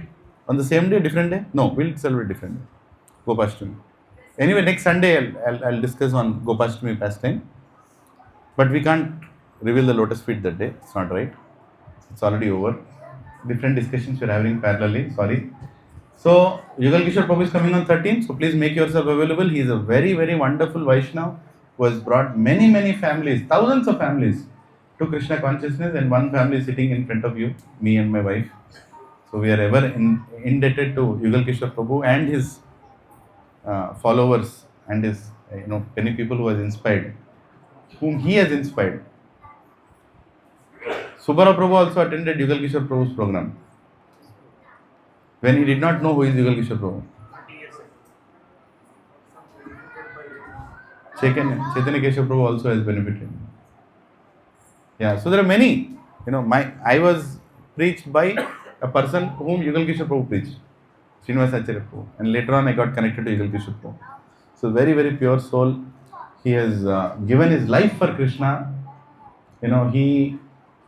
on the same day, different day. No, we'll celebrate different day. Gopashtami. Anyway, next Sunday I'll discuss on Gopashtami pastime. But we can't reveal the lotus feet that day. It's not right. It's already over. Different discussions we're having parallelly. Sorry. So, Yugal Kishore Prabhu is coming on 13th. So, please make yourself available. He is a very, very wonderful Vaishnava who has brought many, many families, thousands of families to Krishna consciousness, and one family is sitting in front of you, me and my wife. So, we are ever indebted to Yugal Kishore Prabhu and his followers and his, many people who has inspired, whom he has inspired. Subara Prabhu also attended Yugal Kishore Prabhu's program when he did not know who is Yugal Kishore Prabhu. Chaitanya Keshava Prabhu also has benefited. Yeah, so there are many. I was preached by a person whom Yugal Kishore Prabhu preached, Srinivas Acharya Prabhu, and later on I got connected to Yugal Kishore Prabhu. So very, very pure soul. He has given his life for Krishna. He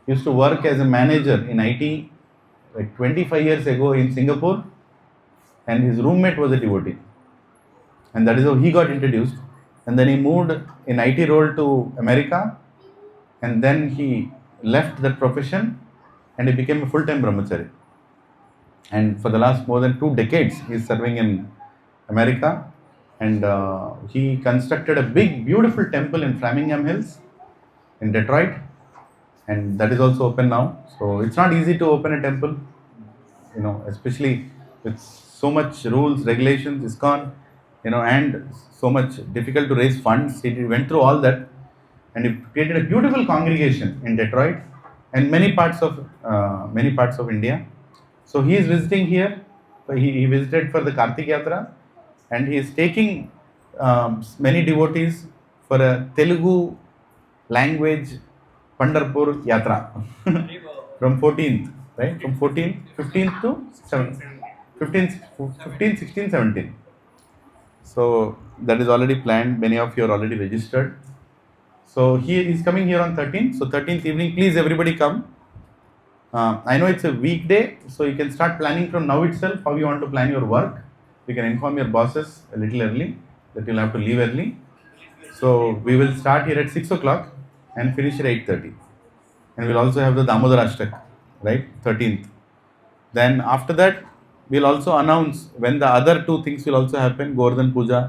used to work as a manager in IT like 25 years ago in Singapore, and his roommate was a devotee. And that is how he got introduced. And then he moved in IT role to America, and then he left that profession and he became a full-time brahmachari. And for the last more than 2 decades, he is serving in America. And he constructed a big, beautiful temple in Framingham Hills in Detroit. And that is also open now. So it's not easy to open a temple, especially with so much rules, regulations, ISKCON, and so much difficult to raise funds. He went through all that, and he created a beautiful congregation in Detroit and many parts of India. So he is visiting here. He visited for the Kartik Yatra, and he is taking many devotees for a Telugu language Pandharpur Yatra from 14th, right? From 15th to 15, 16, 17. So that is already planned. Many of you are already registered. So he is coming here on 13th. So 13th evening, please everybody come. I know it's a weekday, so you can start planning from now itself how you want to plan your work. You can inform your bosses a little early that you'll have to leave early. So we will start here at 6 o'clock and finish at 8:30. And we'll also have the Damodar Ashtak, right? 13th. Then after that, we'll also announce when the other two things will also happen, Govardhan Puja.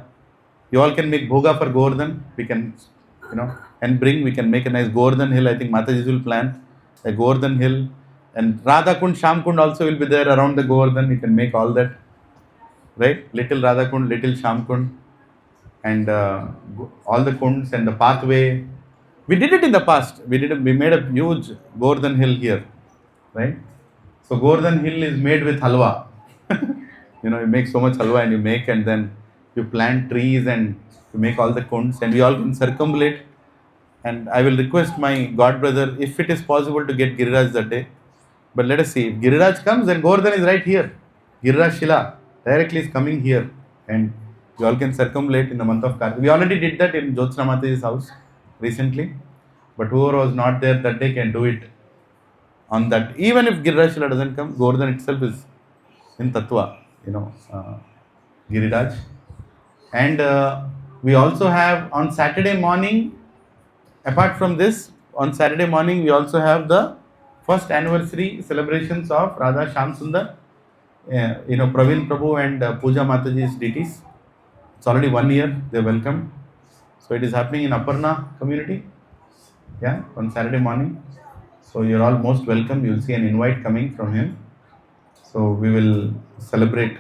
You all can make bhoga for Govardhan. We can, and we can make a nice Govardhan hill. I think Mataji will plan a Govardhan hill. And Radha Kund, Sham Kund also will be there around the Govardhan. You can make all that, right? Little Radha Kund, little Sham Kund, and all the kunds and the pathway. We did it in the past. We made a huge Govardhan hill here, right? So Govardhan hill is made with halwa. You make so much halwa and you make, and then you plant trees and you make all the kunds, and we all can circumambulate. And I will request my god brother if it is possible to get Giriraj that day. But let us see. If Giriraj comes, then Govardhan is right here. Giriraj Shila directly is coming here, and you all can circumambulate in the month of Kartik. We already did that in Jyotsna Mataji's house recently, but whoever was not there that day can do it on that. Even if Giriraj Shila doesn't come, Govardhan itself is in Tattva, Giriraj. And we also have on Saturday morning, apart from this, on Saturday morning we also have the first anniversary celebrations of Radha Sham Sundar, Praveen Prabhu and Pooja Mataji's deities. It's already 1 year, they're welcome. So it is happening in Aparna community, on Saturday morning. So you're all most welcome. You'll see an invite coming from him. So we will celebrate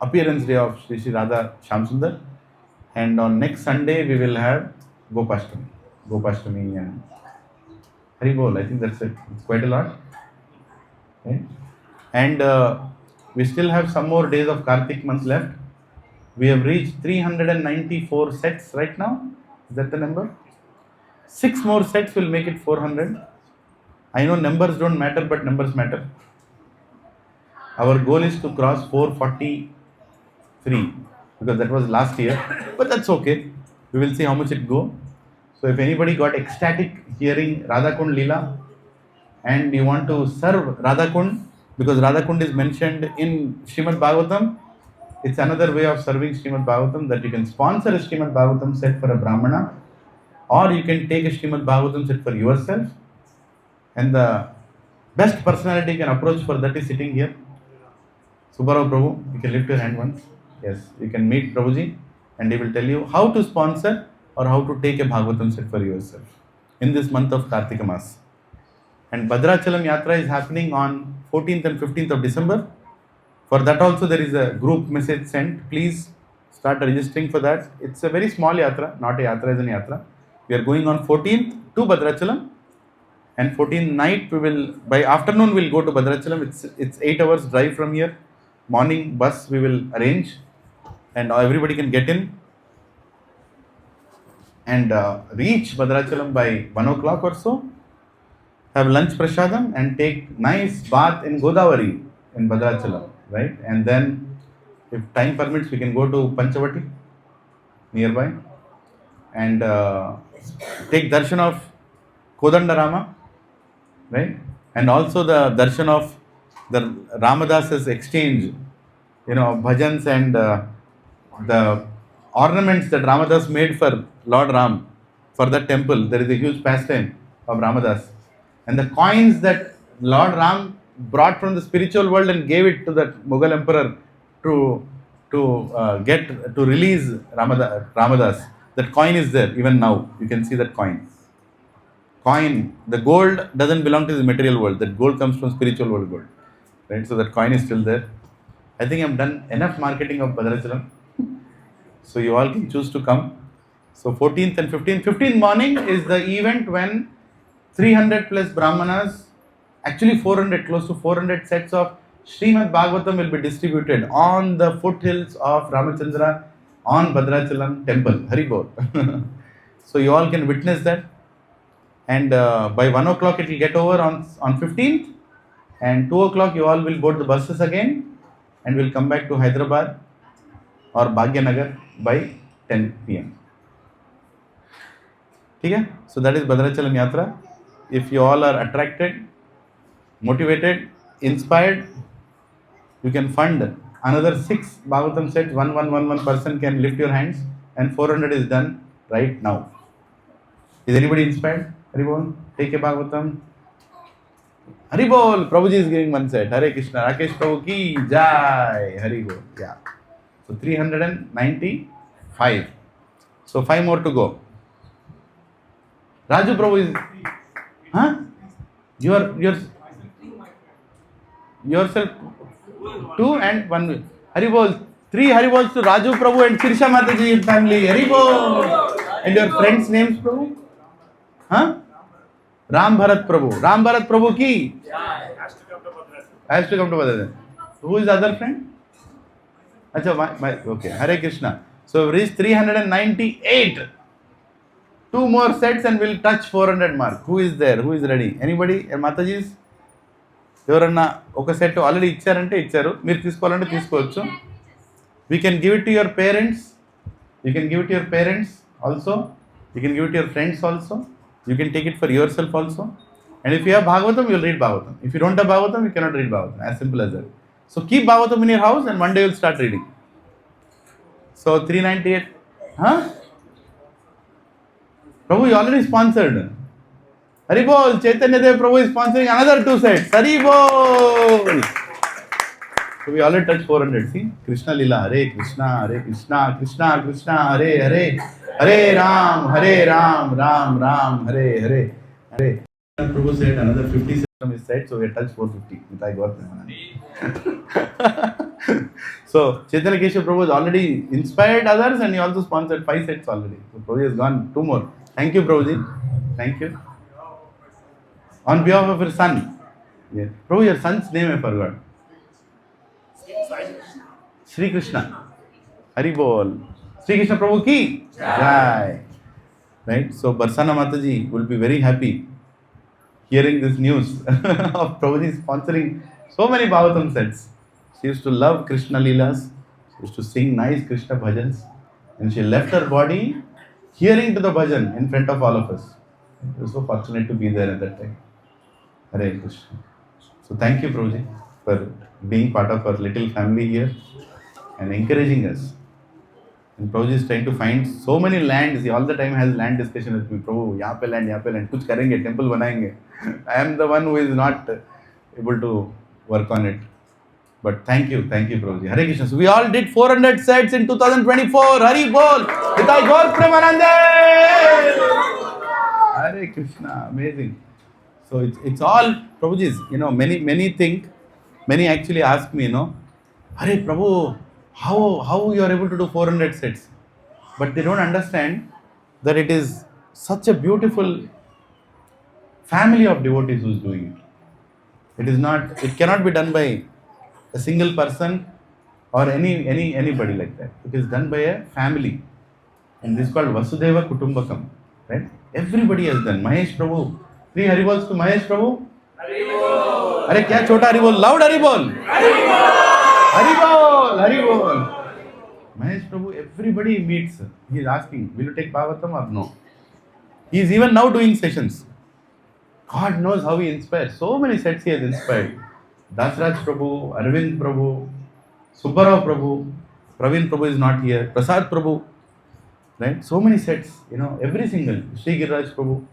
appearance day of Shri Shri Radha Sham Sundar. And on next Sunday, we will have Gopashtami and Hari Bol. I think that's it. It's quite a lot. Okay. And we still have some more days of Kartik month left. We have reached 394 sets right now. Is that the number? 6 more sets will make it 400. I know numbers don't matter, but numbers matter. Our goal is to cross 443 because that was last year, but that's okay. We will see how much it go. So if anybody got ecstatic hearing Radha Kund Leela and you want to serve Radha Kund, because Radha Kund is mentioned in Srimad Bhagavatam, it's another way of serving Srimad Bhagavatam, that you can sponsor a Srimad Bhagavatam set for a Brahmana, or you can take a Srimad Bhagavatam set for yourself. And the best personality you can approach for that is sitting here. Subbarao Prabhu, you can lift your hand once. Yes, you can meet Prabhuji and he will tell you how to sponsor or how to take a Bhagavatam set for yourself in this month of Kartika Mas. And Bhadrachalam Yatra is happening on 14th and 15th of December. For that also there is a group message sent. Please start registering for that. It's a very small yatra, not a yatra as an yatra. We are going on 14th to Bhadrachalam. And 14th night, by afternoon we'll go to Bhadrachalam. It's 8 hours drive from here. Morning bus we will arrange, and everybody can get in and reach Bhadrachalam by 1 o'clock or so. Have lunch prasadam and take nice bath in Godavari in Bhadrachalam, right? And then, if time permits, we can go to Panchavati nearby and take darshan of Kodandarama. Right? And also the darshan of the Ramadas's exchange, bhajans and the ornaments that Ramadas made for Lord Ram for that temple. There is a huge pastime of Ramadas. And the coins that Lord Ram brought from the spiritual world and gave it to that Mughal emperor to release Ramadas. That coin is there even now. You can see that coin. The gold doesn't belong to the material world. That gold comes from spiritual world gold, right? So that coin is still there. I think I've done enough marketing of Bhadrachalam. So you all can choose to come. So 14th and 15th. 15th morning is the event when 300 plus Brahmanas, actually 400, close to 400 sets of Srimad Bhagavatam will be distributed on the foothills of Ramachandra on Bhadrachalam temple. Hari Bol. So you all can witness that. And by 1 o'clock it will get over on 15th, and 2 o'clock you all will board the buses again and will come back to Hyderabad or Bhagyanagar by 10 p.m. Okay? So that is Bhadrachalam Yatra. If you all are attracted, motivated, inspired, you can fund another 6 Bhagavatam sets. One person can lift your hands, and 400 is done. right now. Is anybody inspired? Haribol, take a Bhagavatam. Haribol, Prabhuji is giving one set. Hare Krishna, Rakesh Prabhu ki Jai. Haribol. Yeah. So 395. So 5 more to go. Raju Prabhu is, huh? Yourself 2 and 1. Haribol. 3 Haribols to Raju Prabhu and Sirsha Mataji and family. Haribol. And your friends' names, Prabhu? Huh? Ram Bharat Prabhu. Ram Bharat Prabhu ki? Has to come to Madras. Has to come to Bhadrath. Who is the other friend? Acha, okay. Hare Krishna. So we reached 398. 2 more sets and we'll touch 400 mark. Who is there? Who is ready? Anybody? Mataji's? ఎవరన్నా ఒక set already ఇచ్చారంటే ఇచ్చారు, మీరు తీసుకోవాలంటే తీసుకోవచ్చు. We can give it to your parents. You can give it to your parents also. You can give it to your friends also. You can take it for yourself also. And if you have Bhagavatam, you will read Bhagavatam. If you don't have Bhagavatam, you cannot read Bhagavatam. As simple as that. So keep Bhagavatam in your house and one day you will start reading. So 398. Huh? Prabhu, you already sponsored. Haribol, Chaitanya Dev Prabhu is sponsoring another 2 sets. Haribol! So we already touched 400. See? Krishna Lila, Hare Krishna, Krishna Krishna, Hare Hare, Hare Ram, Ram Ram, Hare Hare. Prabhu said another 50 sets from his side, so we touched 450. I got them. So Chaitanya Keshav Prabhu has already inspired others and he also sponsored 5 sets already. So Prabhu has gone 2 more. Thank you, Prabhuji. Thank you. On behalf of your son. Yeah. Prabhu, your son's name I forgot. Sri Krishna. Haribol. Sri Krishna Prabhu ki Jai. Right? So Barsana Mataji will be very happy hearing this news of Prabhuji sponsoring so many Bhagavatam sets. She used to love Krishna Leelas. She used to sing nice Krishna bhajans. And she left her body hearing to the bhajan in front of all of us. We were so fortunate to be there at that time. Hare Krishna. So thank you, Prabhuji, for being part of our little family here and encouraging us. And Prabhuji is trying to find so many lands. He all the time has land discussion with me. Prabhu, यहाँ पे land, कुछ करेंगे, temple बनाएंगे. I am the one who is not able to work on it. But thank you, Prabhuji. Hare Krishna. So we all did 400 sets in 2024. Hari Bol. Nitai Gaur Premanande. Hare Krishna. Amazing. So it's all Prabhuji's. You know, many actually ask me, you know, Hare Prabhu, how you are able to do 400 sets? But they don't understand that it is such a beautiful family of devotees who is doing it. It cannot be done by a single person or anybody like that. It is done by a family. And this is called Vasudeva Kutumbakam. Right? Everybody has done. Mahesh Prabhu. 3 Haribols to Mahesh Prabhu. Haribol. Are kya chota Haribol? Loud Haribol. Haribol. Mahesh Prabhu, everybody meets. He is asking, will you take Bhagavatam or no? He is even now doing sessions. God knows how he inspires. So many sets he has inspired. Dasraj Prabhu, Arvind Prabhu, Subbarao Prabhu, Praveen Prabhu is not here, Prasad Prabhu, right? So many sets, you know, every single, Sri Giraj Prabhu,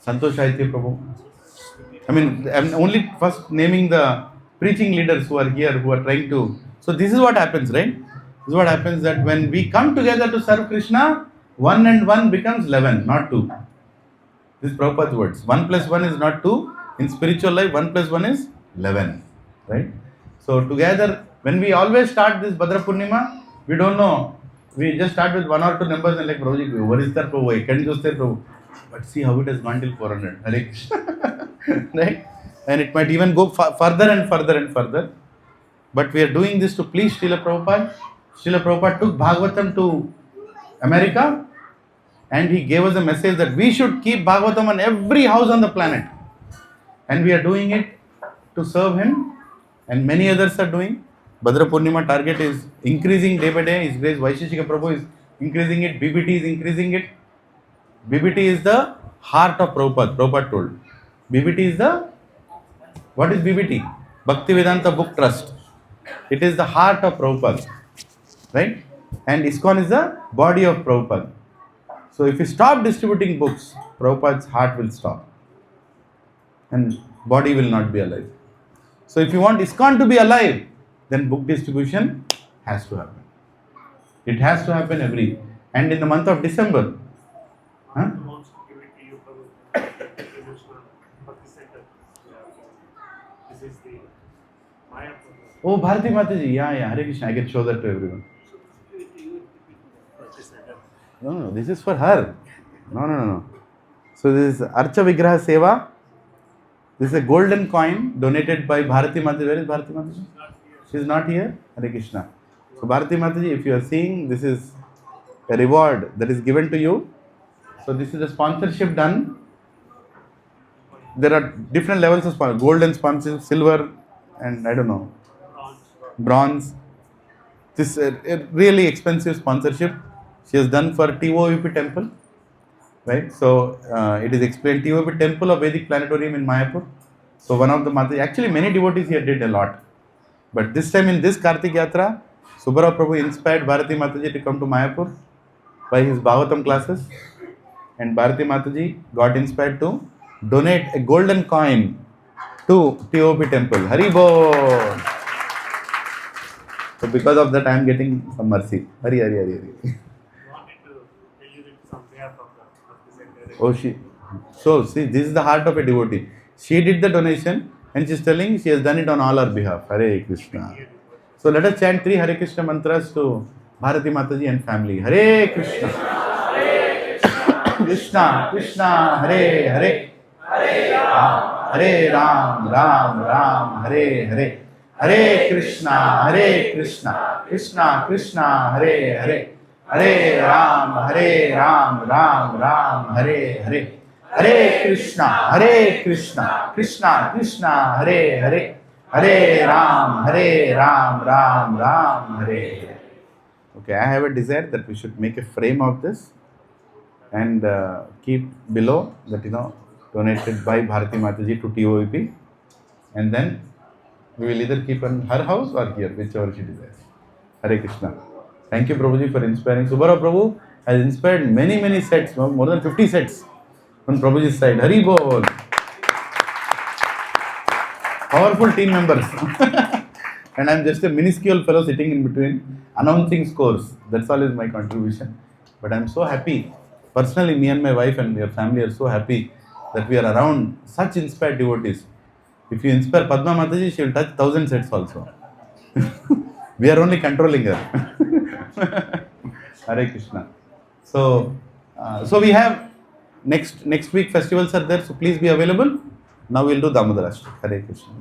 Santosh Saitya Prabhu. I mean, I'm only first naming the preaching leaders who are here, who are trying to. So this is what happens, right? This is what happens, that when we come together to serve Krishna, 1 and 1 becomes 11, not 2. This is Prabhupada's words. 1 plus 1 is not 2. In spiritual life, 1 plus 1 is 11, right? So together, when we always start this Bhadra Purnima, we don't know. We just start with 1 or 2 numbers and like, Prabhuji, where is that Prabhu? Can you just say Prabhu? But see how it has gone till 400. Hare Krishna. Right? And it might even go further and further and further. But we are doing this to please Srila Prabhupada. Srila Prabhupada took Bhagavatam to America and he gave us a message that we should keep Bhagavatam on every house on the planet. And we are doing it to serve him, and many others are doing. Bhadra Purnima target is increasing day by day. His Grace Vaisheshika Prabhu is increasing it. BBT is increasing it. BBT is the heart of Prabhupada. Prabhupada told. BBT is what is BBT? Bhakti Vedanta Book Trust. It is the heart of Prabhupada. Right? And ISKCON is the body of Prabhupada. So if you stop distributing books, Prabhupada's heart will stop. And body will not be alive. So if you want ISKCON to be alive, then book distribution has to happen. It has to happen every. And in the month of December, huh? wants to give it to you for the International Bhakti Center. This is the Maya. Oh, Bharati Mataji, yeah, Hare Krishna, I can show that to everyone. Bhakti Center. No, this is for her. No. So this is Archa Vigraha Seva. This is a golden coin donated by Bharati Mataji. Where is Bharati Mataji? She is not here. Hare Krishna. So Bharati Mataji, if you are seeing, this is a reward that is given to you. So this is a sponsorship done. There are different levels of sponsorship. Golden sponsorship, silver, and I don't know, bronze. This is a really expensive sponsorship she has done for TOVP temple. Right, so it is explained TOVP temple of Vedic Planetarium in Mayapur. So one of the Mataji, actually many devotees here did a lot. But this time in this Kartik Yatra, Subbarao Prabhu inspired Bharati Mataji to come to Mayapur by his Bhagavatam classes. And Bharati Mataji got inspired to donate a golden coin to TOP temple. Hari Bol! So because of that I am getting some mercy. Hari. I wanted to tell you that some behalf of the Bhakti Center. Oh, so see, this is the heart of a devotee. She did the donation and she is telling she has done it on all our behalf. Hare Krishna. So let us chant 3 Hare Krishna mantras to Bharati Mataji and family. Hare Krishna. Krishna, Krishna, Hare Hare. Hare Ram, Ram Ram, Hare Hare. Hare Krishna, Krishna Krishna, Hare Hare. Hare Ram, Ram Ram, Hare Hare. Hare Krishna, Krishna Krishna, Hare Hare. Hare Ram, Ram Ram, Hare Hare. Okay, I have a desire that we should make a frame of this and keep below that, donated by Bharati Mataji to TOEP, and then we will either keep in her house or here, whichever she desires. Hare Krishna. Thank you, Prabhuji, for inspiring. Subbarao Prabhu has inspired many sets, more than 50 sets on Prabhuji's side. Hari Bol. Powerful team members. And I am just a minuscule fellow sitting in between, announcing scores. That's all is my contribution. But I am so happy. Personally, me and my wife and your family are so happy that we are around such inspired devotees. If you inspire Padma Mataji, she will touch 1,000 sets also. We are only controlling her. Hare Krishna. So we have next week festivals are there, so please be available. Now we will do Damodarashtra. Hare Krishna.